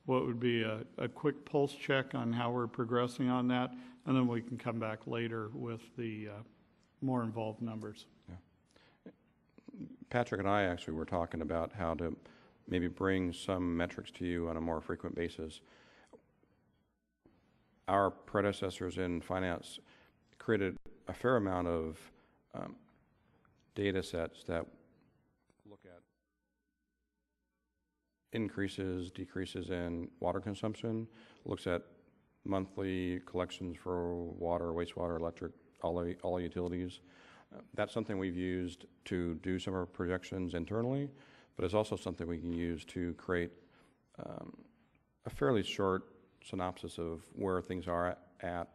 what would be a quick pulse check on how we're progressing on that, and then we can come back later with the more involved numbers. Yeah. Patrick and I actually were talking about how to maybe bring some metrics to you on a more frequent basis. Our predecessors in finance created a fair amount of data sets that look at increases, decreases in water consumption, looks at monthly collections for water, wastewater, electric, all utilities. That's something we've used to do some of our projections internally, but it's also something we can use to create a fairly short synopsis of where things are at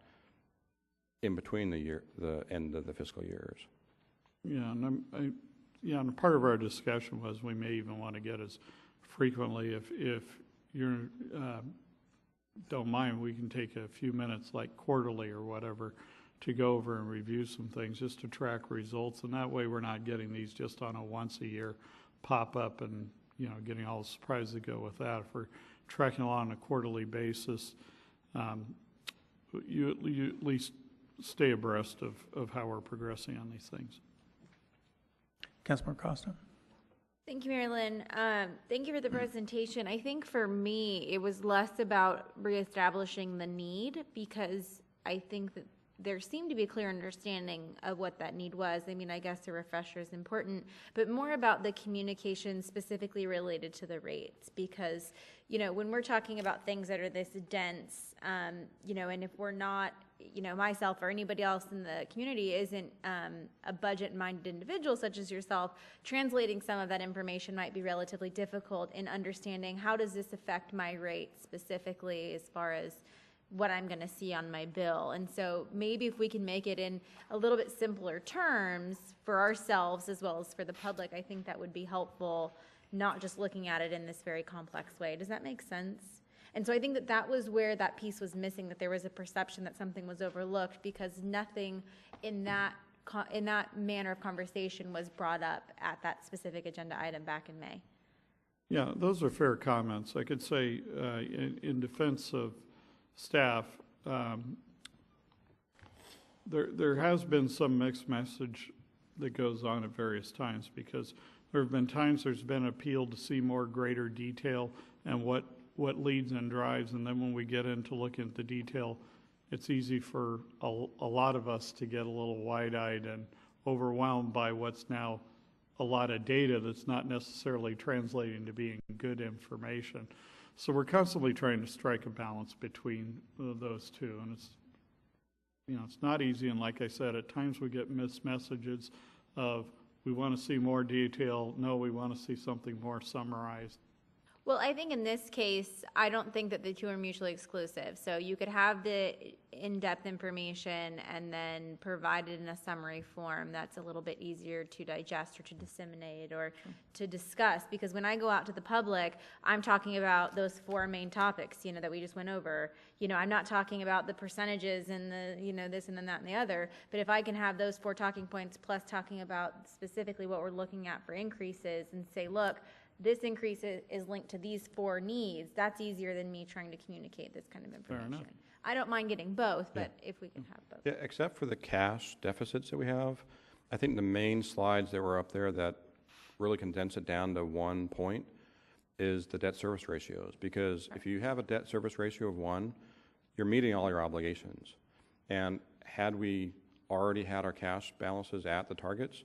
in between the end of the fiscal years. Yeah, and part of our discussion was we may even want to get as frequently, if you don't mind, we can take a few minutes, like quarterly or whatever, to go over and review some things just to track results, and that way we're not getting these just on a once-a-year pop-up and getting all the surprises that go with that. If we're tracking along on a quarterly basis, you at least stay abreast of how we're progressing on these things. Councilmember Costa. Thank you, Marilyn. Thank you for the presentation. I think for me, it was less about reestablishing the need, because I think that there seemed to be a clear understanding of what that need was. I mean, I guess a refresher is important, but more about the communication specifically related to the rates, because, when we're talking about things that are this dense, and if we're not, myself or anybody else in the community isn't a budget-minded individual such as yourself, translating some of that information might be relatively difficult in understanding how does this affect my rate specifically as far as what I'm going to see on my bill. And so maybe if we can make it in a little bit simpler terms for ourselves as well as for the public, I think that would be helpful, not just looking at it in this very complex way. Does that make sense? And so I think that was where that piece was missing, that there was a perception that something was overlooked because nothing in that manner of conversation was brought up at that specific agenda item back in May. Yeah, those are fair comments. I could say in defense of staff, there has been some mixed message that goes on at various times, because there have been times there's been appeal to see more greater detail and what leads and drives, and then when we get into looking at the detail, it's easy for a lot of us to get a little wide-eyed and overwhelmed by what's now a lot of data that's not necessarily translating to being good information. So we're constantly trying to strike a balance between those two, and it's not easy. And like I said, at times we get missed messages of we want to see more detail. No, we want to see something more summarized. Well, I think in this case, I don't think that the two are mutually exclusive. So you could have the in-depth information and then provide it in a summary form that's a little bit easier to digest or to disseminate or to discuss. Because when I go out to the public, I'm talking about those four main topics, that we just went over. I'm not talking about the percentages and the, this and then that and the other. But if I can have those four talking points plus talking about specifically what we're looking at for increases and say, look, this increase is linked to these four needs, that's easier than me trying to communicate this kind of information. I don't mind getting both, but if we can have both. Yeah, except for the cash deficits that we have, I think the main slides that were up there that really condense it down to one point is the debt service ratios. Because if you have a debt service ratio of 1, you're meeting all your obligations. And had we already had our cash balances at the targets,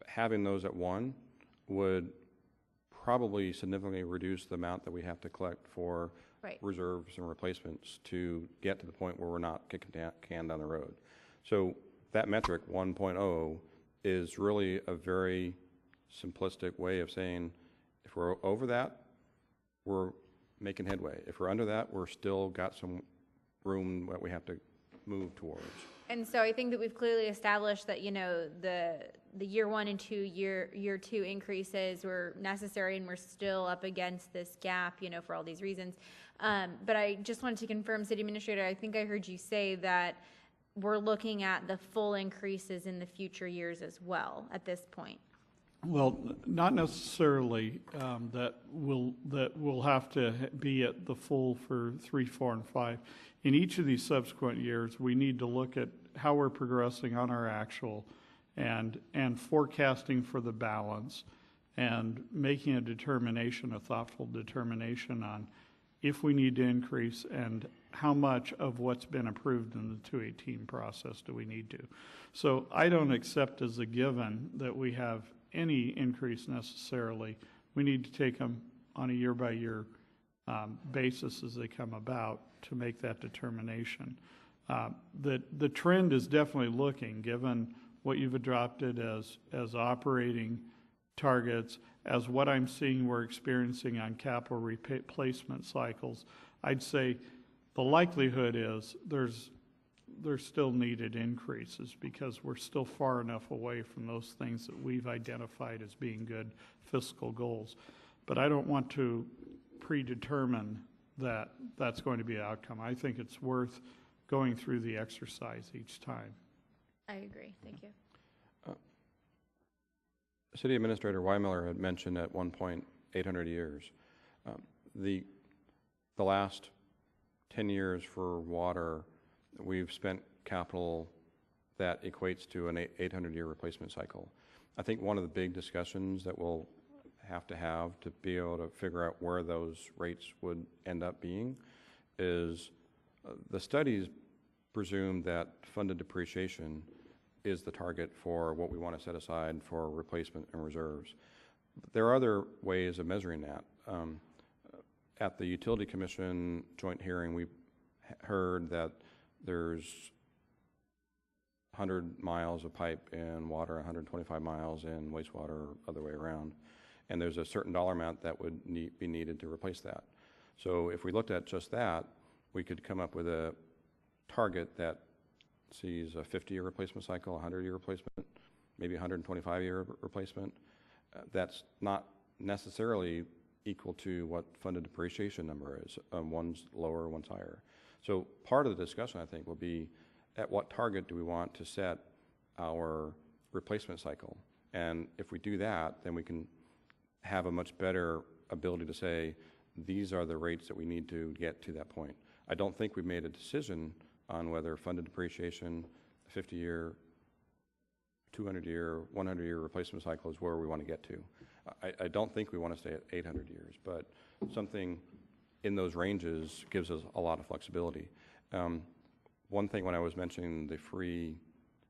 having those at 1 would probably significantly reduce the amount that we have to collect for reserves and replacements to get to the point where we're not kicking can down the road. So that metric 1.0 is really a very simplistic way of saying if we're over that, we're making headway. If we're under that, we're still got some room that we have to move towards. And so I think that we've clearly established that, the year 1 and 2, year 2 increases were necessary, and we're still up against this gap, for all these reasons. But I just wanted to confirm, City Administrator, I think I heard you say that we're looking at the full increases in the future years as well at this point. Well, not necessarily that we'll have to be at the full for 3, 4, and 5. In each of these subsequent years, we need to look at how we're progressing on our actual and forecasting for the balance and making a determination, a thoughtful determination on if we need to increase and how much of what's been approved in the 218 process do we need to. So I don't accept as a given that we have any increase necessarily. We need to take them on a year-by-year basis as they come about to make that determination. The trend is definitely looking, given what you've adopted as operating targets, as what I'm seeing we're experiencing on capital replacement cycles. I'd say the likelihood is there's still needed increases because we're still far enough away from those things that we've identified as being good fiscal goals. But I don't want to predetermine that that's going to be an outcome. I think it's worth going through the exercise each time. I agree. Thank you. City Administrator Weimiller had mentioned at one point 800 years. The last 10 years for water, we've spent capital that equates to an 800-year replacement cycle. I think one of the big discussions that we'll have to be able to figure out where those rates would end up being is the studies presume that funded depreciation is the target for what we want to set aside for replacement and reserves. There are other ways of measuring that. At the Utility Commission joint hearing, we heard that there's 100 miles of pipe in water, 125 miles in wastewater, other way around, and there's a certain dollar amount that would be needed to replace that. So if we looked at just that, we could come up with a target that sees a 50-year replacement cycle, a 100-year replacement, maybe 125-year replacement. That's not necessarily equal to what funded depreciation number is. One's lower, one's higher. So part of the discussion, I think, will be at what target do we want to set our replacement cycle? And if we do that, then we can have a much better ability to say, these are the rates that we need to get to that point. I don't think we've made a decision on whether funded depreciation, 50-year, 200-year, 100-year replacement cycle is where we want to get to. I don't think we want to stay at 800 years, but something in those ranges gives us a lot of flexibility. One thing when I was mentioning the free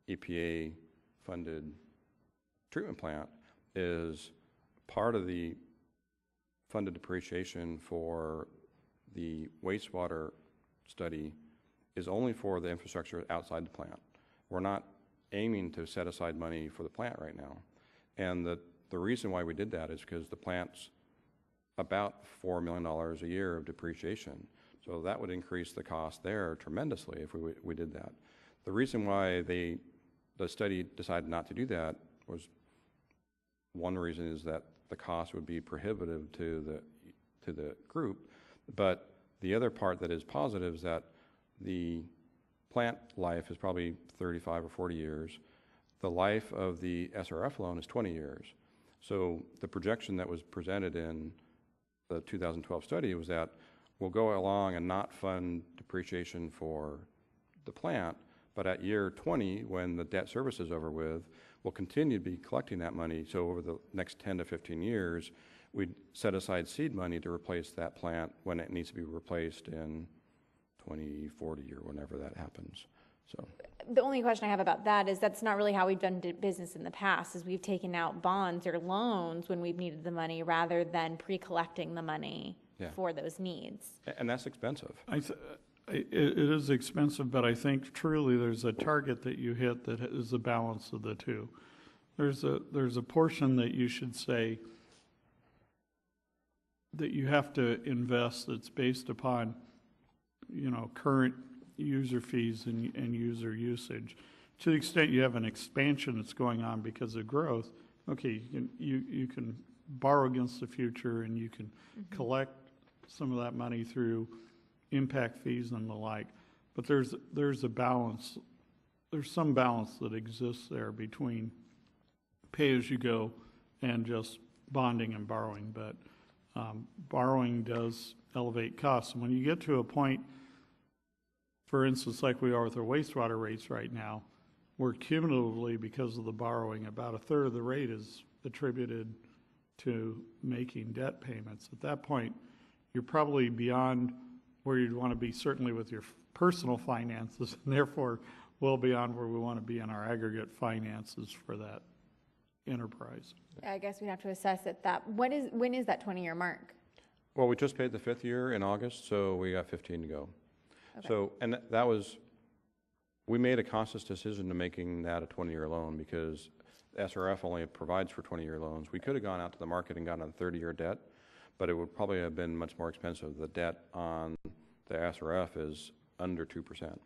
EPA-funded treatment plant is part of the funded depreciation for the wastewater study is only for the infrastructure outside the plant. We're not aiming to set aside money for the plant right now. And the reason why we did that is because the plant's about $4 million a year of depreciation. So that would increase the cost there tremendously if we did that. The reason why the study decided not to do that was, one reason is that the cost would be prohibitive to the group, but the other part that is positive is that the plant life is probably 35 or 40 years. The life of the SRF loan is 20 years. So the projection that was presented in the 2012 study was that we'll go along and not fund depreciation for the plant, but at year 20, when the debt service is over with, we'll continue to be collecting that money. So over the next 10 to 15 years, we'd set aside seed money to replace that plant when it needs to be replaced in 2040 or whenever that happens. So the only question I have about that is that's not really how we've done business in the past, is we've taken out bonds or loans when we've needed the money rather than pre-collecting the money for those needs. And that's expensive. It is expensive, but I think truly there's a target that you hit that is the balance of the two. There's a portion that you should say that you have to invest that's based upon, current user fees and user usage. To the extent you have an expansion that's going on because of growth, okay, you can borrow against the future and you can collect some of that money through impact fees and the like. But there's a balance. There's some balance that exists there between pay-as-you-go and just bonding and borrowing. But borrowing does elevate costs. And when you get to a point, for instance, like we are with our wastewater rates right now, we're cumulatively, because of the borrowing, about a third of the rate is attributed to making debt payments. At that point, you're probably beyond where you'd want to be, certainly with your personal finances, and therefore well beyond where we want to be in our aggregate finances for that enterprise. I guess we'd have to assess it when is that 20-year mark? Well, we just paid the 5th year in August, so we got 15 to go. Okay. So, and that was, we made a conscious decision to making that a 20-year loan because SRF only provides for 20-year loans. We could have gone out to the market and gotten a 30-year debt, but it would probably have been much more expensive. The debt on the SRF is under 2%.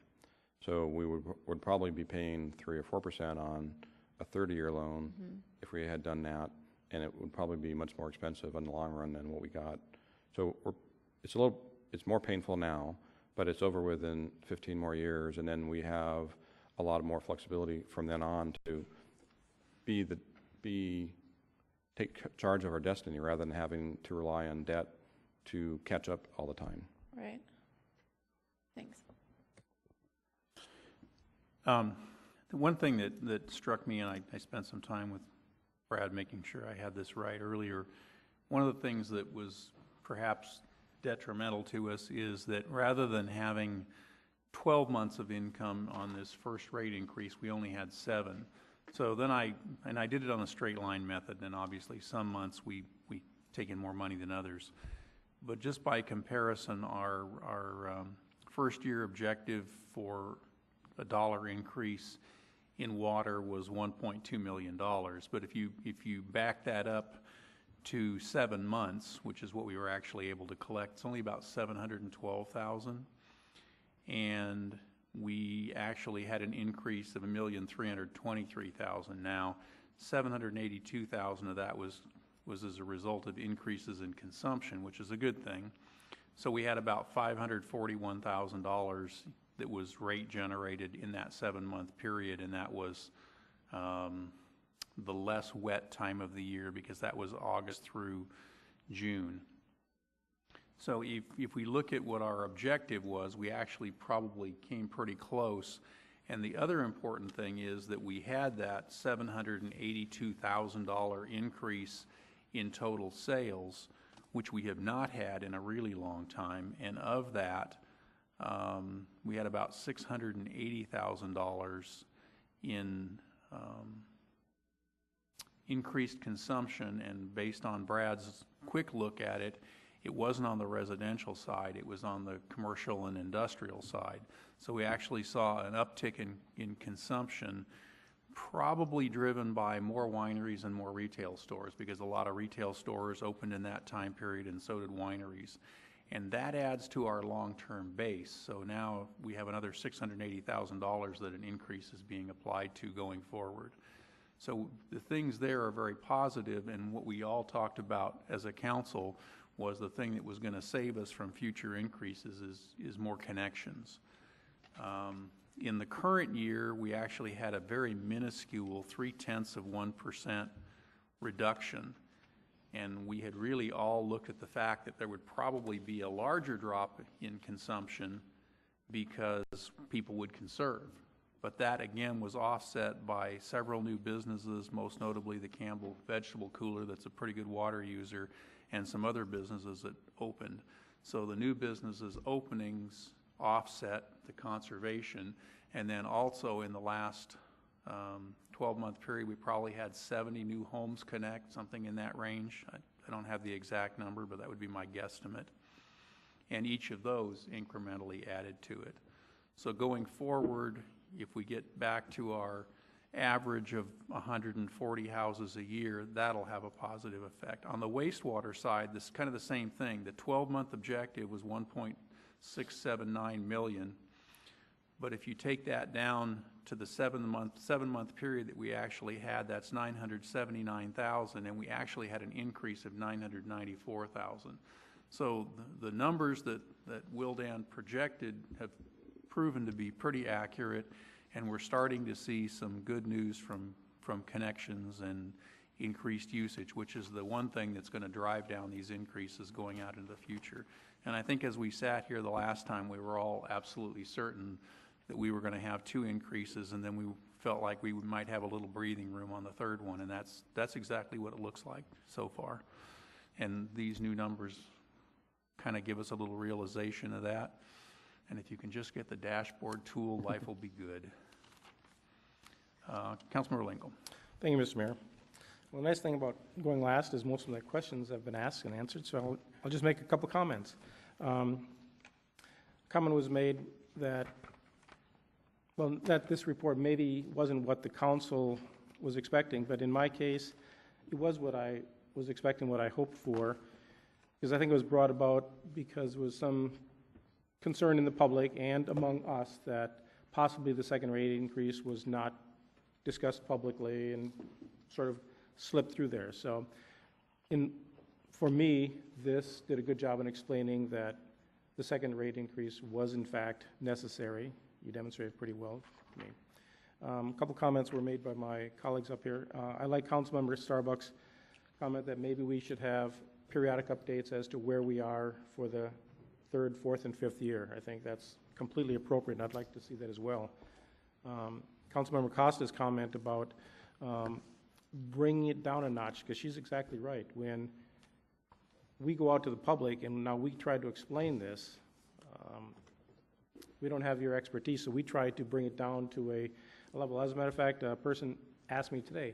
So we would probably be paying 3 or 4% on a 30-year loan if we had done that, and it would probably be much more expensive in the long run than what we got. So it's more painful now, but it's over within 15 more years, and then we have a lot of more flexibility from then on to take charge of our destiny rather than having to rely on debt to catch up all the time. Right. Thanks. The one thing that struck me, and I spent some time with Brad making sure I had this right earlier, one of the things that was perhaps detrimental to us is that rather than having 12 months of income on this first rate increase, we only had 7. So then I did it on a straight line method, and obviously some months we take in more money than others. But just by comparison, our first year objective for a $1 increase in water was $1.2 million. But if you back that up to 7 months, which is what we were actually able to collect, it's only about $712,000. And we actually had an increase of $1,323,000. Now, $782,000 of that was as a result of increases in consumption, which is a good thing. So we had about $541,000 that was rate generated in that 7-month period, and that was the less wet time of the year because that was August through June. So if we look at what our objective was, we actually probably came pretty close. And the other important thing is that we had that $782,000 increase in total sales, which we have not had in a really long time. And of that, we had about $680,000 in increased consumption, and based on Brad's quick look at it, it wasn't on the residential side, it was on the commercial and industrial side. So we actually saw an uptick in consumption, probably driven by more wineries and more retail stores, because a lot of retail stores opened in that time period and so did wineries. And that adds to our long-term base. So now we have another $680,000 that an increase is being applied to going forward. So the things there are very positive, and what we all talked about as a council was the thing that was going to save us from future increases is more connections. In the current year, we actually had a very minuscule 0.3% reduction. And we had really all looked at the fact that there would probably be a larger drop in consumption because people would conserve. But that, again, was offset by several new businesses, most notably the Campbell Vegetable Cooler, that's a pretty good water user, and some other businesses that opened. So the new businesses' openings offset the conservation. And then also in the last 12-month period, we probably had 70 new homes connect, something in that range. I don't have the exact number, but that would be my guesstimate. And each of those incrementally added to it. So going forward, if we get back to our average of 140 houses a year, that'll have a positive effect. On the wastewater side, this is kind of the same thing. The 12-month objective was $1.679 million. But if you take that down to the 7-month period that we actually had, that's $979,000, and we actually had an increase of $994,000. So the numbers that Wildan projected have proven to be pretty accurate, and we're starting to see some good news from connections and increased usage, which is the one thing that's going to drive down these increases going out into the future. And I think as we sat here the last time, we were all absolutely certain that we were going to have 2 increases, and then we felt like we might have a little breathing room on the third one, and that's exactly what it looks like so far. And these new numbers kind of give us a little realization of that. And if you can just get the dashboard tool, life will be good. Councilmember Lingle. Thank you, Mr. Mayor. Well, the nice thing about going last is most of the questions have been asked and answered, so I'll just make a couple comments. Comment was made that, well, that this report maybe wasn't what the council was expecting, but in my case, it was what I was expecting, what I hoped for, because I think it was brought about because there was some concern in the public and among us that possibly the second rate increase was not discussed publicly and sort of slipped through there. So for me, this did a good job in explaining that the second rate increase was in fact necessary. You demonstrated pretty well to me. A couple comments were made by my colleagues up here. I like Councilmember Starbuck's comment that maybe we should have periodic updates as to where we are for the third, fourth, and fifth year. I think that's completely appropriate, and I'd like to see that as well. Councilmember Costa's comment about bringing it down a notch, because she's exactly right. When we go out to the public, and now we try to explain this, we don't have your expertise, so we try to bring it down to a level. As a matter of fact, a person asked me today,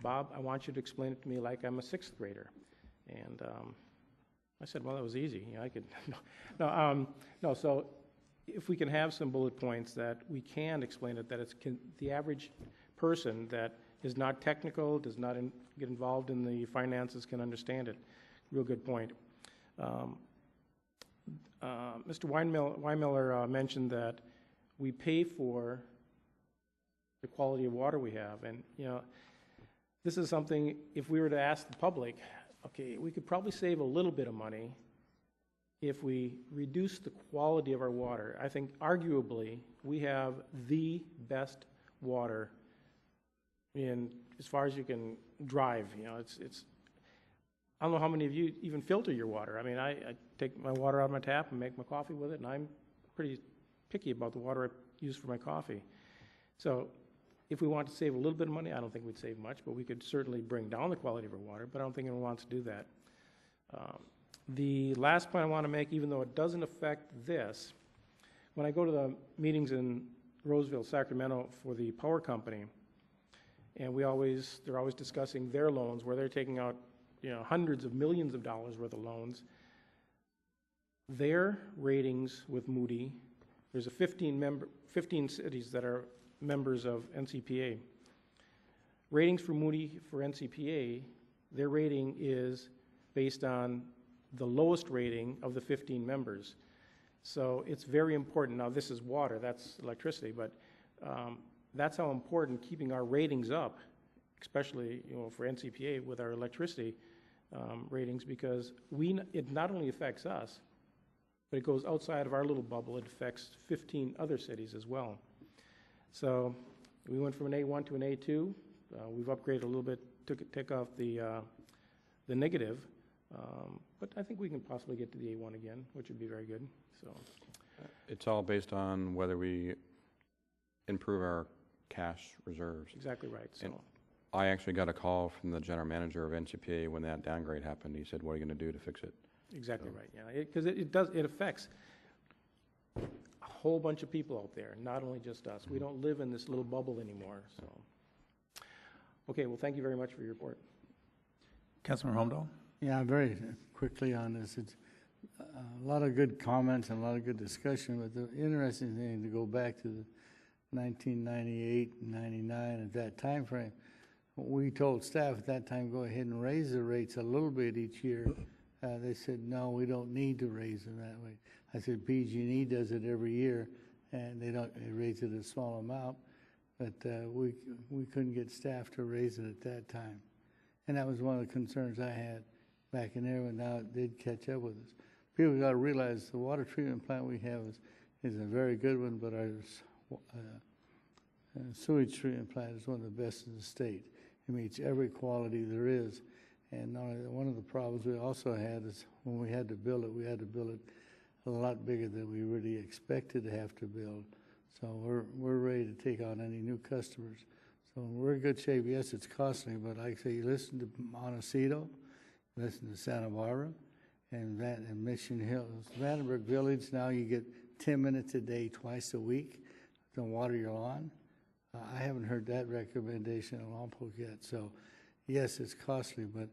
Bob, I want you to explain it to me like I'm a sixth grader. And I said, well, that was easy. You know, I could, no, so if we can have some bullet points that we can explain it, that it's the average person that is not technical, does not get involved in the finances can understand it. Real good point. Mr. Weinmiller mentioned that we pay for the quality of water we have. And, you know, this is something, if we were to ask the public, okay, we could probably save a little bit of money if we reduce the quality of our water. I think arguably we have the best water in as far as you can drive. You know, it's I don't know how many of you even filter your water. I mean, I take my water out of my tap and make my coffee with it, and I'm pretty picky about the water I use for my coffee. So if we want to save a little bit of money, I don't think we'd save much, but we could certainly bring down the quality of our water, but I don't think anyone wants to do that. The last point I want to make, even though it doesn't affect this, when I go to the meetings in Roseville, Sacramento for the power company, and they're always discussing their loans where they're taking out, you know, hundreds of millions of dollars worth of loans. Their ratings with Moody, there's a 15 cities that are members of NCPA. Ratings for Moody for NCPA, their rating is based on the lowest rating of the 15 members. So it's very important. Now this is water, that's electricity, but that's how important keeping our ratings up, especially, you know, for NCPA with our electricity ratings, because it not only affects us, but it goes outside of our little bubble. It affects 15 other cities as well. So we went from an A1 to an A2. We've upgraded a little bit, took off the negative, but I think we can possibly get to the A1 again, which would be very good. So it's all based on whether we improve our cash reserves. Exactly right. So. And I actually got a call from the general manager of NCPA when that downgrade happened. He said, what are you going to do to fix it? Exactly right, yeah. Because it affects a whole bunch of people out there, not only just us. We don't live in this little bubble anymore, so. Okay, well, thank you very much for your report. Councilmember Holmdahl? Yeah, very quickly on this. It's a lot of good comments and a lot of good discussion, but the interesting thing to go back to the 1998 and 99 at that time frame, we told staff at that time, go ahead and raise the rates a little bit each year. They said, no, we don't need to raise them that way. I said, PG&E does it every year, and they raise it a small amount, but we couldn't get staff to raise it at that time. And that was one of the concerns I had back in there, but now it did catch up with us. People got to realize the water treatment plant we have is a very good one, but our sewage treatment plant is one of the best in the state. It meets every quality there is. And one of the problems we also had is when we had to build it a lot bigger than we really expected to have to build. So we're ready to take on any new customers. So we're in good shape. Yes, it's costly, but like I say, you listen to Montecito, listen to Santa Barbara, and Mission Hills. Vandenberg Village, now you get 10 minutes a day, twice a week to water your lawn. I haven't heard that recommendation in Lompoc yet. So yes, it's costly, but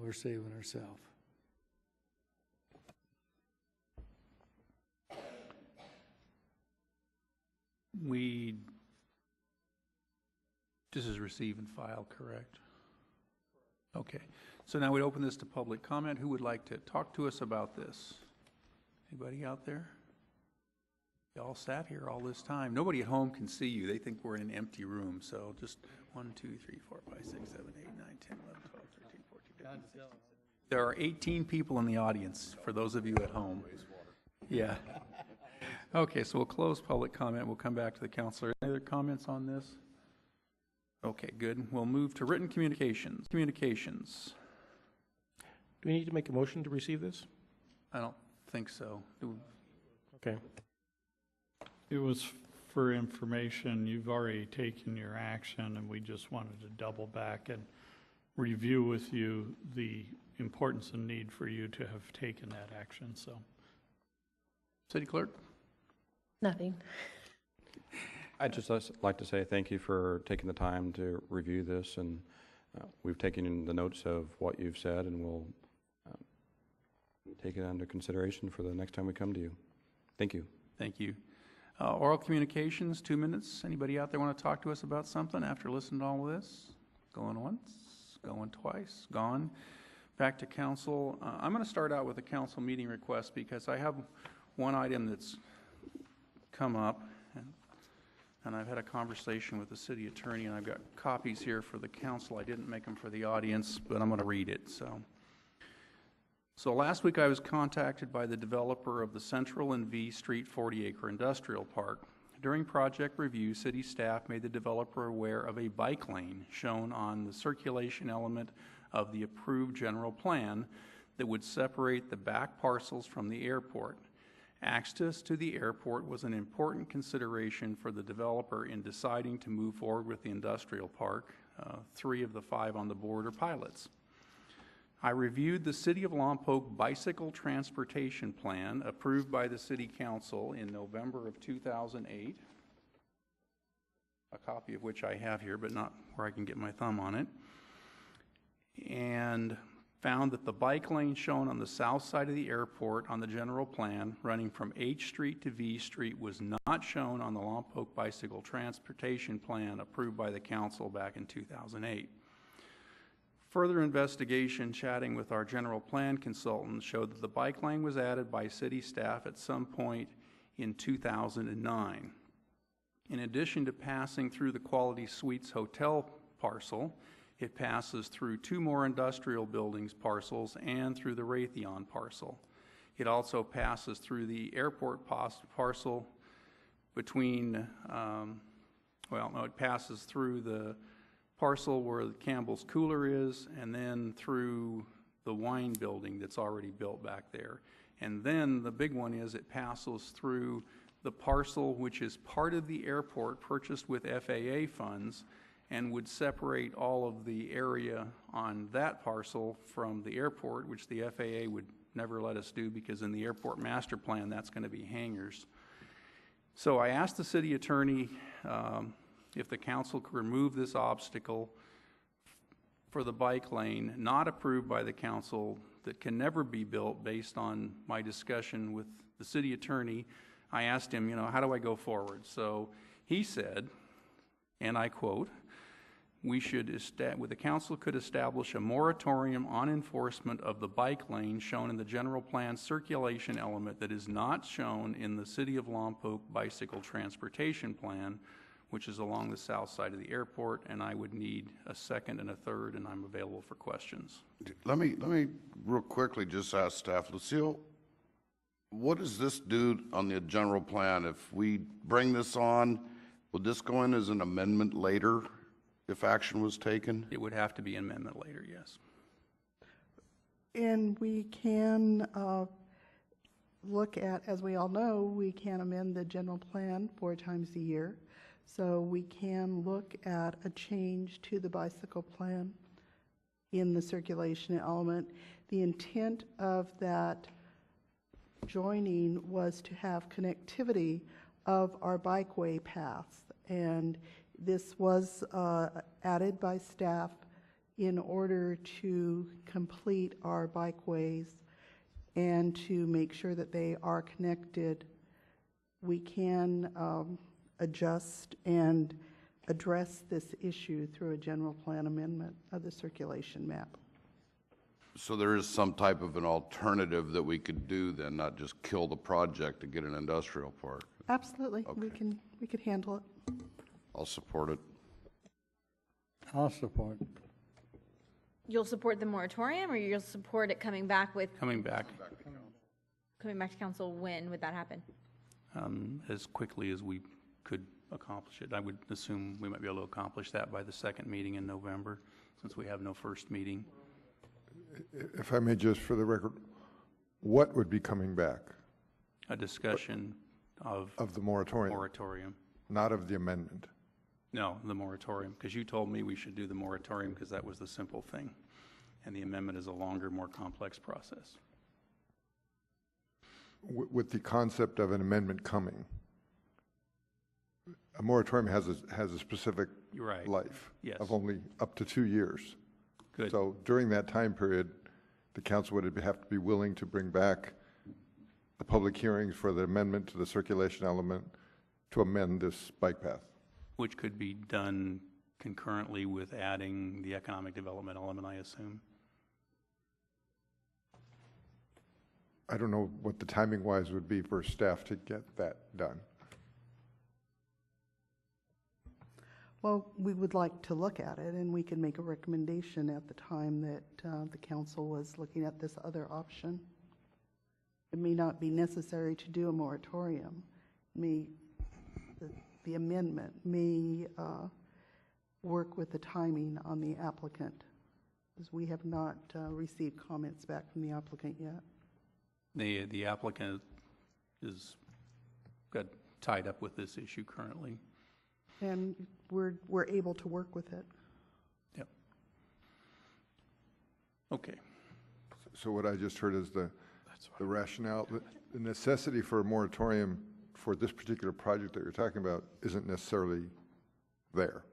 we're saving ourselves. This is receive and file, correct? Okay, so now we open this to public comment. Who would like to talk to us about this? Anybody out there? You all sat here all this time. Nobody at home can see you. They think we're in an empty room. So just 1, 2, 3, 4, 5, 6, 7, 8, 9, 10, 11, 12, 13, 14, 15, 16. There are 18 people in the audience, for those of you at home. Yeah. Okay, so we'll close public comment. We'll come back to the counselor. Any other comments on this? Okay, good. We'll move to written communications. Communications. Do we need to make a motion to receive this? I don't think so. Okay. It was for information. You've already taken your action, and we just wanted to double back and review with you the importance and need for you to have taken that action. So, City Clerk? Nothing. I'd just like to say thank you for taking the time to review this, and we've taken in the notes of what you've said, and we'll take it under consideration for the next time we come to you. Thank you. Thank you. Oral communications, 2 minutes. Anybody out there want to talk to us about something after listening to all of this? Going once, going twice, gone. Back to council. I'm going to start out with a council meeting request because I have one item that's come up, and I've had a conversation with the city attorney, and I've got copies here for the council. I didn't make them for the audience, but I'm going to read it. So last week I was contacted by the developer of the Central and V Street 40-acre industrial park. During project review, city staff made the developer aware of a bike lane shown on the circulation element of the approved general plan that would separate the back parcels from the airport. Access to the airport was an important consideration for the developer in deciding to move forward with the industrial park. 3 of the 5 on the board are pilots. I reviewed the City of Lompoc bicycle transportation plan approved by the City Council in November of 2008, a copy of which I have here, but not where I can get my thumb on it, and found that the bike lane shown on the south side of the airport on the general plan running from H Street to V Street was not shown on the Lompoc bicycle transportation plan approved by the council back in 2008. Further investigation, chatting with our general plan consultant, showed that the bike lane was added by city staff at some point in 2009. In addition to passing through the Quality Suites Hotel parcel, it passes through 2 more industrial buildings parcels and through the Raytheon parcel. It also passes through the airport parcel between, it passes through the parcel where Campbell's Cooler is, and then through the wine building that's already built back there. And then the big one is it passes through the parcel which is part of the airport purchased with FAA funds and would separate all of the area on that parcel from the airport, which the FAA would never let us do because in the airport master plan that's going to be hangars. So I asked the city attorney if the council could remove this obstacle for the bike lane not approved by the council that can never be built based on my discussion with the city attorney. I asked him, how do I go forward? So he said, and I quote, the council could establish a moratorium on enforcement of the bike lane shown in the general plan circulation element that is not shown in the City of Lompoc bicycle transportation plan, which is along the south side of the airport, and I would need a second and a third, and I'm available for questions. Let me real quickly just ask staff, Lucille, what does this do on the general plan? If we bring this on, would this go in as an amendment later if action was taken? It would have to be an amendment later, yes. And we can look at, as we all know, we can amend the general plan 4 times a year. So we can look at a change to the bicycle plan in the circulation element. The intent of that joining was to have connectivity of our bikeway paths. And this was added by staff in order to complete our bikeways and to make sure that they are connected, we can adjust and address this issue through a general plan amendment of the circulation map. So there is some type of an alternative that we could do then, not just kill the project to get an industrial park? Absolutely. Okay. We could handle it. I'll support it. I'll support. You'll support the moratorium, or you'll support it coming back with, Coming back coming back to council? When would that happen? as quickly as we could accomplish it. I would assume we might be able to accomplish that by the second meeting in November, since we have no first meeting. If I may, just for the record, what would be coming back? A discussion of the moratorium, not of the amendment. No, the moratorium, because you told me we should do the moratorium because that was the simple thing, and the amendment is a longer, more complex process. With the concept of an amendment coming, a moratorium has a specific Right. life Yes. of only up to 2 years. Good. So during that time period, the council would have to be willing to bring back the public hearings for the amendment to the circulation element to amend this bike path. Which could be done concurrently with adding the economic development element, I assume. I don't know what the timing-wise would be for staff to get that done. Well, we would like to look at it, and we can make a recommendation at the time that the council was looking at this other option. It may not be necessary to do a moratorium. The amendment may work with the timing on the applicant, because we have not received comments back from the applicant yet. The applicant is got tied up with this issue currently. And we're able to work with it. Yep. Okay. So what I just heard is the rationale, the necessity for a moratorium for this particular project that you're talking about isn't necessarily there.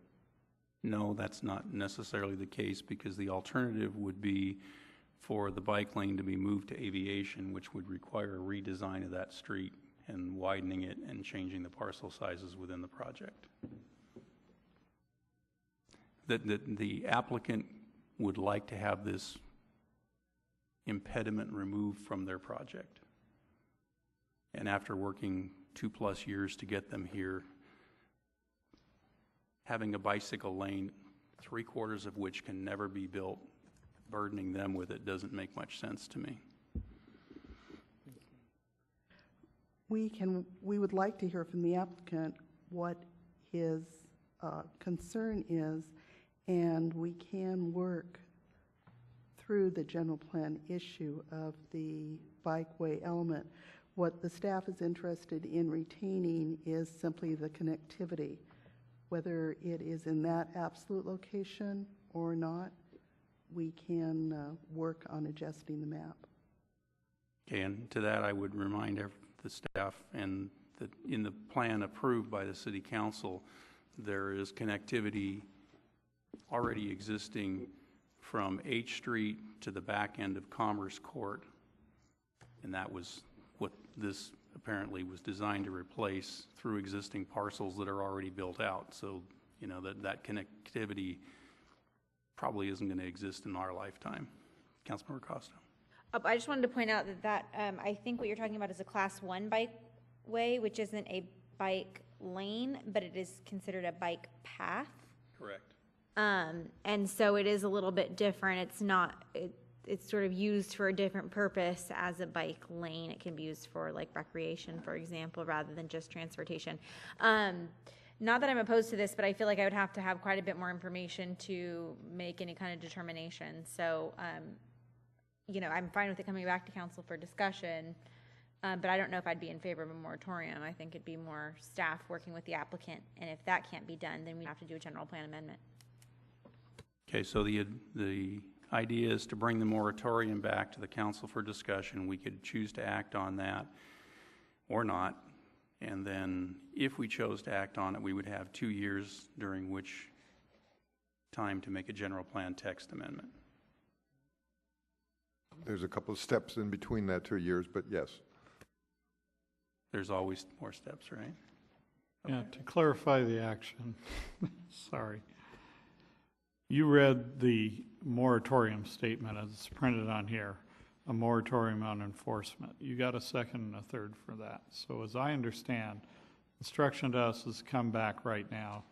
No, that's not necessarily the case, because the alternative would be for the bike lane to be moved to aviation, which would require a redesign of that street and widening it and changing the parcel sizes within the project. The applicant would like to have this impediment removed from their project. And after working 2+ years to get them here, having a bicycle lane, 3/4 of which can never be built, burdening them with it doesn't make much sense to me. We would like to hear from the applicant what his concern is, and we can work through the general plan issue of the bikeway element. What the staff is interested in retaining is simply the connectivity, whether it is in that absolute location or not. We can work on adjusting the map. Okay, and to that I would remind the staff and that in the plan approved by the City Council, there is connectivity already existing from H Street to the back end of Commerce Court, and that was what this apparently was designed to replace through existing parcels that are already built out. So, you know, that connectivity probably isn't going to exist in our lifetime. Councilmember Costa. I just wanted to point out that I think what you're talking about is a Class 1 bikeway, which isn't a bike lane, but it is considered a bike path. Correct. And so it is a little bit different. It's not, it's sort of used for a different purpose as a bike lane. It can be used for like recreation, for example, rather than just transportation. Not that I'm opposed to this, but I feel like I would have to have quite a bit more information to make any kind of determination. So, you know, I'm fine with it coming back to council for discussion, but I don't know if I'd be in favor of a moratorium. I think it'd be more staff working with the applicant, and if that can't be done, then we have to do a general plan amendment. Okay, so the idea is to bring the moratorium back to the council for discussion. We could choose to act on that or not. And then if we chose to act on it, we would have 2 years during which time to make a general plan text amendment. There's a couple of steps in between that 2 years, but yes. There's always more steps, right? Yeah, to clarify the action, sorry. You read the moratorium statement as it's printed on here, a moratorium on enforcement. You got a second and a third for that. So as I understand, instruction to us has come back right now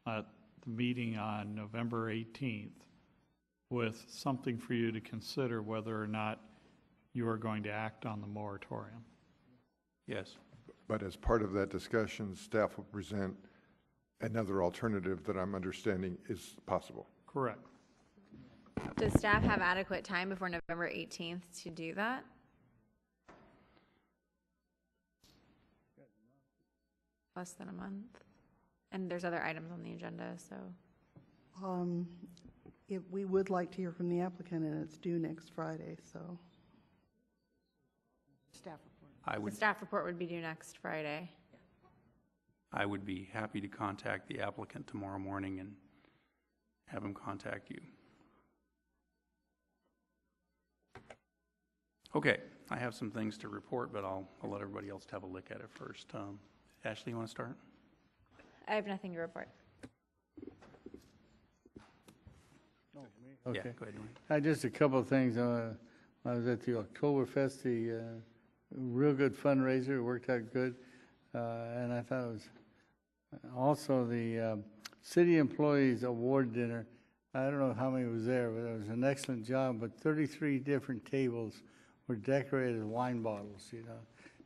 at the meeting on November 18th with something for you to consider whether or not you are going to act on the moratorium. Yes. But as part of that discussion, staff will present another alternative that I'm understanding is possible. Correct. Does staff have adequate time before November 18th to do that? Less than a month. And there's other items on the agenda, so. We would like to hear from the applicant, and it's due next Friday, so. Staff report. The staff report would be due next Friday. I would be happy to contact the applicant tomorrow morning and have him contact you. Okay, I have some things to report, but I'll let everybody else have a look at it first. Ashley, you want to start? I have nothing to report. Okay. Yeah, go ahead. Just a couple of things. I was at the Oktoberfest, the real good fundraiser. It worked out good. And I thought it was also the City Employees Award Dinner. I don't know how many was there, but it was an excellent job. But 33 different tables were decorated with wine bottles, you know,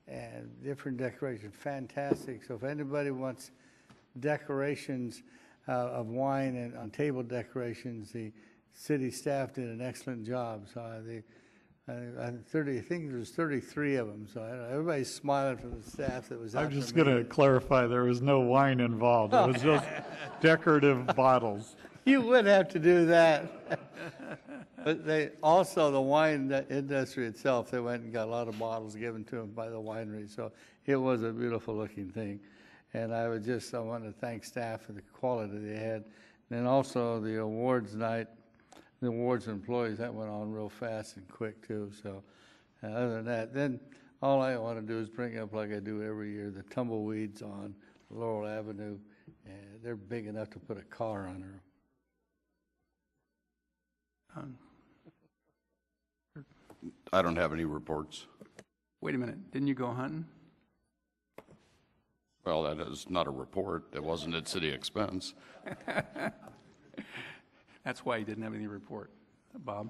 and different decorations. Fantastic. So if anybody wants decorations of wine and on table decorations, the city staff did an excellent job. So I think there was 33 of them. So everybody's smiling from the staff that was out. I'm just going to clarify, there was no wine involved. It was just decorative bottles. You would have to do that. But they also, the wine industry itself, they went and got a lot of bottles given to them by the winery. So it was a beautiful looking thing. And I want to thank staff for the quality they had. And also the awards night, the awards employees, that went on real fast and quick too. So other than that, then all I want to do is bring up, like I do every year, the tumbleweeds on Laurel Avenue. And they're big enough to put a car on her. I don't have any reports. Wait a minute, didn't you go hunting? Well, that is not a report. It wasn't at city expense. That's why you didn't have any report. Bob?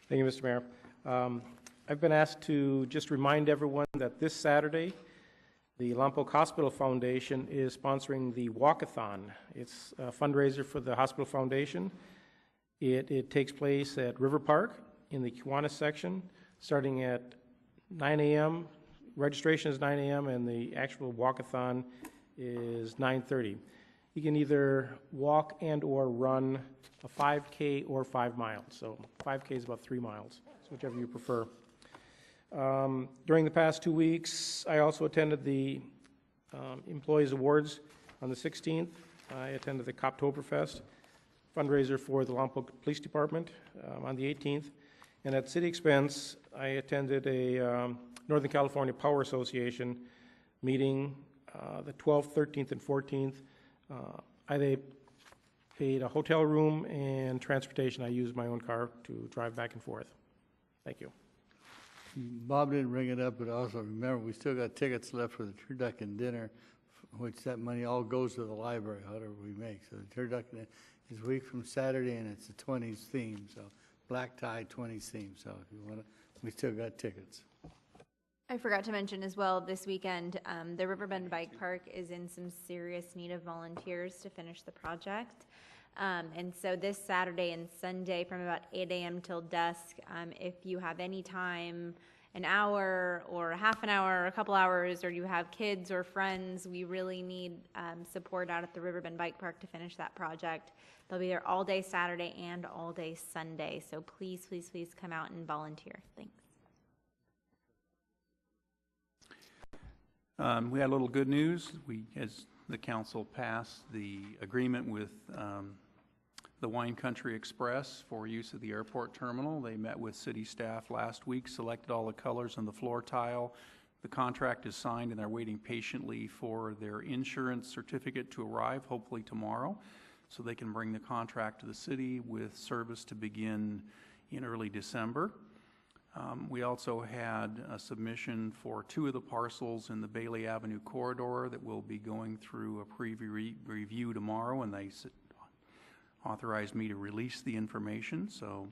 Thank you, Mr. Mayor. I've been asked to just remind everyone that this Saturday, the Lompoc Hospital Foundation is sponsoring the Walkathon. It's a fundraiser for the hospital foundation. It takes place at River Park in the Kiwanis section, starting at 9 a.m. Registration is 9 a.m. and the actual walkathon is 9:30. You can either walk and or run a 5K or 5 miles. So 5K is about 3 miles, so whichever you prefer. During the past 2 weeks, I also attended the Employees Awards on the 16th. I attended the Coptoberfest fundraiser for the Lompoc Police Department on the 18th. And at city expense, I attended a Northern California Power Association meeting the 12th, 13th, and 14th. I paid a hotel room and transportation. I used my own car to drive back and forth. Thank you. Bob didn't bring it up, but also remember, we still got tickets left for the turducken dinner, which that money all goes to the library, whatever we make. So the turducken is a week from Saturday, and it's a 20s theme, so black tie 20s theme. So if you want to, we still got tickets. I forgot to mention as well, this weekend, the Riverbend Bike Park is in some serious need of volunteers to finish the project. And so this Saturday and Sunday from about 8 a.m. till dusk, if you have any time, an hour or a half an hour or a couple hours, or you have kids or friends, we really need support out at the Riverbend Bike Park to finish that project. They'll be there all day Saturday and all day Sunday. So please, please, please come out and volunteer. Thanks. We had a little good news. As the council passed the agreement with the Wine Country Express for use at the airport terminal. They met with city staff last week, selected all the colors on the floor tile. The contract is signed, and they're waiting patiently for their insurance certificate to arrive, hopefully tomorrow, so they can bring the contract to the city with service to begin in early December. We also had a submission for 2 of the parcels in the Bailey Avenue corridor that will be going through a preview review tomorrow, and they authorized me to release the information. So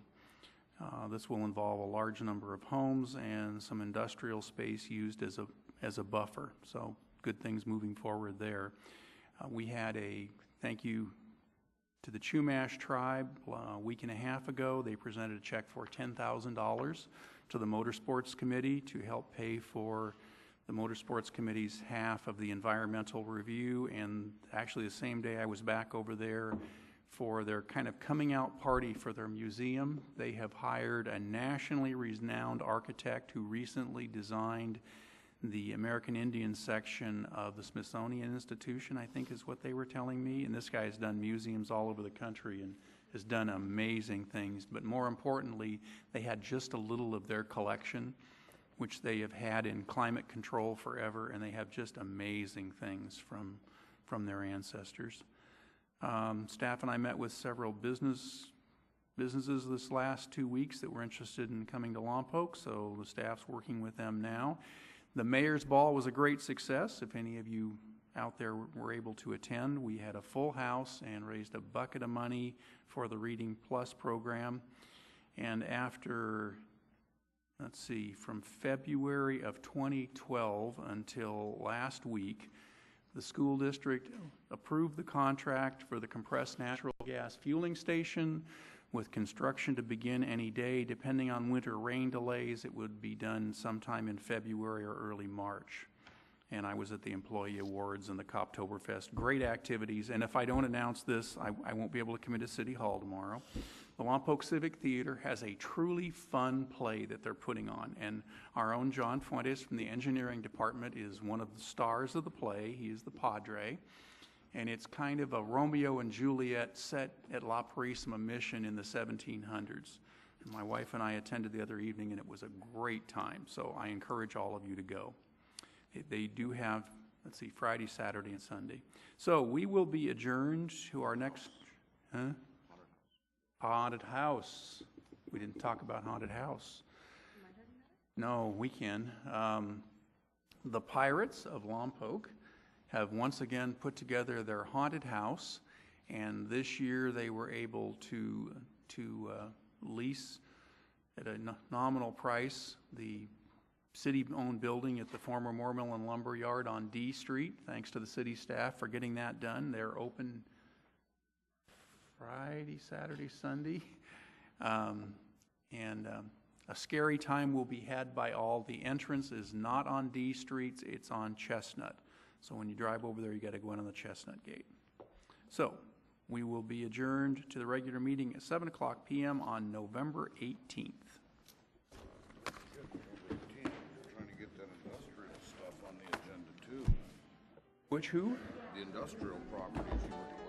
this will involve a large number of homes and some industrial space used as a buffer. So good things moving forward there. We had a thank you to the Chumash tribe a week and a half ago. They presented a check for $10,000 to the Motorsports Committee to help pay for the Motorsports Committee's half of the environmental review. And actually the same day I was back over there for their kind of coming out party for their museum. They have hired a nationally renowned architect who recently designed the American Indian section of the Smithsonian Institution, I think is what they were telling me. And this guy has done museums all over the country and has done amazing things. But more importantly, they had just a little of their collection, which they have had in climate control forever, and they have just amazing things from their ancestors. Staff and I met with several businesses this last 2 weeks that were interested in coming to Lompoc, so the staff's working with them now. The Mayor's Ball was a great success. If any of you out there were able to attend, we had a full house and raised a bucket of money for the Reading Plus program. And after, let's see, from February of 2012 until last week, the school district approved the contract for the compressed natural gas fueling station with construction to begin any day. Depending on winter rain delays, it would be done sometime in February or early March. And I was at the Employee Awards and the Coptoberfest. Great activities. And if I don't announce this, I won't be able to come into City Hall tomorrow. The Lompoc Civic Theater has a truly fun play that they're putting on. And our own John Fuentes from the engineering department is one of the stars of the play. He is the Padre. And it's kind of a Romeo and Juliet set at La Purísima Mission in the 1700s. And my wife and I attended the other evening, and it was a great time. So I encourage all of you to go. They do have, let's see, Friday, Saturday, and Sunday. So we will be adjourned to our next, Haunted House. We didn't talk about Haunted House. No, we can. The Pirates of Lompoc have once again put together their haunted house, and this year they were able to lease at a nominal price the city-owned building at the former Moormill and Lumber Yard on D Street. Thanks to the city staff for getting that done. They're open Friday, Saturday, Sunday. A scary time will be had by all. The entrance is not on D Street, it's on Chestnut. So when you drive over there, you got to go in on the Chestnut Gate. So we will be adjourned to the regular meeting at 7 o'clock p.m. on November 18th. Stuff on the agenda too. Which who? The industrial properties you were